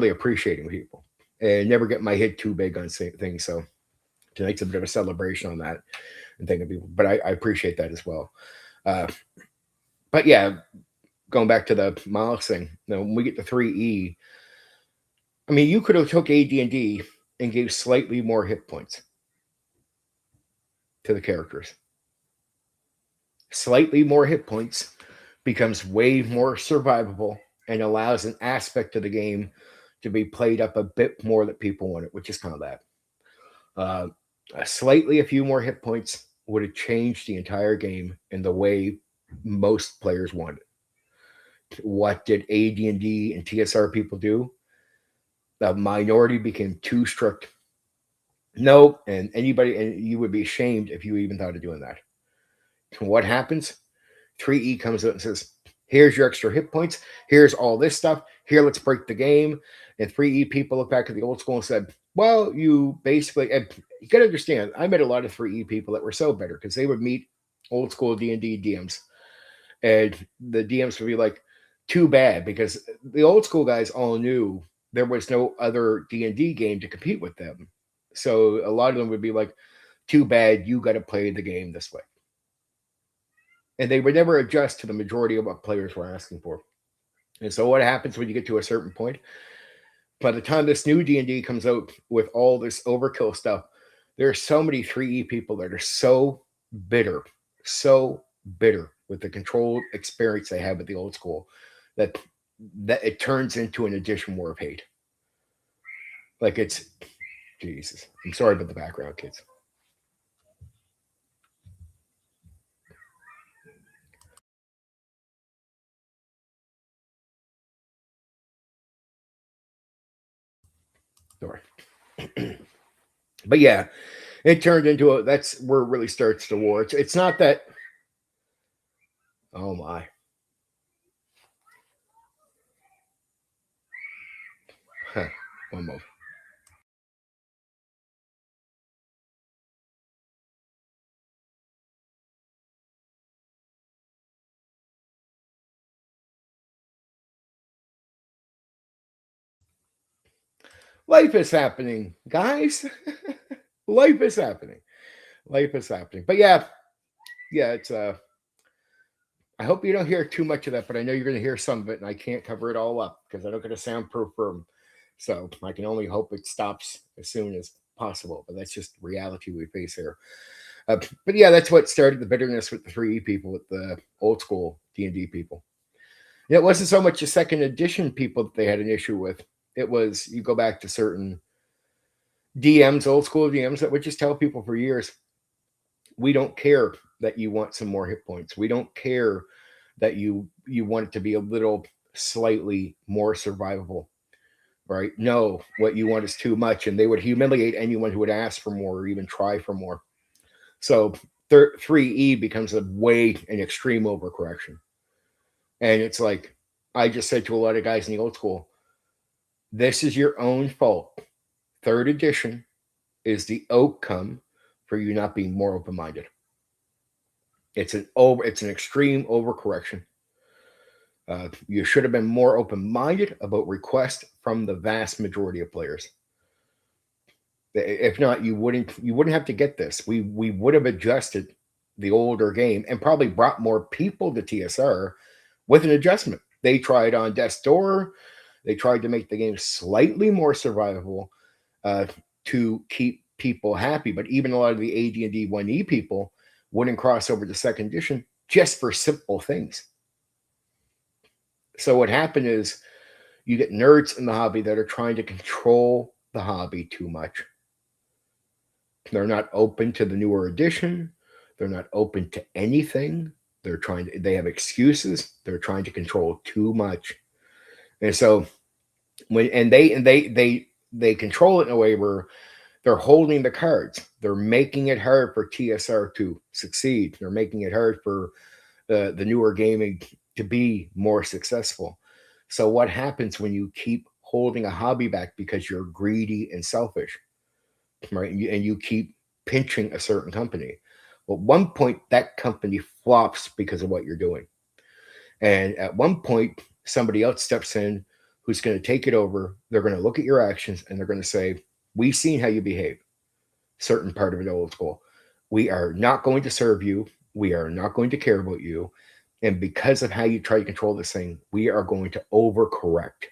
Speaker 1: appreciating people and never get my head too big on things. So tonight's a bit of a celebration on that and thanking people. But I appreciate that as well. Uh, but yeah, going back to the Miles thing, when we get to 3E, I mean, you could have took AD&D and gave slightly more hit points to the characters. Slightly more hit points becomes way more survivable and allows an aspect of the game to be played up a bit more that people want it, which is kind of that. Uh, Slightly a few more hit points would have changed the entire game in the way most players want it. What did AD&D and TSR people do? The minority became too strict. No, and you would be ashamed if you even thought of doing that. What happens? 3E comes out and says, here's your extra hit points. Here's all this stuff. Here, let's break the game. And 3E people look back at the old school and said, well, you basically, and you got to understand, I met a lot of 3E people that were so better because they would meet old school D&D DMs. And the DMs would be like, too bad, because the old school guys all knew there was no other D&D game to compete with them. So a lot of them would be like, too bad, you got to play the game this way. And they would never adjust to the majority of what players were asking for. And so what happens when you get to a certain point? By the time this new D&D comes out with all this overkill stuff, there are so many 3E people that are so bitter with the controlled experience they had with the old school that it turns into an addition war of hate. Like, it's Jesus. I'm sorry about the background, kids. Sorry. But yeah, it turned into that's where it really starts the war. It's not that. Oh my. Huh. One more. Life is happening, guys. Life is happening. Life is happening. But yeah, it's I hope you don't hear too much of that, but I know you're gonna hear some of it, and I can't cover it all up because I don't get a soundproof room. So I can only hope it stops as soon as possible. But that's just reality we face here. But yeah, that's what started the bitterness with the 3E people, with the old school D&D people. It wasn't so much the second edition people that they had an issue with. It was, you go back to certain DMs, old school DMs, that would just tell people for years, we don't care that you want some more hit points. We don't care that you want it to be a little slightly more survivable, right? No, what you want is too much, and they would humiliate anyone who would ask for more or even try for more. So 3E becomes an extreme overcorrection. And it's like, I just said to a lot of guys in the old school, this is your own fault. Third edition is the outcome for you not being more open minded. It's an extreme overcorrection. You should have been more open-minded about requests from the vast majority of players. If not, you wouldn't have to get this. We would have adjusted the older game and probably brought more people to TSR with an adjustment. They tried on Death's Door. They tried to make the game slightly more survivable to keep people happy. But even a lot of the AD&D 1E people wouldn't cross over to second edition just for simple things. So what happened is you get nerds in the hobby that are trying to control the hobby too much. They're not open to the newer edition. They're not open to anything. They have excuses. They're trying to control too much. And so they control it in a way where they're holding the cards. They're making it hard for TSR to succeed. They're making it hard for the newer gaming to be more successful. So what happens when you keep holding a hobby back because you're greedy and selfish, right? And you keep pinching a certain company. Well, at one point, that company flops because of what you're doing. And at one point, somebody else steps in who's going to take it over. They're going to look at your actions and they're going to say, we've seen how you behave. Certain part of it old school. We are not going to serve you. We are not going to care about you. And because of how you try to control this thing, we are going to overcorrect.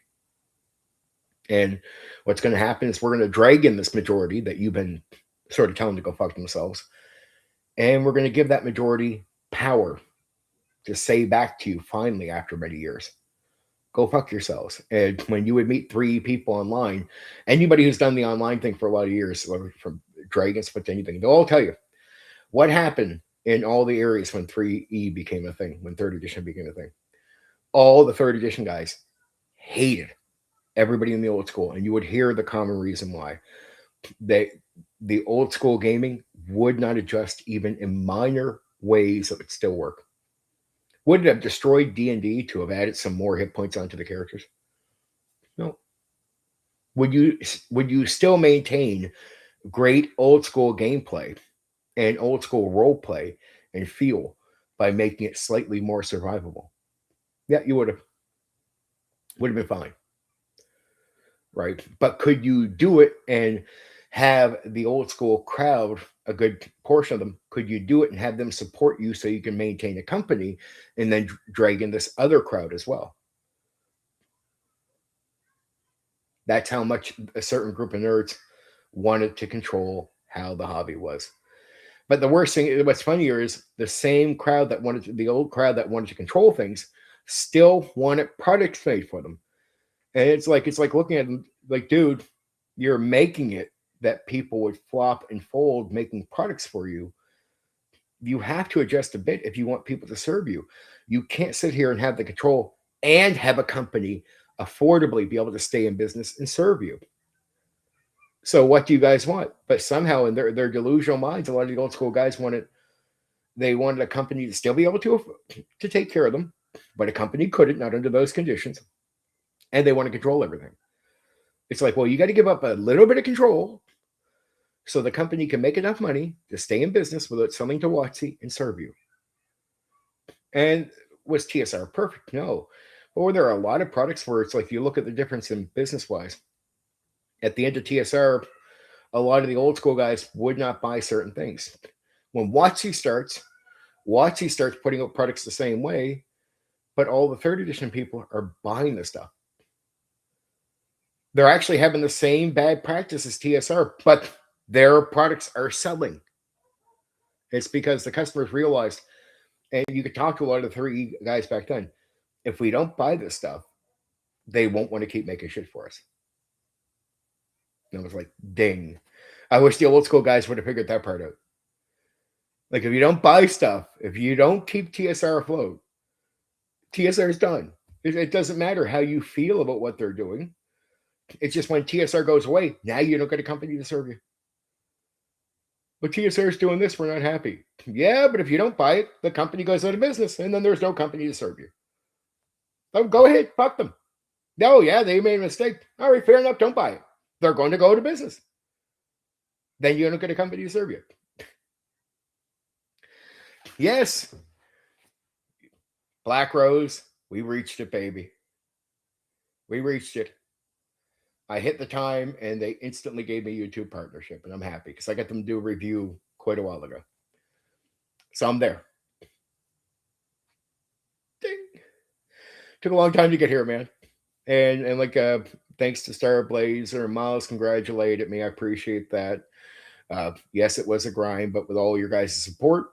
Speaker 1: And what's going to happen is we're going to drag in this majority that you've been sort of telling to go fuck themselves. And we're going to give that majority power to say back to you finally after many years, go fuck yourselves. And when you would meet 3 people online, anybody who's done the online thing for a lot of years, from Dragons to anything, they'll all tell you what happened in all the areas when 3E became a thing, when 3rd edition became a thing. All the 3rd edition guys hated everybody in the old school, and you would hear the common reason why. The old school gaming would not adjust even in minor ways that would still work. Would it have destroyed D&D to have added some more hit points onto the characters? No. Would you still maintain great old school gameplay and old school role play and feel by making it slightly more survivable? Yeah, you would have. Would have been fine. Right? But could you do it and have the old school crowd, a good portion of them, could you do it and have them support you so you can maintain a company and then drag in this other crowd as well? That's how much a certain group of nerds wanted to control how the hobby was. But the worst thing, what's funnier is the same crowd that wanted to, the old crowd that wanted to control things still wanted products made for them. And it's like looking at them like, dude, you're making it that people would flop and fold making products for you. You have to adjust a bit if you want people to serve you. You can't sit here and have the control and have a company affordably be able to stay in business and serve you. So what do you guys want? But somehow in their delusional minds, a lot of the old school guys wanted a company to still be able to take care of them, but a company couldn't, not under those conditions. And they want to control everything. It's like, well, you got to give up a little bit of control so the company can make enough money to stay in business without selling to WotC and serve you. And was TSR perfect? No. Or there are a lot of products where it's like you look at the difference in business-wise. At the end of TSR, a lot of the old school guys would not buy certain things. When WotC starts putting out products the same way, but all the 3rd edition people are buying this stuff. They're actually having the same bad practice as TSR, but their products are selling. It's because the customers realized, and you could talk to a lot of the 3 guys back then, if we don't buy this stuff, they won't want to keep making shit for us. And I was like, ding. I wish the old school guys would have figured that part out. Like, if you don't buy stuff, if you don't keep TSR afloat, TSR is done. It doesn't matter how you feel about what they're doing. It's just when TSR goes away, now you don't get a company to serve you. But TSR is doing this, we're not happy. Yeah, but if you don't buy it, the company goes out of business, and then there's no company to serve you. So go ahead, fuck them. No, yeah, they made a mistake. All right, fair enough, don't buy it. They're going to go out of business. Then you don't get a company to serve you. Yes, Black Rose, we reached it, baby. We reached it. I hit the time, and they instantly gave me a YouTube partnership, and I'm happy because I got them to do a review quite a while ago. So I'm there. Ding. Took a long time to get here, man. And like thanks to Starblazer and Miles congratulated me. I appreciate that. Yes, it was a grind, but with all your guys' support,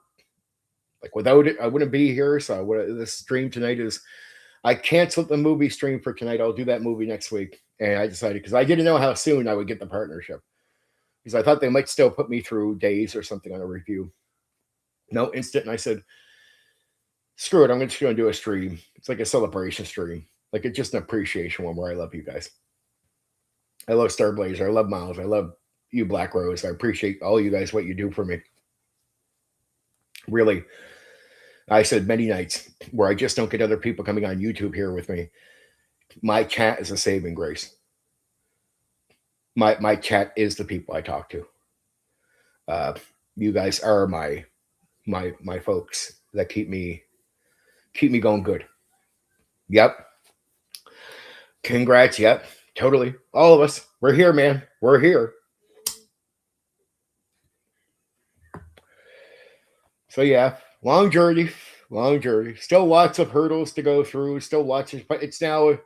Speaker 1: like without it, I wouldn't be here. So this stream tonight is I canceled the movie stream for tonight. I'll do that movie next week. And I decided because I didn't know how soon I would get the partnership. Because I thought they might still put me through days or something on a review. No, instant. And I said, screw it. I'm just going to do a stream. It's like a celebration stream. Like it's just an appreciation one where I love you guys. I love Starblazer. I love Miles. I love you, Black Rose. I appreciate all you guys, what you do for me. Really, I said many nights where I just don't get other people coming on YouTube here with me. My chat is a saving grace. My chat is the people I talk to. You guys are my folks that keep me going good. Yep. Congrats. Yep. Totally. All of us. We're here, man. We're here. So yeah, long journey. Still lots of hurdles to go through. Still lots of, but it's now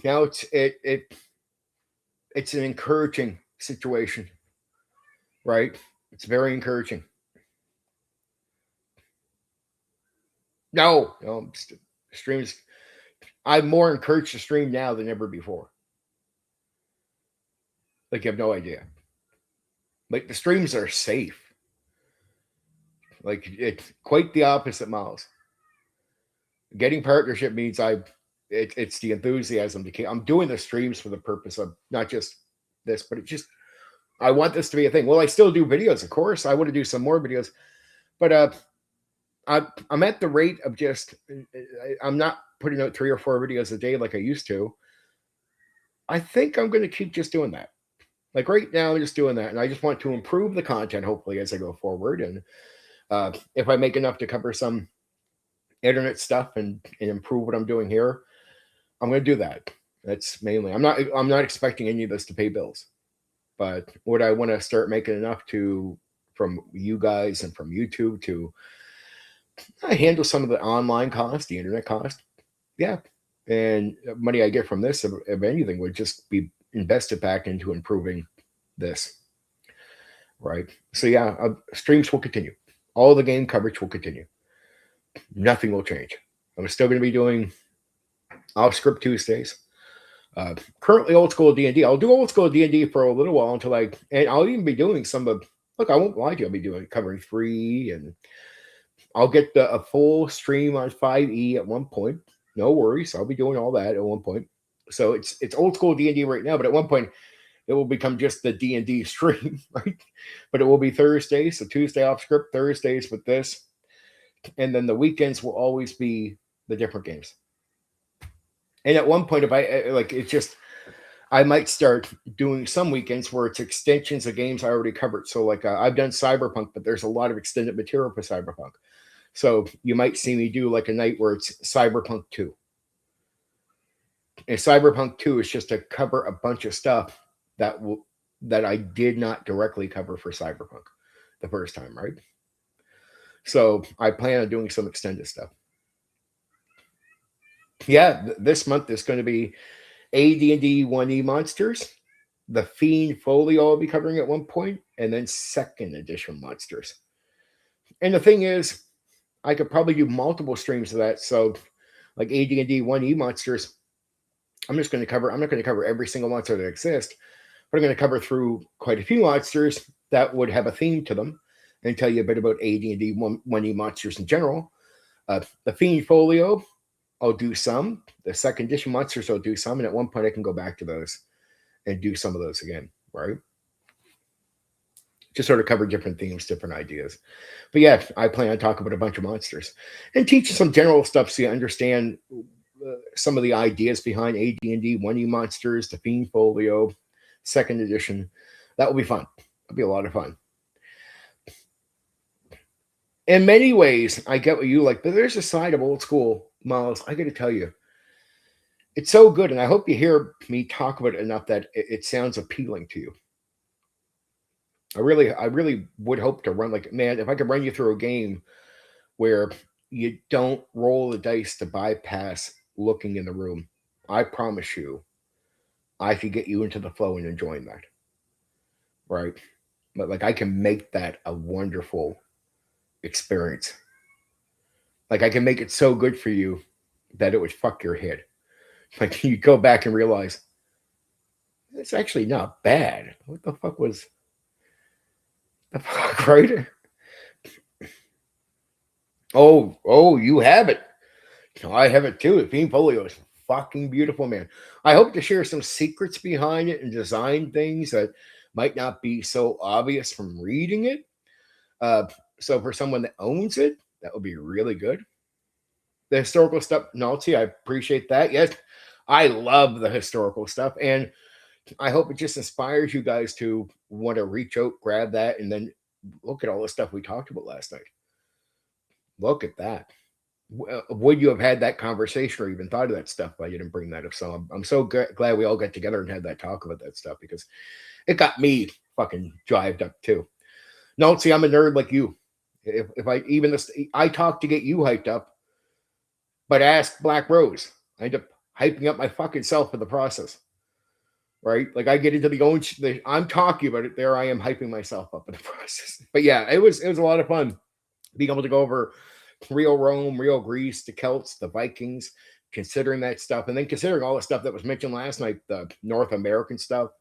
Speaker 1: it's an encouraging situation, right? It's very encouraging. No, streams. I'm more encouraged to stream now than ever before. Like you have no idea. Like the streams are safe. Like it's quite the opposite, Miles. Getting partnership means it's the enthusiasm to keep. I'm doing the streams for the purpose of not just this, but it just I want this to be a thing. Well, I still do videos, of course. I want to do some more videos, but I'm at the rate of just I'm not putting out 3 or 4 videos a day like I used to. I think I'm going to keep just doing that. Like right now, I'm just doing that, and I just want to improve the content hopefully as I go forward. And if I make enough to cover some internet stuff and improve what I'm doing here, I'm going to do that. That's mainly. I'm not expecting any of this to pay bills, but would I want to start making enough to from you guys and from YouTube to handle some of the online cost, the internet cost? Yeah, and money I get from this, if anything, would just be invested back into improving this. Right. So yeah, streams will continue. All the game coverage will continue. Nothing will change. I'm still going to be doing off script Tuesdays. Currently old school D&D. I'll do old school D&D for a little while until and I'll even be doing some of. Look, I won't lie to you. I'll be covering 3, and I'll get a full stream on 5e at one point. No worries. I'll be doing all that at one point. So it's old school D&D right now, but at one point it will become just the D&D stream, right? But it will be Thursdays, so Tuesday off script, Thursdays with this, and then the weekends will always be the different games. And at one point, if I like, it's just I might start doing some weekends where it's extensions of games I already covered. So like I've done Cyberpunk, but there's a lot of extended material for Cyberpunk. So you might see me do like a night where it's Cyberpunk 2. And Cyberpunk 2 is just to cover a bunch of stuff that I did not directly cover for Cyberpunk the first time, right? So I plan on doing some extended stuff. Yeah, this month is going to be AD&D 1E monsters, the Fiend Folio I'll be covering at one point, and then 2nd edition monsters. And the thing is, I could probably do multiple streams of that. So, like AD&D 1E monsters, I'm not going to cover every single monster that exists, but I'm going to cover through quite a few monsters that would have a theme to them and tell you a bit about AD&D 1E monsters in general. The Fiend Folio, I'll do some. The 2nd edition monsters, I'll do some. And at one point, I can go back to those and do some of those again, right? Just sort of cover different themes, different ideas. But yeah, I plan on talking about a bunch of monsters and teach you some general stuff so you understand some of the ideas behind AD&D 1E monsters, the Fiend Folio, 2nd edition. That will be fun. It'll be a lot of fun. In many ways, I get what you like, but there's a side of old school, Miles. I got to tell you, it's so good, and I hope you hear me talk about it enough that it sounds appealing to you. I really would hope to run like man. If I could run you through a game where you don't roll the dice to bypass looking in the room, I promise you, I could get you into the flow and enjoying that, right? But like I can make that a wonderful experience. Like I can make it so good for you that it would fuck your head. Like you go back and realize it's actually not bad. What the fuck was the fuck, right? Oh, you have it. I have it too. Theme Folio is fucking beautiful, man. I hope to share some secrets behind it and design things that might not be so obvious from reading it. Uh, so for someone that owns it, that would be really good. The historical stuff, Nazi, I appreciate that. Yes, I love the historical stuff, and I hope it just inspires you guys to want to reach out, grab that, and then look at all the stuff we talked about last night. Look at that. Would you have had that conversation or even thought of that stuff if I didn't bring that up? So I'm so glad we all got together and had that talk about that stuff because it got me fucking jived up too. No, see, I'm a nerd like you. If I even this, I talk to get you hyped up, but ask Black Rose. I end up hyping up my fucking self in the process, right? Like I get into the own. I'm talking about it. There I am hyping myself up in the process. But yeah, it was a lot of fun being able to go over real Rome, real Greece, the Celts, the Vikings, considering that stuff, and then considering all the stuff that was mentioned last night, the North American stuff,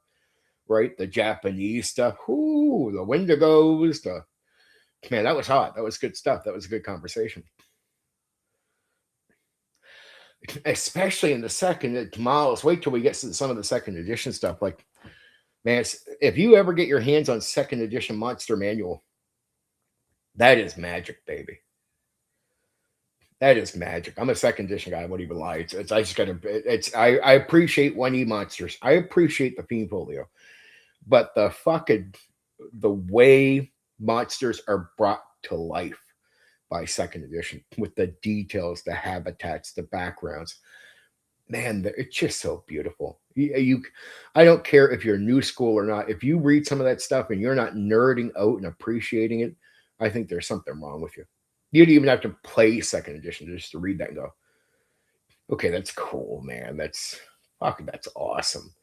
Speaker 1: right? The Japanese stuff, ooh, the Wendigos, the man, that was hot. That was good stuff. That was a good conversation. Especially in the second, Miles, wait till we get to some of the second edition stuff. Like, man, if you ever get your hands on second edition Monster Manual, that is magic, baby. That is magic. I'm a second edition guy. I won't even lie. It's I just gotta. I appreciate 1E monsters. I appreciate the theme folio, but the way monsters are brought to life by second edition with the details, the habitats, the backgrounds. Man, it's just so beautiful. I don't care if you're new school or not. If you read some of that stuff and you're not nerding out and appreciating it, I think there's something wrong with you. You don't even have to play second edition just to read that and go, okay, that's cool, man. That's awesome.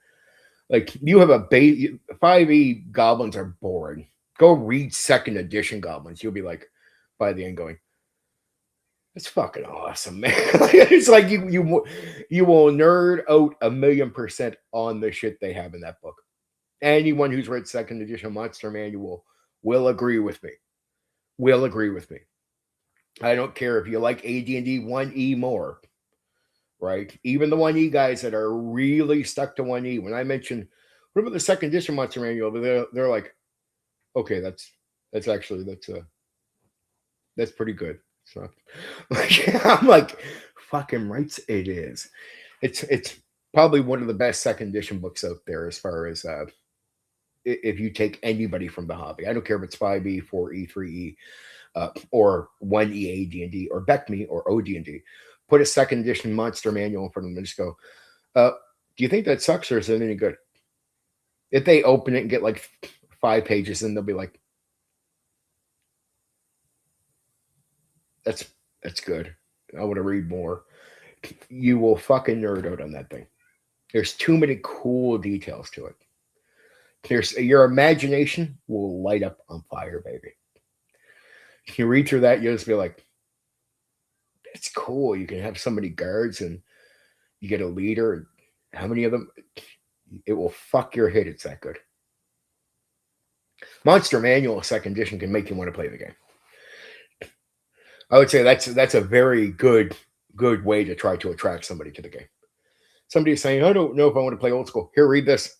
Speaker 1: Like you have a 5e goblins are boring. Go read second edition goblins. You'll be like, by the end, going, it's fucking awesome, man. It's like you will nerd out 1,000,000% on the shit they have in that book. Anyone who's read second edition Monster Manual will agree with me. Will agree with me. I don't care if you like AD&D 1E more, right? Even the 1E guys that are really stuck to 1E. When I mention, what about the second edition Monster Manual? They're like, okay, that's pretty good. So I'm like, fucking rights it is. It's probably one of the best second edition books out there as far as if you take anybody from the hobby. I don't care if it's 5e, 4e, 3e, or 1E AD&D or BECME or OD&D. Put a second edition monster manual in front of them and just go, do you think that sucks or is it any good? If they open it and get like 5 pages, then they'll be like, that's good. I want to read more. You will fucking nerd out on that thing. There's too many cool details to it. Your imagination will light up on fire, baby. You read through that, you'll just be like, that's cool. You can have so many guards and you get a leader. How many of them? It will fuck your head. It's that good. Monster Manual second edition can make you want to play the game. I would say that's a very good way to try to attract somebody to the game. Somebody's saying, I don't know if I want to play old school. Here, read this.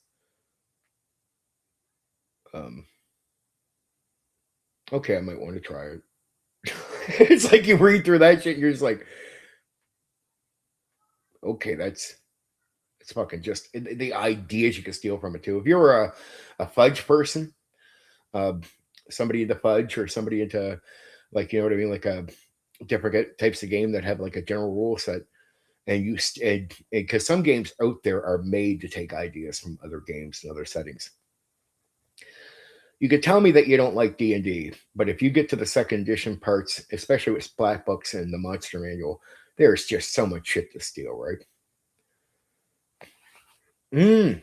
Speaker 1: Okay, I might want to try it. It's like you read through that shit and you're just like, okay, it's fucking just the ideas you can steal from it too. If you're a fudge person, somebody into fudge or somebody into like, you know what I mean, like a different types of game that have like a general rule set. And you and because some games out there are made to take ideas from other games and other settings. You could tell me that you don't like D&D, but if you get to the second edition parts, especially with Splat Books and the Monster Manual, there's just so much shit to steal, right? The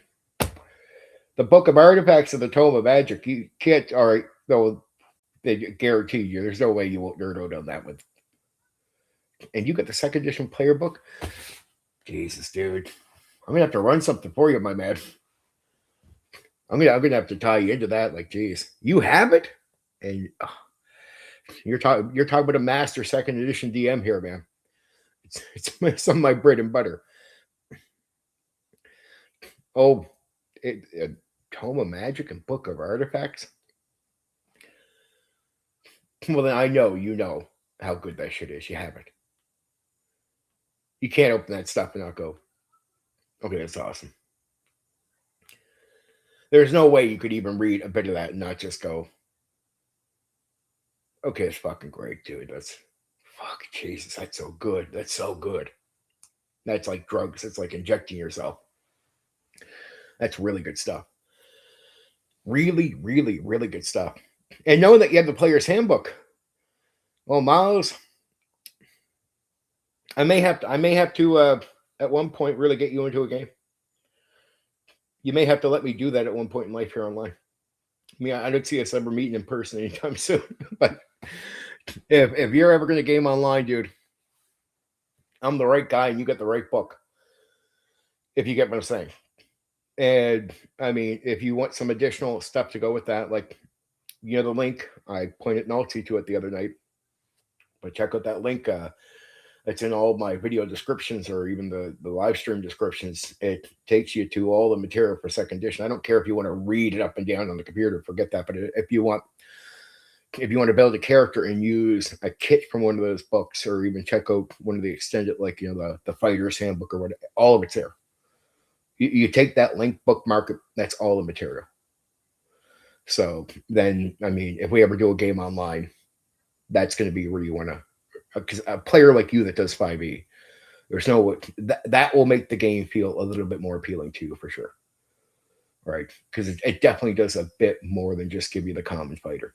Speaker 1: Book of Artifacts of the Tome of Magic. You can't, all right, though, they guarantee you, there's no way you won't nerd out on that one. And you got the second edition player book? Jesus, dude. I'm going to have to run something for you, my man. I'm gonna have to tie you into that. Like, geez, you have it, and you're talking about a master second edition DM here, man. It's some of my bread and butter. Oh, Tome of Magic and Book of Artifacts. Well, then I know you know how good that shit is. You have it. You can't open that stuff and not go, okay, that's awesome. There's no way you could even read a bit of that and not just go, okay, it's fucking great, dude. That's fuck Jesus, that's so good. That's so good. That's like drugs. It's like injecting yourself. That's really good stuff. Really, really, really good stuff. And knowing that you have the player's handbook. Well, Miles, I may have to at one point really get you into a game. You may have to let me do that at one point in life here online. I mean, I don't see us ever meeting in person anytime soon. But if you're ever going to game online, dude, I'm the right guy and you got the right book. If you get what I'm saying. And I mean, if you want some additional stuff to go with that, like, you know, the link, I pointed Nazi to it the other night. But check out that link. It's in all my video descriptions or even the live stream descriptions. It takes you to all the material for second edition. I don't care if you want to read it up and down on the computer, forget that. But if you want to build a character and use a kit from one of those books, or even check out one of the extended, like, you know, the fighter's handbook or whatever, all of it's there. You take that link, bookmark it, that's all the material. So then, I mean, if we ever do a game online, that's going to be where you want to, because a player like you that does 5e, there's no, that will make the game feel a little bit more appealing to you for sure. Right? Because it definitely does a bit more than just give you the common fighter.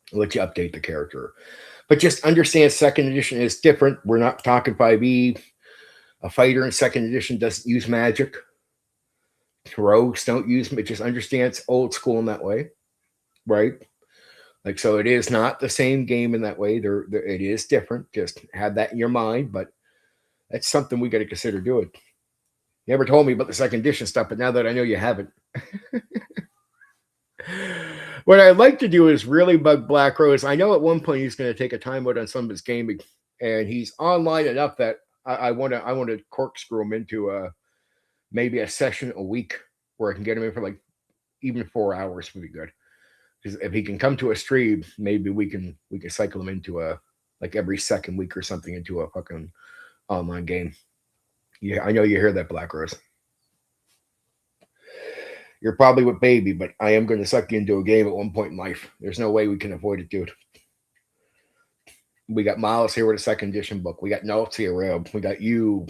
Speaker 1: It'll let you update the character. But just understand second edition is different. We're not talking 5e. A fighter in second edition doesn't use magic. Rogues don't use it. Just understand it's old school in that way. Right? Like, so it is not the same game in that way. It is different. Just have that in your mind. But that's something we got to consider doing. You never told me about the second edition stuff, but now that I know you haven't. What I'd like to do is really bug Black Rose. I know at one point he's going to take a time out on some of his gaming, and he's online enough that I want to corkscrew him into maybe a session a week where I can get him in for like even 4 hours would be good. Because if he can come to a stream, maybe we can cycle him into a, like, every second week or something, into a fucking online game. Yeah, I know you hear that, Black Rose. You're probably with baby, but I am going to suck you into a game at one point in life. There's no way we can avoid it, dude. We got Miles here with a second edition book. We got Nazi around. We got you.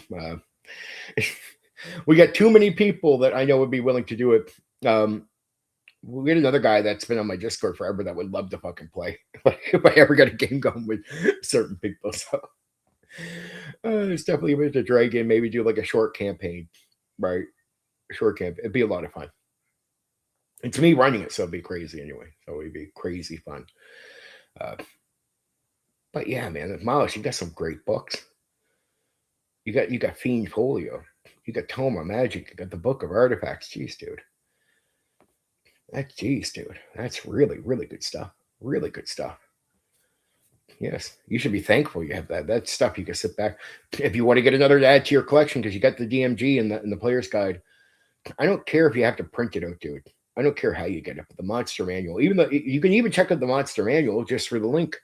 Speaker 1: We got too many people that I know would be willing to do it. We had another guy that's been on my Discord forever that would love to fucking play if I ever got a game going with certain people. So there's definitely a bit to drag in. Maybe do like a short campaign, right? A short camp. It'd be a lot of fun. And to me, running it, so it'd be crazy anyway. So it'd be crazy fun. But yeah, man, Miles, you got some great books. You got Fiend Folio. You got Tome of Magic. You got the Book of Artifacts. Jeez, dude. That's really, really good stuff. Really good stuff. Yes, you should be thankful you have that. That's stuff you can sit back. If you want to get another to add to your collection, because you got the DMG and the player's guide, I don't care if you have to print it out, dude. I don't care how you get it. But the monster manual, even though you can even check out the monster manual just for the link,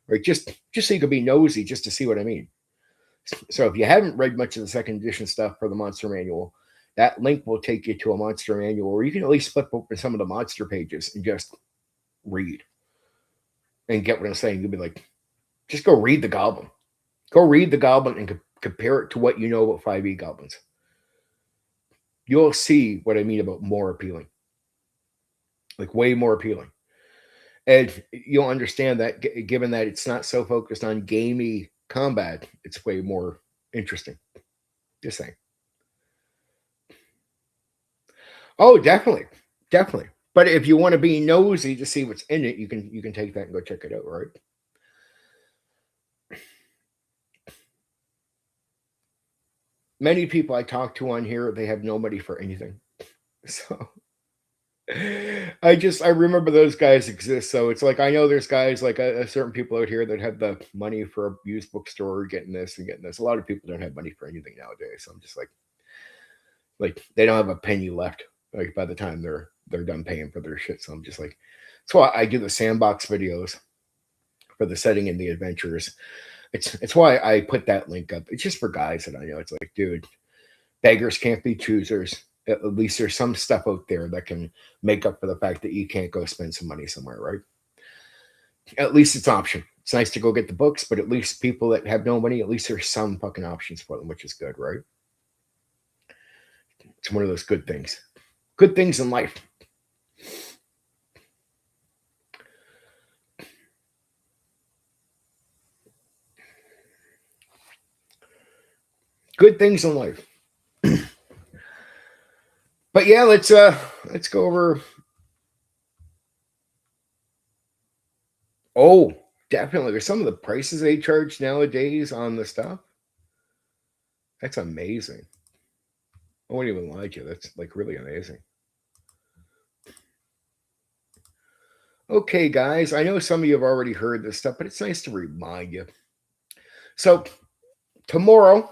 Speaker 1: right? Just so you can be nosy, just to see what I mean. So if you haven't read much of the second edition stuff for the monster manual, that link will take you to a monster manual where you can at least flip open some of the monster pages and just read. and get what I'm saying, you'll be like, just go read the Goblin. Go read the Goblin and compare it to what you know about 5e goblins. You'll see what I mean about more appealing. Like way more appealing. And you'll understand that given that it's not so focused on gamey combat, it's way more interesting. Just saying. Oh, definitely. Definitely. But if you want to be nosy to see what's in it, you can take that and go check it out, right? Many people I talk to on here, they have no money for anything. So I remember those guys exist. So it's like I know there's guys like a certain people out here that have the money for a used bookstore, getting this and getting this. A lot of people don't have money for anything nowadays. So I'm just like they don't have a penny left. Like by the time they're done paying for their shit. So I'm just like, that's why I do the sandbox videos for the setting and the adventures. It's why I put that link up. It's just for guys that I know. It's like, dude, beggars can't be choosers. At least there's some stuff out there that can make up for the fact that you can't go spend some money somewhere, right? At least it's an option. It's nice to go get the books, but at least people that have no money, at least there's some fucking options for them, which is good, right? It's one of those good things. Good things in life. Good things in life. But yeah, let's go over. Oh, definitely. There's some of the prices they charge nowadays on the stuff. That's amazing. I won't even lie to you. That's like really amazing. Okay, guys, I know some of you have already heard this stuff, but it's nice to remind you. So tomorrow,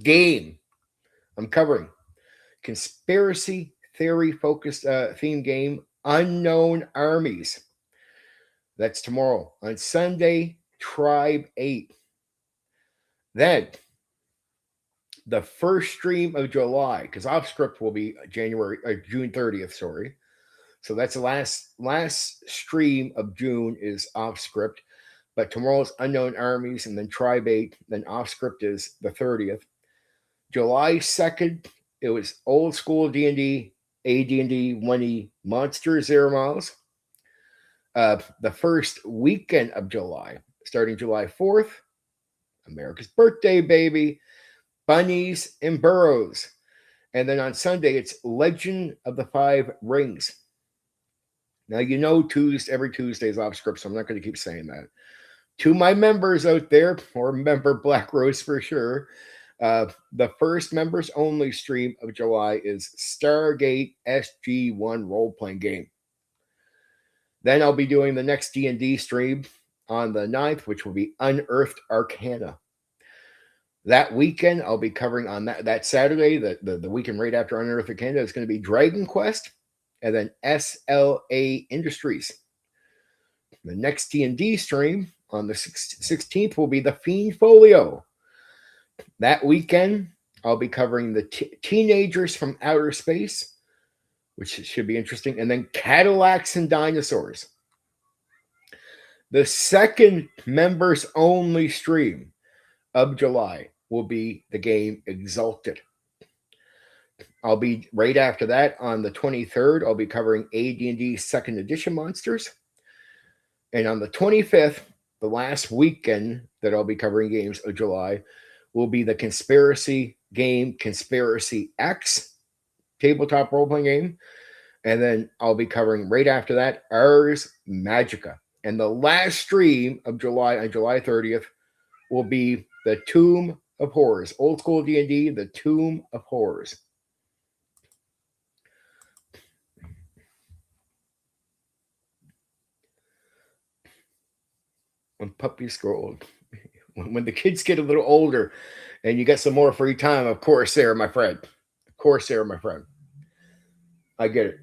Speaker 1: game I'm covering conspiracy theory focused theme game Unknown Armies. That's tomorrow. On Sunday, Tribe 8. Then the first stream of July, because off script will be June 30th, sorry. So that's the last stream of June is off script. But tomorrow's Unknown Armies and then Tribe 8, then off script is the 30th. July 2nd, it was old school D&D, AD&D 1E Monsters 0 Miles. The first weekend of July, starting July 4th, America's birthday, baby, Bunnies and Burrows. And then on Sunday, it's Legend of the Five Rings. Now, you know, every Tuesday is off script, so I'm not going to keep saying that. To my members out there, or member Black Rose for sure, the first members only stream of July is Stargate SG-1 role-playing game. Then I'll be doing the next D&D stream on the 9th, which will be Unearthed Arcana. That weekend, I'll be covering on that Saturday, the weekend right after Unearthed Arcana, is going to be Dragon Quest and then SLA Industries. The next D&D stream on the 16th will be the Fiend Folio. That weekend, I'll be covering the Teenagers from Outer Space, which should be interesting, and then Cadillacs and Dinosaurs. The second members-only stream of July will be the game Exalted. I'll be right after that on the 23rd. I'll be covering AD&D 2nd Edition monsters. And on the 25th, the last weekend that I'll be covering games of July, will be the conspiracy game Conspiracy X tabletop role-playing game. And then I'll be covering right after that Ars Magica. And the last stream of July on July 30th will be the Tomb of Horrors. Old school D&D, the Tomb of Horrors. When puppies grow old. When the kids get a little older and you get some more free time, of course, Sarah, my friend. Of course, Sarah, my friend. I get it.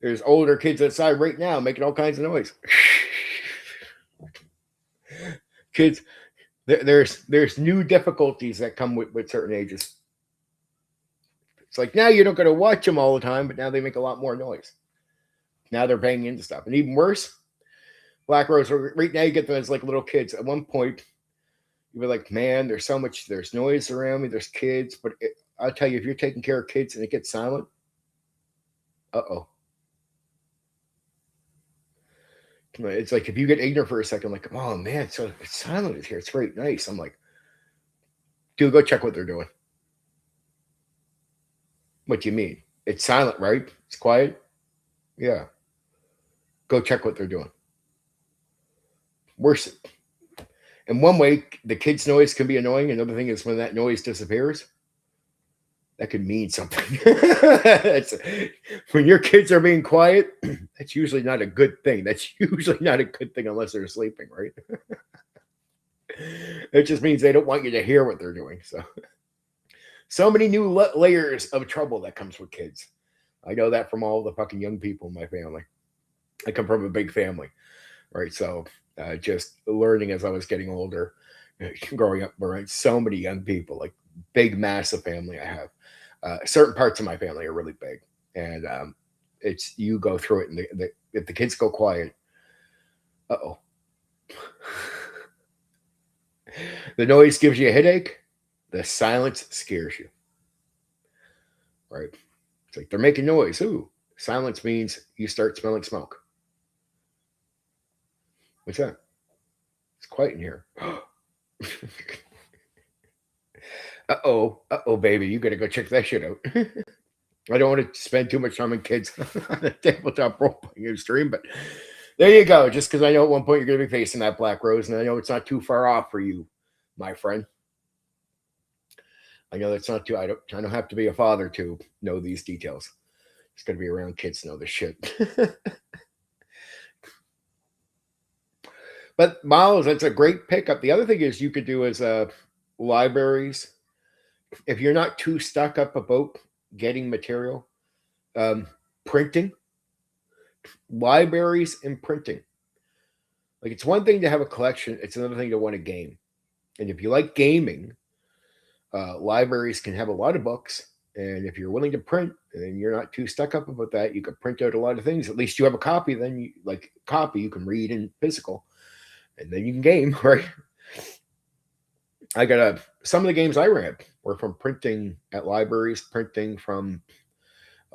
Speaker 1: There's older kids outside right now making all kinds of noise. Kids, there's new difficulties that come with certain ages. It's like now you don't got to watch them all the time, but now they make a lot more noise. Now they're banging into stuff. And even worse, Black Rose, right now you get them as like little kids. At one point, you were like, man, there's noise around me, there's kids. But I'll tell you, if you're taking care of kids and it gets silent, uh-oh. It's like if you get ignorant for a second, like, oh man, so it's silent in here. It's very nice. I'm like, dude, go check what they're doing. What do you mean? It's silent, right? It's quiet? Yeah. Go check what they're doing. Worse. In one way, the kids' noise can be annoying. Another thing is when that noise disappears, that could mean something. When your kids are being quiet, that's usually not a good thing. That's usually not a good thing unless they're sleeping, right? It just means they don't want you to hear what they're doing. So many new layers of trouble that comes with kids. I know that from all the fucking young people in my family. I come from a big family, right? So just learning as I was getting older, growing up around so many young people, like big, massive family I have. Certain parts of my family are really big, and it's you go through it, and if the kids go quiet, uh-oh. The noise gives you a headache. The silence scares you, right? It's like they're making noise. Ooh, silence means you start smelling smoke. What's that? It's quiet in here. Uh-oh, baby, you gotta go check that shit out. I don't want to spend too much time with kids on a tabletop role-playing stream, but there you go. Just because I know at one point you're going to be facing that Black Rose, and I know it's not too far off for you, my friend. I know that's not too. I don't have to be a father to know these details. It's going to be around kids to know this shit. But Miles, that's a great pickup. The other thing is you could do is libraries. If you're not too stuck up about getting material, printing, libraries, and printing. Like it's one thing to have a collection; it's another thing to want a game. And if you like gaming, libraries can have a lot of books. And if you're willing to print and you're not too stuck up about that, you could print out a lot of things. At least you have a copy. Then you like copy you can read in physical, and then you can game, right? I got some of the games I ran were from printing at libraries, printing from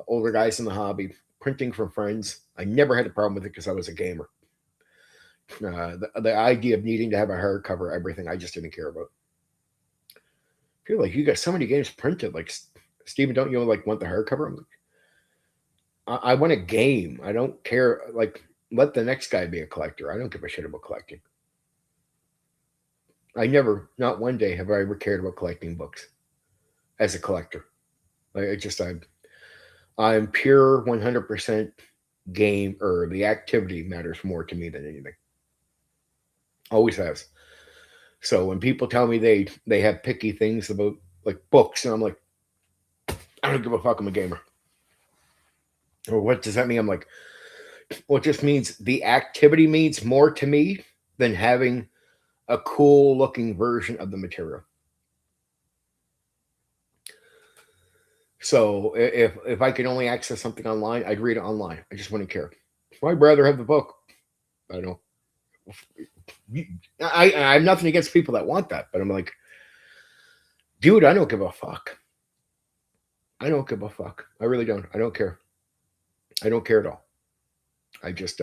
Speaker 1: older guys in the hobby, printing from friends. I never had a problem with it because I was a gamer. The idea of needing to have a hardcover, everything, I just didn't care about. I feel like you got so many games printed. Like, Steven, don't you like want the hardcover? I'm like, I want a game. I don't care. Like, let the next guy be a collector. I don't give a shit about collecting. I never, not one day, have I ever cared about collecting books as a collector. Like, I'm pure 100% game, or the activity matters more to me than anything. Always has. So when people tell me they have picky things about like books, and I'm like, I don't give a fuck, I'm a gamer. Or what does that mean? I'm like, well, it just means the activity means more to me than having a cool looking version of the material. So if I could only access something online, I'd read it online. I just wouldn't care. I'd rather have the book. I don't know. I have nothing against people that want that, but I'm like, dude, I don't give a fuck. I don't give a fuck. I really don't. I don't care. I don't care at all. I just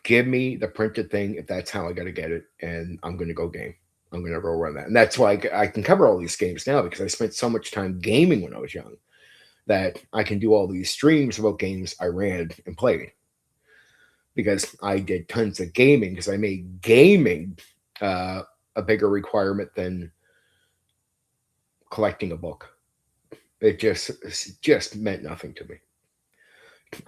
Speaker 1: give me the printed thing if that's how I got to get it, and I'm going to go game. I'm going to go run that. And that's why I can cover all these games now, because I spent so much time gaming when I was young that I can do all these streams about games I ran and played, because I did tons of gaming, because I made gaming a bigger requirement than collecting a book. It just meant nothing to me.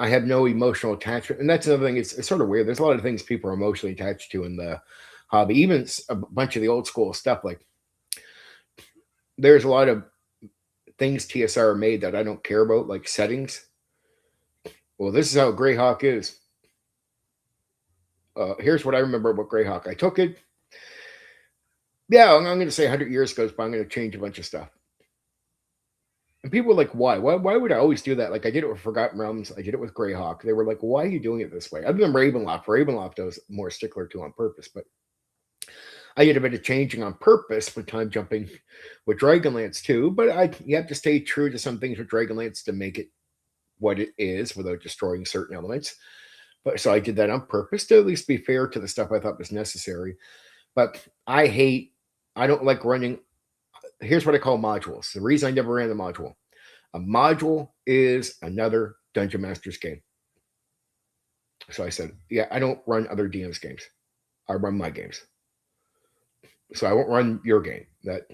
Speaker 1: I have no emotional attachment. And that's another thing. It's sort of weird. There's a lot of things people are emotionally attached to in the hobby, even a bunch of the old school stuff. Like, there's a lot of things TSR made that I don't care about, like settings. Well, this is how Greyhawk is. Here's what I remember about Greyhawk. I took it. Yeah, I'm going to say 100 years goes by. I'm going to change a bunch of stuff. And people were like, why? Why would I always do that? Like I did it with Forgotten Realms. I did it with Greyhawk. They were like, why are you doing it this way? Other than Ravenloft. Ravenloft I was more stickler to on purpose, but I did a bit of changing on purpose with time jumping with Dragonlance too. But you have to stay true to some things with Dragonlance to make it what it is without destroying certain elements. But so I did that on purpose to at least be fair to the stuff I thought was necessary. But I don't like running. Here's what I call modules. The reason I never ran the module. A module is another Dungeon Master's game. So I said, yeah, I don't run other DM's games. I run my games. So I won't run your game. That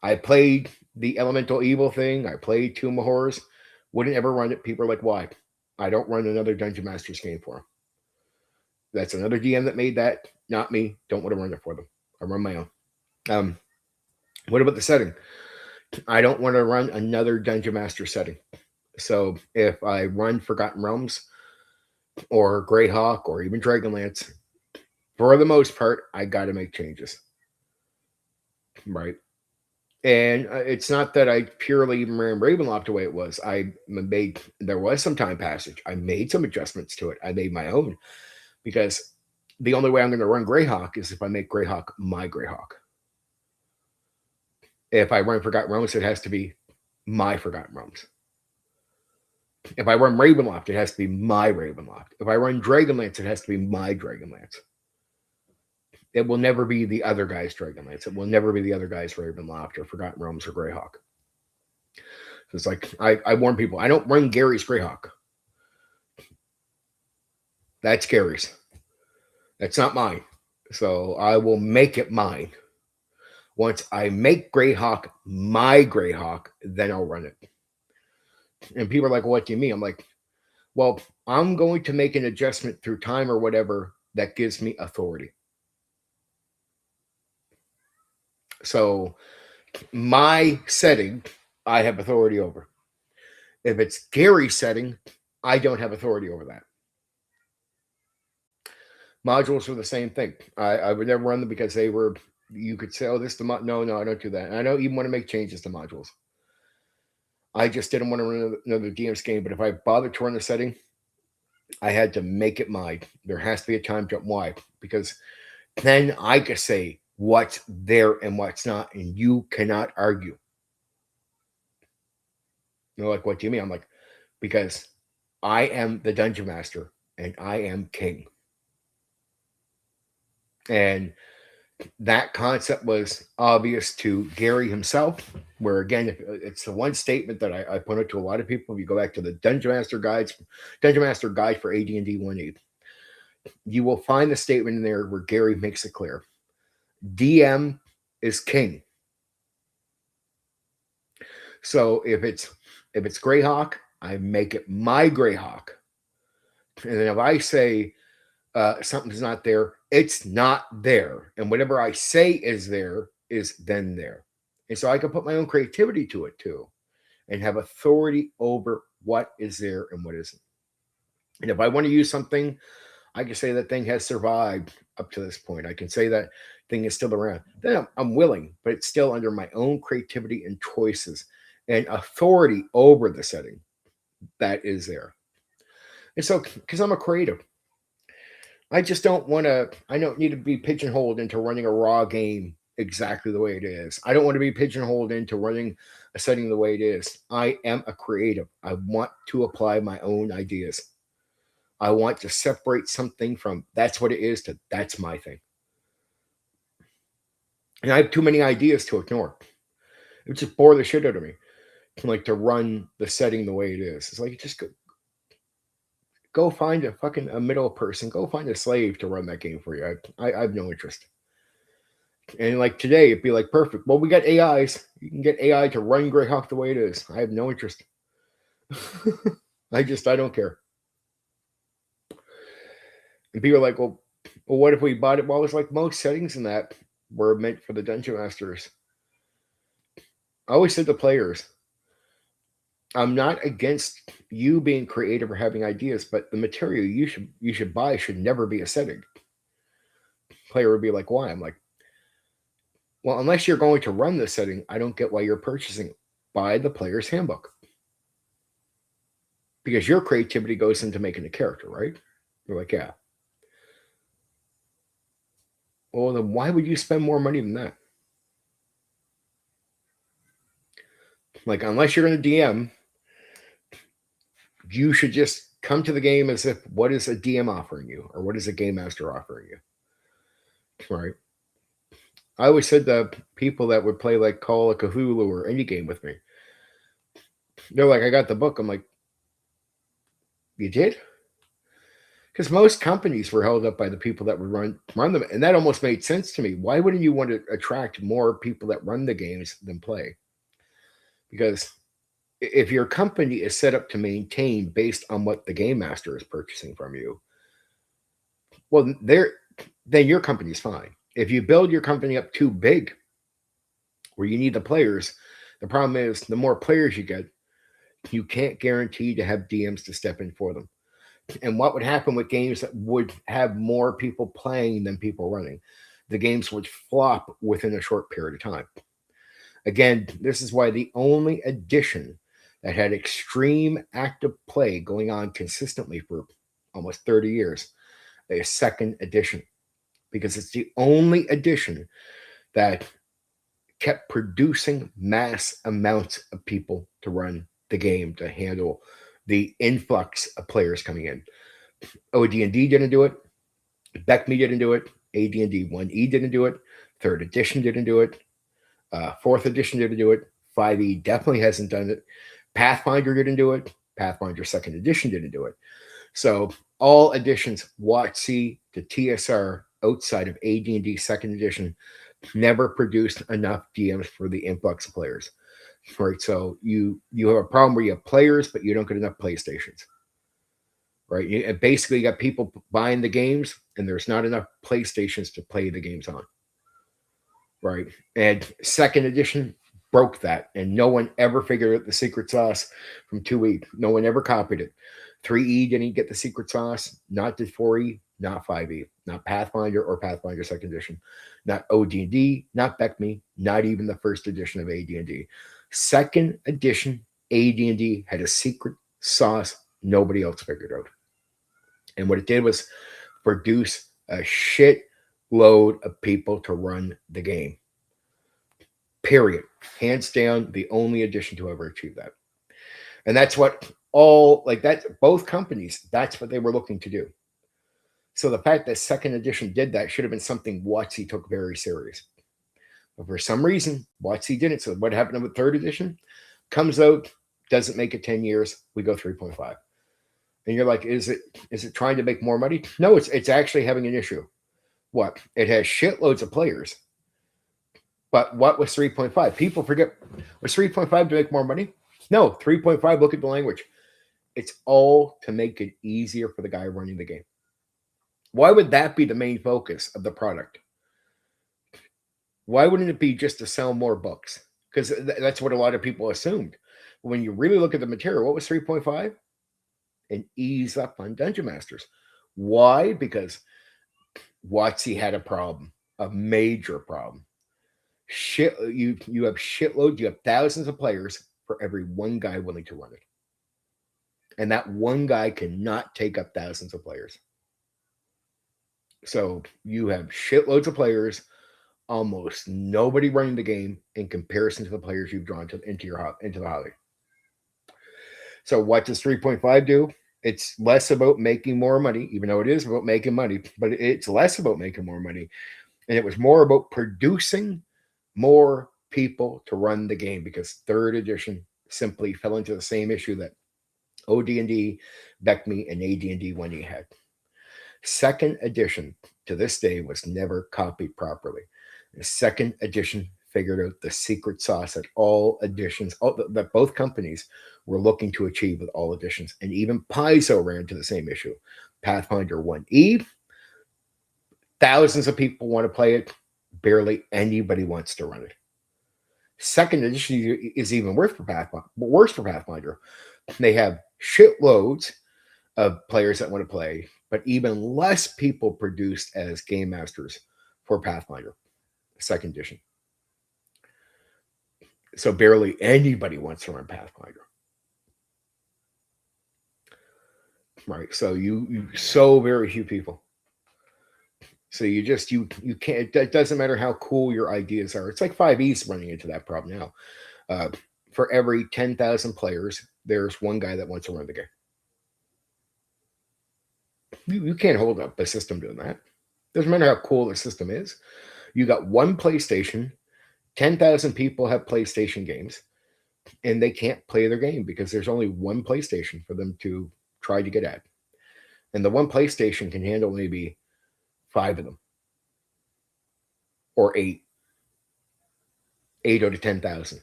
Speaker 1: I played the Elemental Evil thing. I played Tomb of Horrors. Wouldn't ever run it. People are like, why? I don't run another Dungeon Master's game for them. That's another DM that made that, not me. Don't want to run it for them. I run my own. What about the setting? I don't want to run another Dungeon Master setting. So if I run Forgotten Realms or Greyhawk or even Dragonlance, for the most part, I got to make changes. Right. And it's not that I purely ran Ravenloft the way it was. There was some time passage. I made some adjustments to it. I made my own because the only way I'm going to run Greyhawk is if I make Greyhawk my Greyhawk. If I run Forgotten Realms, it has to be my Forgotten Realms. If I run Ravenloft, it has to be my Ravenloft. If I run Dragonlance, it has to be my Dragonlance. It will never be the other guy's Dragonlance. It will never be the other guy's Ravenloft or Forgotten Realms or Greyhawk. So it's like, I warn people, I don't run Gary's Greyhawk. That's Gary's. That's not mine. So I will make it mine. Once I make Greyhawk my Greyhawk, then I'll run it. And people are like, what do you mean? I'm like, well, I'm going to make an adjustment through time or whatever that gives me authority. So my setting, I have authority over. If it's Gary's setting, I don't have authority over that. Modules were the same thing. I would never run them because they were, you could say, oh, this the no, I don't do that. And I don't even want to make changes to modules. I just didn't want to run another DM's game. But if I bothered to run the setting, I had to make it mine. There has to be a time jump. Why? Because then I could say what's there and what's not, and you cannot argue. You're like, what do you mean? I'm like, because I am the dungeon master and I am king. And that concept was obvious to Gary himself, where again, it's the one statement that I put it to a lot of people. If you go back to the Dungeon Master Guide for AD&D 1.8, you will find the statement in there where Gary makes it clear. DM is king. So if it's Greyhawk, I make it my Greyhawk. And then if I say something's not there, it's not there. And whatever I say is there is then there. And so I can put my own creativity to it too and have authority over what is there and what isn't. And if I want to use something, I can say that thing has survived up to this point. I can say that thing is still around. Then I'm willing, but it's still under my own creativity and choices and authority over the setting that is there. And so, because I'm a creative, I just don't want to, I don't need to be pigeonholed into running a raw game exactly the way it is. I don't want to be pigeonholed into running a setting the way it is. I am a creative. I want to apply my own ideas. I want to separate something from that's what it is to that's my thing. And I have too many ideas to ignore. It would just bore the shit out of me. Like to run the setting the way it is. It's like just go find a middle person. Go find a slave to run that game for you. I have no interest. And like today, it'd be like perfect. Well, we got AIs. You can get AI to run Greyhawk the way it is. I have no interest. I don't care. And people are like, well, what if we bought it? Well, it's like most settings in that were meant for the dungeon masters. I always said to players, I'm not against you being creative or having ideas, but the material you should buy should never be a setting. Player would be like, why? I'm like, well, unless you're going to run this setting, I don't get why you're purchasing buy the player's handbook. Because your creativity goes into making a character, right? You're like, yeah. Well, then why would you spend more money than that? Like, unless you're going to DM, you should just come to the game as if, what is a DM offering you? Or what is a game master offering you? Right? I always said to people that would play like Call of Cthulhu or any game with me, they're like, I got the book. I'm like, you did? Because most companies were held up by the people that would run them. And that almost made sense to me. Why wouldn't you want to attract more people that run the games than play? Because if your company is set up to maintain based on what the game master is purchasing from you, well, then your company's fine. If you build your company up too big, where you need the players, the problem is the more players you get, you can't guarantee to have DMs to step in for them. And what would happen with games that would have more people playing than people running? The games would flop within a short period of time. Again, this is why the only edition that had extreme active play going on consistently for almost 30 years is second edition, because it's the only edition that kept producing mass amounts of people to run the game, to handle the influx of players coming in. AD&D didn't do it. BECME didn't do it. AD&D 1E didn't do it. Third edition didn't do it. Fourth edition didn't do it. 5E definitely hasn't done it. Pathfinder didn't do it. Pathfinder second edition didn't do it. So all editions, WotC to TSR outside of AD&D second edition, never produced enough DMs for the influx of players. Right, so you have a problem where you have players, but you don't get enough PlayStations. Right, you basically got people buying the games, and there's not enough PlayStations to play the games on. Right, and second edition broke that, and no one ever figured out the secret sauce from 2E. No one ever copied it. 3E didn't get the secret sauce, not did 4E, not 5E, not Pathfinder or Pathfinder second edition, not OD&D, not BECME, not even the first edition of AD&D. Second edition AD&D had a secret sauce nobody else figured out. And what it did was produce a shit load of people to run the game. Period. Hands down, the only edition to ever achieve that. And that's what both companies, that's what they were looking to do. So the fact that second edition did that should have been something WotC took very serious. But for some reason, WotC didn't. So what happened with third edition? Comes out, doesn't make it 10 years, we go 3.5. And you're like, is it trying to make more money? No, it's actually having an issue. What? It has shitloads of players. But what was 3.5? People forget, was 3.5 to make more money? No, 3.5, look at the language. It's all to make it easier for the guy running the game. Why would that be the main focus of the product? Why wouldn't it be just to sell more books? Because that's what a lot of people assumed. When you really look at the material, what was 3.5? And ease up on Dungeon Masters. Why? Because WotC had a problem, a major problem. You have shitloads, you have thousands of players for every one guy willing to run it. And that one guy cannot take up thousands of players. So you have shitloads of players, almost nobody running the game in comparison to the players you've drawn into the hobby. So what does 3.5 do? It's less about making more money, even though it is about making money, but it's less about making more money. And it was more about producing more people to run the game, because third edition simply fell into the same issue that OD&D, BECME, and AD&D 1E had. Second edition, to this day, was never copied properly. The second edition figured out the secret sauce that all editions, that both companies were looking to achieve with all editions. And even Paizo ran into the same issue. Pathfinder 1E, thousands of people want to play it. Barely anybody wants to run it. Second edition is even worse for Pathfinder. They have shitloads of players that want to play, but even less people produced as game masters for Pathfinder, second edition. So barely anybody wants to run Pathfinder. Right. So you so very few people. So you just you can't. It doesn't matter how cool your ideas are. It's like 5e's running into that problem now. For every 10,000 players, there's one guy that wants to run the game. You can't hold up a system doing that. Doesn't matter how cool the system is. You got one PlayStation. 10,000 people have PlayStation games, and they can't play their game because there's only one PlayStation for them to try to get at. And the one PlayStation can handle maybe 5 of them or 8 out of 10,000.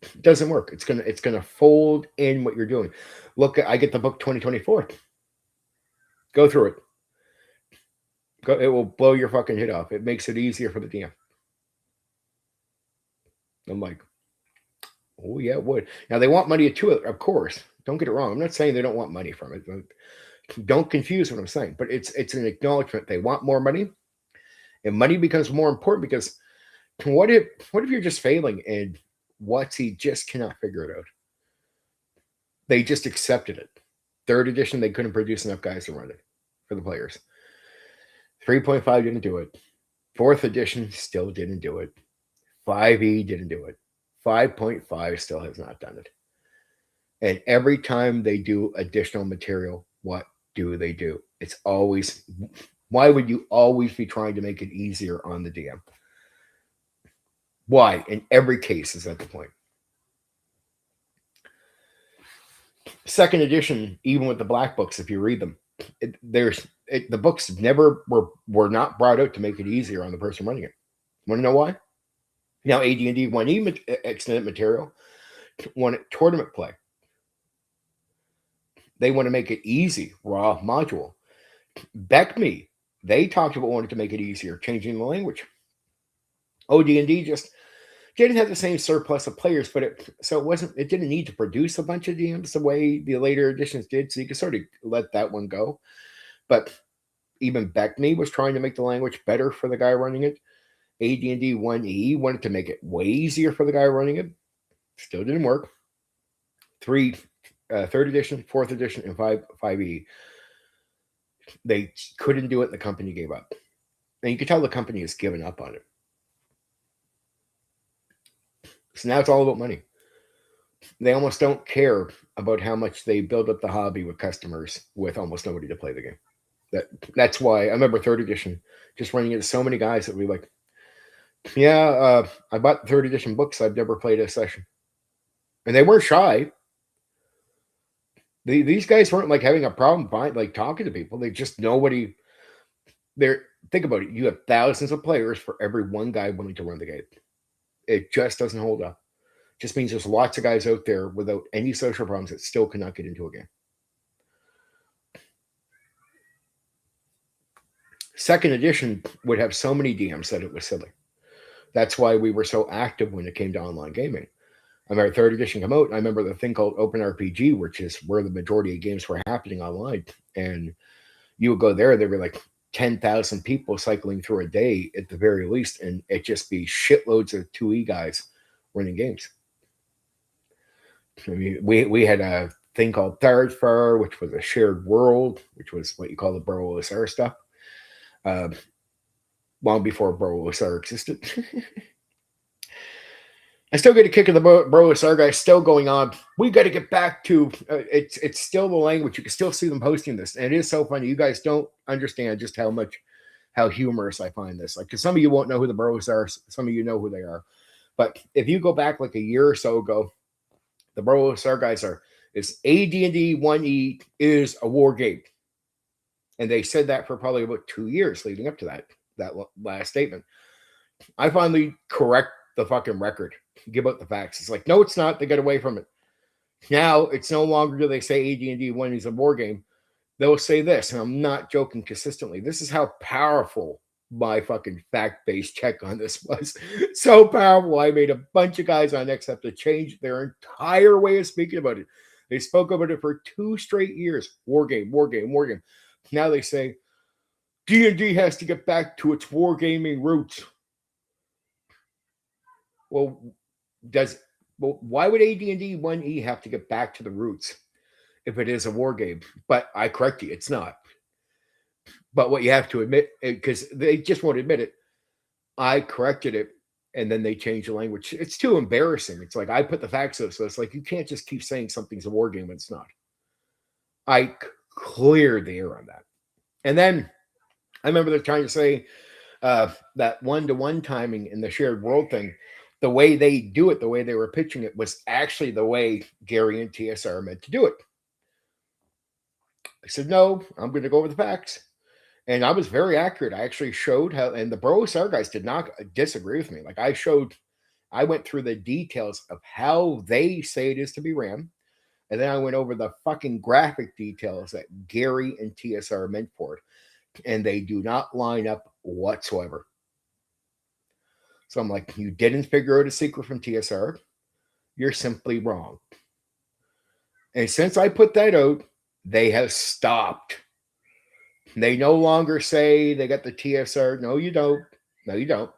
Speaker 1: It doesn't work. It's gonna fold in what you're doing. Look, I get the book 2024. Go through it. It will blow your fucking head off. It makes it easier for the DM. I'm like, oh yeah, it would. Now they want money too, of course. Don't get it wrong. I'm not saying they don't want money from it. Don't confuse what I'm saying. But it's an acknowledgement. They want more money, and money becomes more important because what if you're just failing and WotC just cannot figure it out? They just accepted it. 3rd edition, they couldn't produce enough guys to run it for the players. 3.5 didn't do it. 4th edition still didn't do it. 5e didn't do it. 5.5 still has not done it. And every time they do additional material, what do they do? It's always, why would you always be trying to make it easier on the DM? Why? In every case is at the point. 2nd edition, even with the black books, if you read them, the books never were not brought out to make it easier on the person running it. Want to know why? Now AD&D 1E extended material wanted tournament play. They want to make it easy, raw module. BECME, they talked about wanting to make it easier, changing the language. OD&D just didn't have the same surplus of players, but it didn't need to produce a bunch of DMs the way the later editions did, so you could sort of let that one go. But even BECME was trying to make the language better for the guy running it. AD&D 1E wanted to make it way easier for the guy running it. Still didn't work. 3rd edition, 4th edition, and 5e. They couldn't do it, and the company gave up. And you can tell the company has given up on it. So now it's all about money. They almost don't care about how much they build up the hobby with customers with almost nobody to play the game. That's why I remember 3rd edition just running into so many guys that would be like, yeah, I bought 3rd edition books. I've never played a session. And they weren't shy. These guys weren't like having a problem like talking to people. They just nobody there. Think about it. You have thousands of players for every one guy willing to run the game. It just doesn't hold up. It just means there's lots of guys out there without any social problems that still cannot get into a game. 2nd edition would have so many DMs that it was silly. That's why we were so active when it came to online gaming. I remember 3rd edition come out, and I remember the thing called Open RPG, which is where the majority of games were happening online. And you would go there, there were like 10,000 people cycling through a day at the very least, and it just be shitloads of 2E guys running games. I mean, we had a thing called Third Fur, which was a shared world, which was what you call the Bro OSR stuff. Long before Bro OSR existed. I still get a kick of the Bro OSR guys still going on. We got to get back to it's still the language. You can still see them posting this, and it is so funny. You guys don't understand just how humorous I find this. Like, because some of you won't know who the Bros are, some of you know who they are. But if you go back like a year or so ago, the Bro OSR guys is AD&D 1E is a war game, and they said that for probably about 2 years leading up to that last statement. I finally correct the fucking record, give out the facts. It's like, no, it's not. They got away from it. Now it's no longer do they say AD&D 1 is a war game. They'll say this, and I'm not joking consistently. This is how powerful my fucking fact-based check on this was. So powerful, I made a bunch of guys on X have to change their entire way of speaking about it. They spoke about it for 2 straight years. War game, war game, war game. Now they say D&D has to get back to its wargaming roots. Well, does well, why would AD&D 1E have to get back to the roots if it is a war game? But I correct you, it's not. But what you have to admit, because they just won't admit it, I corrected it and then they changed the language. It's too embarrassing. It's like I put the facts up, so it's like you can't just keep saying something's a war game when it's not. I cleared the air on that. And then I remember they're trying to say that one-to-one timing in the shared world thing, the way they do it, the way they were pitching it was actually the way Gary and TSR meant to do it. I said, no, I'm going to go over the facts. And I was very accurate. I actually showed how, and the Bro SR guys did not disagree with me. Like I went through the details of how they say it is to be ran. And then I went over the fucking graphic details that Gary and TSR meant for it. And they do not line up whatsoever. So I'm like, you didn't figure out a secret from TSR. You're simply wrong. And since I put that out, they have stopped. They no longer say they got the TSR. No, you don't. No, you don't.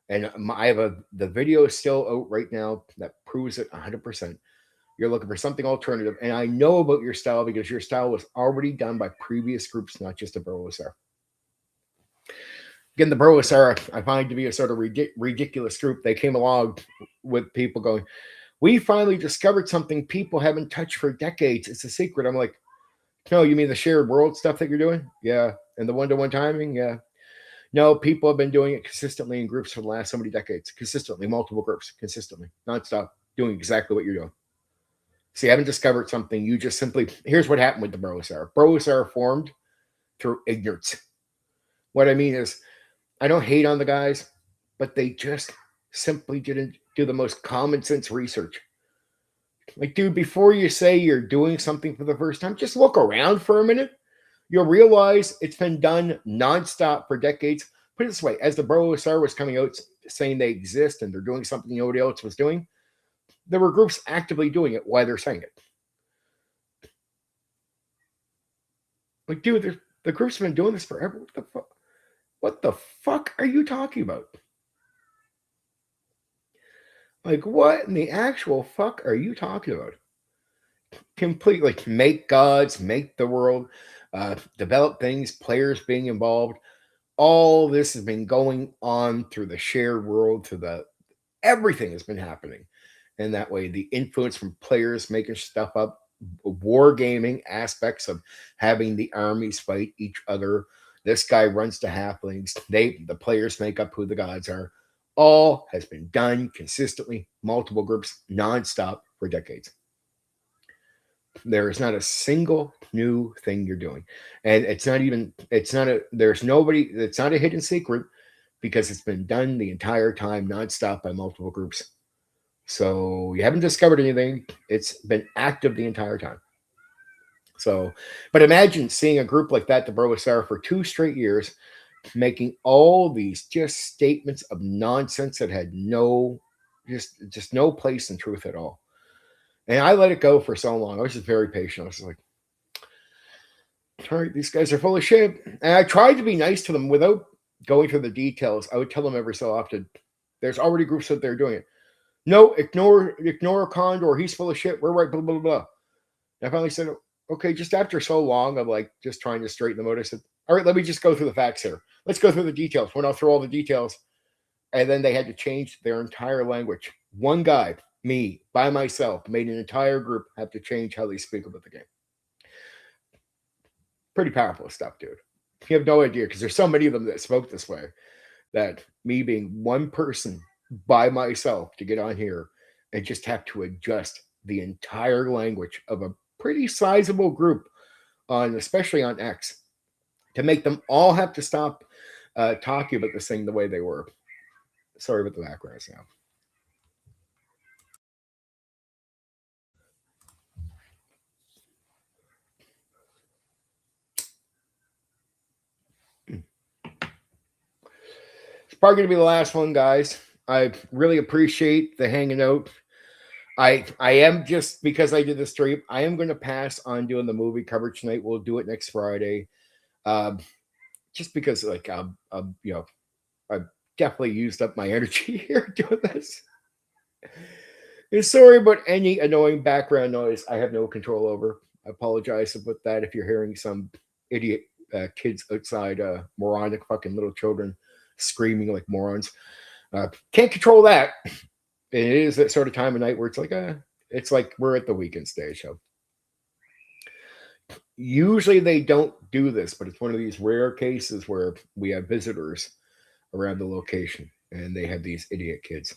Speaker 1: And I have the video is still out right now that proves it 100%. You're looking for something alternative. And I know about your style because your style was already done by previous groups, not just a Bro SR. Again, the Bro SR, I find to be a sort of ridiculous group. They came along with people going, we finally discovered something people haven't touched for decades. It's a secret. I'm like, no, you mean the shared world stuff that you're doing? Yeah. And the one-to-one timing? Yeah. No, people have been doing it consistently in groups for the last so many decades. Consistently, multiple groups, consistently, nonstop, doing exactly what you're doing. So you haven't discovered something. You just simply, here's what happened with the Bro SR. Bro SR formed through ignorance. What I mean is, I don't hate on the guys, but they just simply didn't do the most common sense research. Like, dude, before you say you're doing something for the first time, just look around for a minute. You'll realize it's been done nonstop for decades. Put it this way, as the Bro SR was coming out saying they exist and they're doing something nobody else was doing, there were groups actively doing it while they're saying it. Like, dude, the group's been doing this forever. What the fuck? What the fuck are you talking about? Like, what in the actual fuck are you talking about? Completely make gods, make the world, develop things, players being involved. All this has been going on through the shared world, everything has been happening. And that way, the influence from players making stuff up, wargaming aspects of having the armies fight each other. This guy runs to halflings. The players make up who the gods are. All has been done consistently, multiple groups, nonstop for decades. There is not a single new thing you're doing. And it's not a hidden secret because it's been done the entire time, nonstop by multiple groups. So you haven't discovered anything. It's been active the entire time. So, but imagine seeing a group like that, the Bro SR, for 2 straight years, making all these just statements of nonsense that had just no place in truth at all. And I let it go for so long. I was just very patient. I was like, all right, these guys are full of shit. And I tried to be nice to them without going through the details. I would tell them every so often, there's already groups out there doing it. No, ignore Condor. He's full of shit. We're right, blah, blah, blah. And I finally said, okay, just after so long of like just trying to straighten them out, I said, all right, let me just go through the facts here. Let's go through the details. Went out through all the details. And then they had to change their entire language. One guy, me, by myself, made an entire group have to change how they speak about the game. Pretty powerful stuff, dude. You have no idea because there's so many of them that spoke this way that me being one person by myself to get on here and just have to adjust the entire language of a pretty sizable group especially on X, to make them all have to stop talking about this thing the way they were. Sorry about the background now. It's probably going to be the last one, guys. I really appreciate the hanging out. I am, just because I did the stream, I am going to pass on doing the movie coverage tonight. We'll do it next Friday. Just because, like, I've definitely used up my energy here doing this. Sorry about any annoying background noise I have no control over. I apologize about that if you're hearing some idiot kids outside, moronic fucking little children screaming like morons. Can't control that. It is that sort of time of night where it's like we're at the weekend stage. So usually they don't do this, but it's one of these rare cases where we have visitors around the location and they have these idiot kids.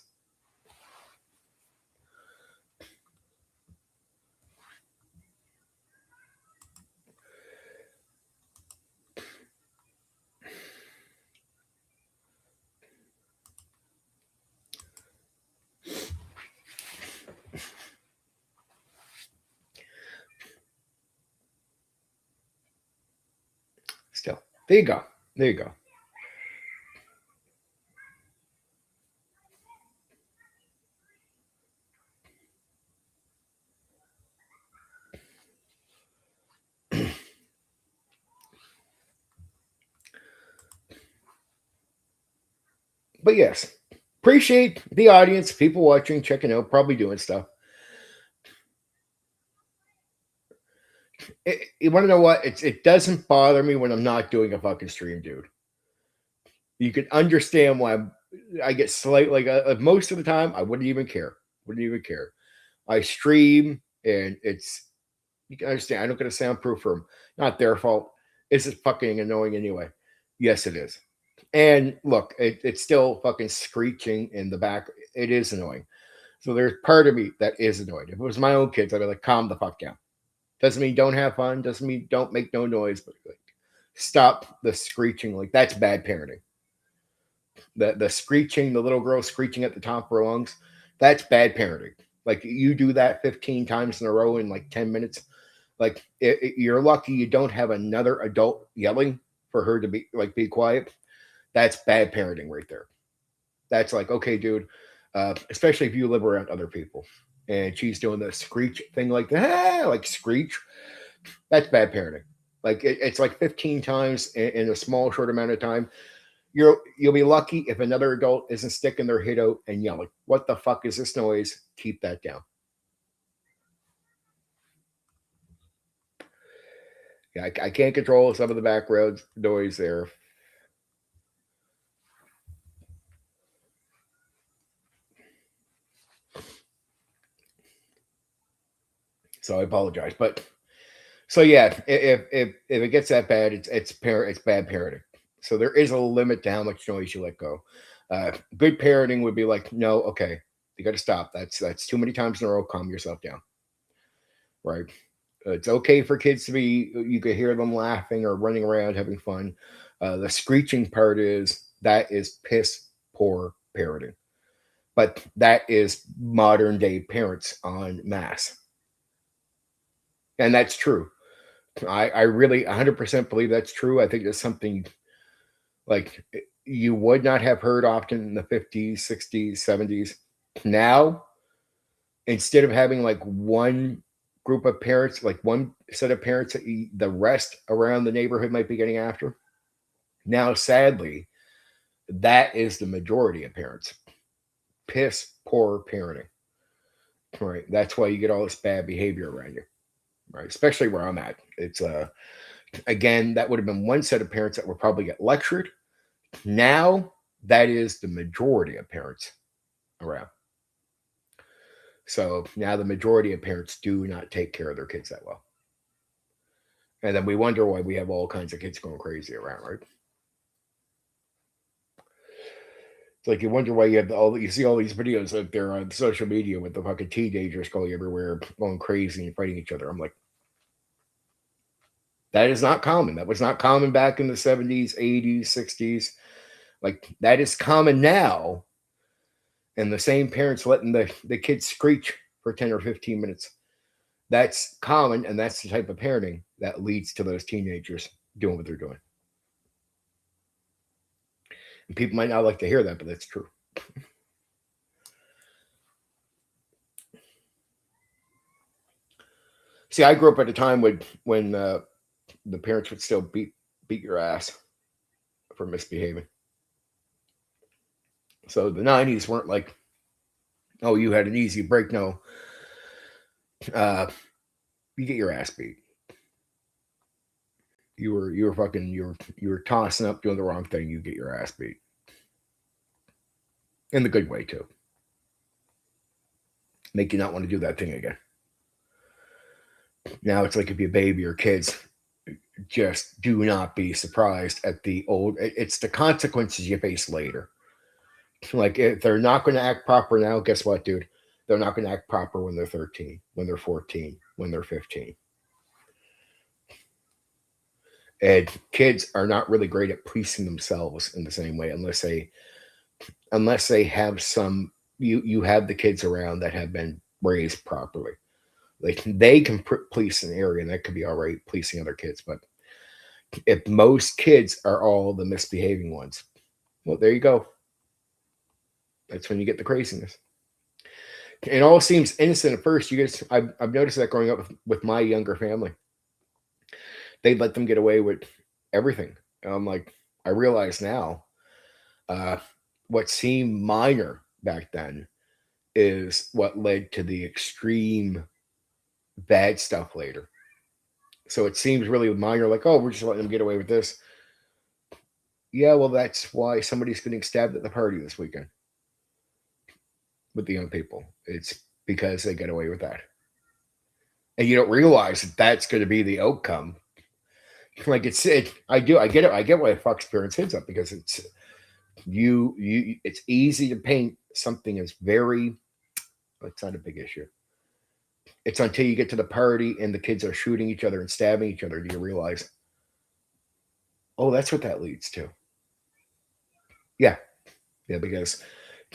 Speaker 1: Still, there you go. There you go. But yes, appreciate the audience, people watching, checking out, probably doing stuff. You want to know what? It doesn't bother me when I'm not doing a fucking stream, dude. You can understand why I get slightly like most of the time I wouldn't even care. Wouldn't even care. I stream and it's you can understand. I don't get a soundproof from not their fault. It's just fucking annoying anyway. Yes, it is. And look, it's still fucking screeching in the back. It is annoying. So there's part of me that is annoyed. If it was my own kids, I'd be like, calm the fuck down. Doesn't mean don't have fun. Doesn't mean don't make no noise. But like, stop the screeching. Like that's bad parenting. The screeching, the little girl screeching at the top of her lungs, that's bad parenting. Like you do that 15 times in a row in like 10 minutes. Like you're lucky you don't have another adult yelling for her to be quiet. That's bad parenting right there. That's like, okay, dude, especially if you live around other people and she's doing the screech thing like that, like screech, that's bad parenting. Like it's like 15 times in a small, short amount of time. You'll be lucky if another adult isn't sticking their head out and yelling, "What the fuck is this noise? Keep that down." Yeah, I can't control some of the background noise there. So I apologize. But so yeah, if it gets that bad, it's bad parenting. So there is a limit to how much noise you let go. Good parenting would be like, no, okay, you got to stop. That's too many times in a row. Calm yourself down, right? It's okay for kids to be. You could hear them laughing or running around having fun. The screeching part is piss poor parenting, but that is modern day parents on mass, and that's true. I really 100% believe that's true. I think it's something like you would not have heard often in the 50s, 60s, 70s. Now, instead of having like one group of parents, like one set of parents that the rest around the neighborhood might be getting after, now sadly, that is the majority of parents. Piss poor parenting. Right. That's why you get all this bad behavior around you. Right. Especially where I'm at. It's again, that would have been one set of parents that would probably get lectured. Now that is the majority of parents around. So now the majority of parents do not take care of their kids that well. And then we wonder why we have all kinds of kids going crazy around, right? It's like you wonder why you see all these videos out there on social media with the fucking teenagers going everywhere, going crazy and fighting each other. I'm like, that is not common. That was not common back in the 70s, 80s, 60s. Like that is common now. And the same parents letting the kids screech for 10 or 15 minutes. That's common, and that's the type of parenting that leads to those teenagers doing what they're doing. And people might not like to hear that, but that's true. See, I grew up at a time when the parents would still beat your ass for misbehaving. So the '90s weren't like Oh, you had an easy break. No, uh, you get your ass beat. You were tossing up doing the wrong thing. You get your ass beat in the good way too. Make you not want to do that thing again. Now it's like if you're a baby or kids, just do not be surprised at the old. It's the consequences you face later. Like if they're not going to act proper now, guess what, dude? They're not going to act proper when they're 13, when they're 14, when they're 15. And kids are not really great at policing themselves in the same way unless they have some you have the kids around that have been raised properly. Like they can police an area and that could be all right policing other kids, but if most kids are all the misbehaving ones, well, there you go. That's when you get the craziness. It all seems innocent at first. I've noticed that growing up with my younger family, they'd let them get away with everything. And I'm like, I realize now, uh, what seemed minor back then is what led to the extreme bad stuff later. So it seems really minor, like, oh, we're just letting them get away with this. Yeah, well, that's why somebody's getting stabbed at the party this weekend with the young people. It's because they get away with that. And you don't realize that that's going to be the outcome. Like I get it. I get why it fucks parents' heads up because it's easy to paint something as very, it's not a big issue. It's until you get to the party and the kids are shooting each other and stabbing each other, do you realize, oh, that's what that leads to. Yeah. Yeah, because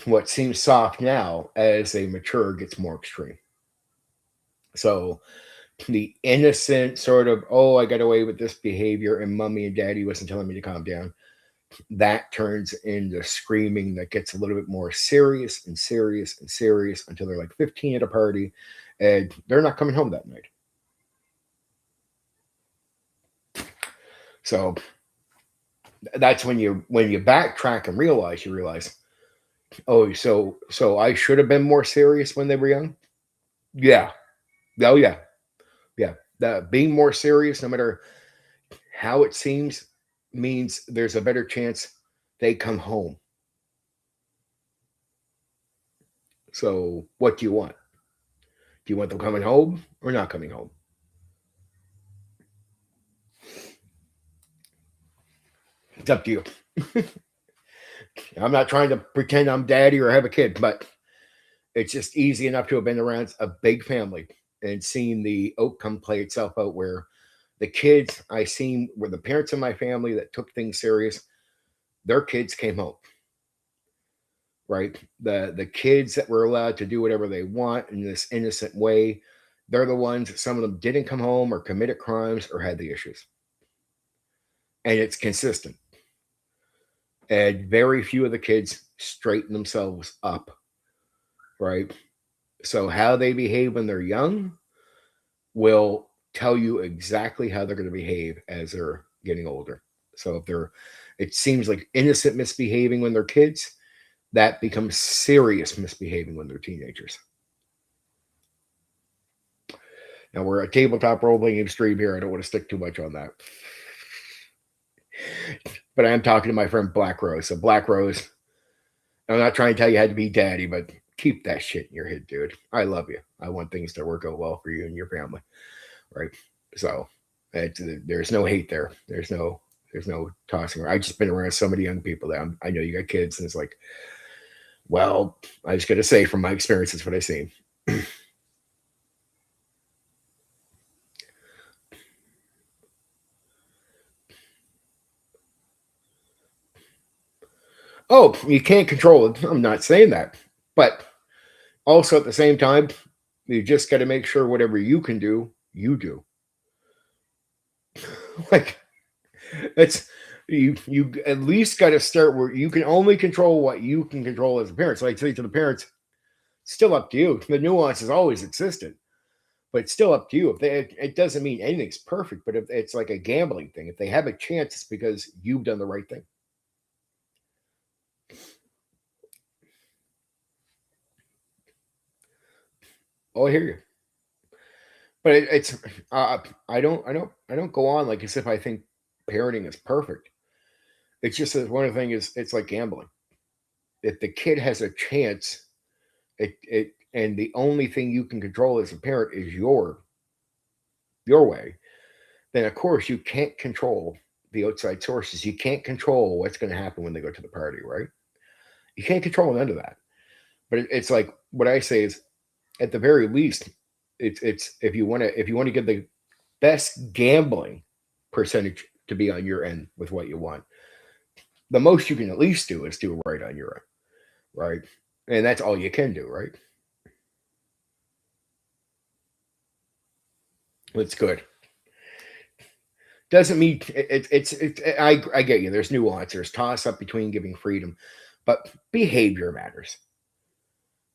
Speaker 1: what seems soft now as they mature gets more extreme. So the innocent sort of, oh, I got away with this behavior and mommy and daddy wasn't telling me to calm down, that turns into screaming that gets a little bit more serious and serious and serious until they're like 15 at a party and they're not coming home that night. So that's when you backtrack and you realize, oh, so I should have been more serious when they were young. Yeah. Oh yeah. Yeah. That being more serious, no matter how it seems, means there's a better chance they come home. So what do you want? Do you want them coming home or not coming home? It's up to you. I'm not trying to pretend I'm daddy or have a kid, but it's just easy enough to have been around a big family and seen the outcome play itself out where the kids I seen were the parents of my family that took things serious. Their kids came home, right? The kids that were allowed to do whatever they want in this innocent way, they're the ones, some of them didn't come home or committed crimes or had the issues. And it's consistent. And very few of the kids straighten themselves up, right? So how they behave when they're young will tell you exactly how they're going to behave as they're getting older. So it seems like innocent misbehaving when they're kids, that becomes serious misbehaving when they're teenagers. Now we're a tabletop role playing stream here. I don't want to stick too much on that. But I am talking to my friend Black Rose. So Black Rose, I'm not trying to tell you how to be daddy, but keep that shit in your head, dude. I love you. I want things to work out well for you and your family. Right. So there's no hate there. There's no tossing around. I've just been around so many young people that I know you got kids, and it's like, well, I just got to say from my experience, it's what I see. Oh, you can't control it. I'm not saying that, but also at the same time, you just got to make sure whatever you can do, you do. Like it's you at least got to start where you can only control what you can control as a parent. So I say to the parents, still up to you. The nuance has always existed, but it's still up to you. If it doesn't mean anything's perfect, but if it's like a gambling thing, if they have a chance, it's because you've done the right thing. Oh, I hear you. But it's I don't go on like as if I think parenting is perfect. It's just that one of the things is it's like gambling. If the kid has a chance, it and the only thing you can control as a parent is your way, then of course you can't control the outside sources. You can't control what's going to happen when they go to the party, right? You can't control none of that. But it's like what I say is, at the very least, it's if you want to get the best gambling percentage to be on your end with what you want, the most you can at least do is do right on your end, right? And that's all you can do, right? It's good. Doesn't mean I get you. There's nuance. There's toss up between giving freedom, but behavior matters,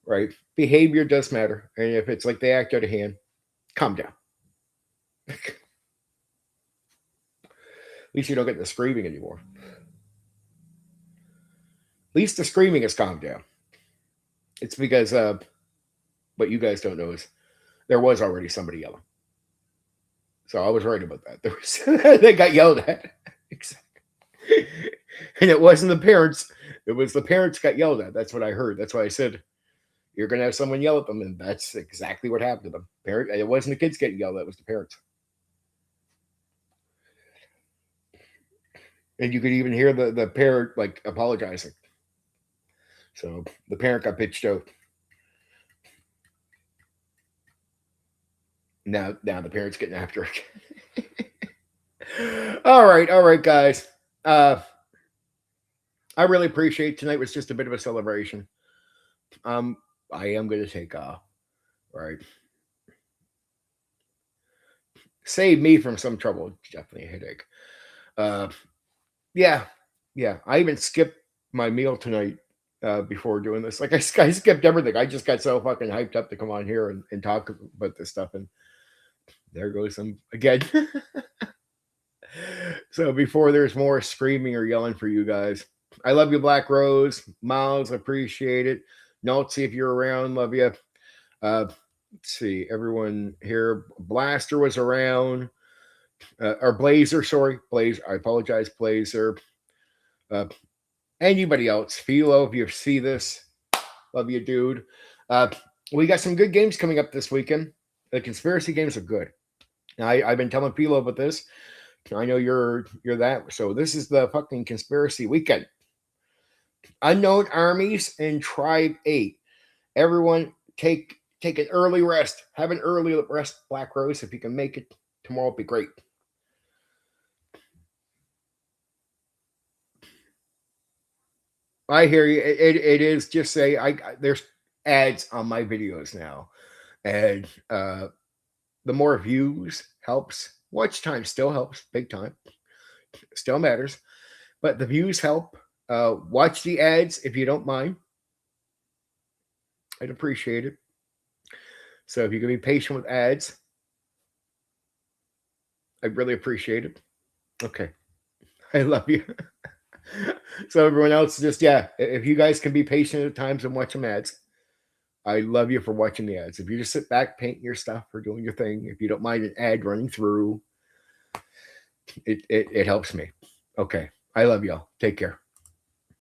Speaker 1: right? Behavior does matter, and if it's like they act out of hand, calm down. At least you don't get the screaming anymore. At least the screaming has calmed down. It's because what you guys don't know is there was already somebody yelling. So I was right about that. There was they got yelled at. And it wasn't the parents. It was the parents got yelled at. That's what I heard. That's why I said you're gonna have someone yell at them, and that's exactly what happened to them. Parent. It wasn't the kids getting yelled at. It was the parents. And you could even hear the parent like apologizing. So the parent got pitched out. Now the parents getting after it. All right, guys. Uh, I really appreciate tonight was just a bit of a celebration. Um, I am going to take off. Right, save me from some trouble. Definitely a headache. Uh, yeah, yeah. I even skipped my meal tonight before doing this. Like I skipped everything. I just got so fucking hyped up to come on here and talk about this stuff. And there goes them again. So before there's more screaming or yelling for you guys, I love you, Black Rose. Miles, appreciate it. Note, see if you're around. Love you. Let's see, everyone here. Blaster was around. Or Blazer, sorry. Blaze. I apologize, Blazer. Uh, anybody else? Philo, if you see this, love you, dude. We got some good games coming up this weekend. The conspiracy games are good. I've been telling Philo about this. I know you're that. So this is the fucking conspiracy weekend. Unknown Armies and Tribe 8. Everyone take an early rest. Have an early rest, Black Rose. If you can make it tomorrow, it'd be great. I hear you. It is just say there's ads on my videos now, and the more views helps. Watch time still helps, big time. Still matters, but the views help. Watch the ads if you don't mind. I'd appreciate it. So if you can be patient with ads, I'd really appreciate it. Okay, I love you. So everyone else, just if you guys can be patient at times and watch some ads, I love you for watching the ads. If you just sit back, painting your stuff or doing your thing, if you don't mind an ad running through, it helps me. Okay. I love y'all. Take care.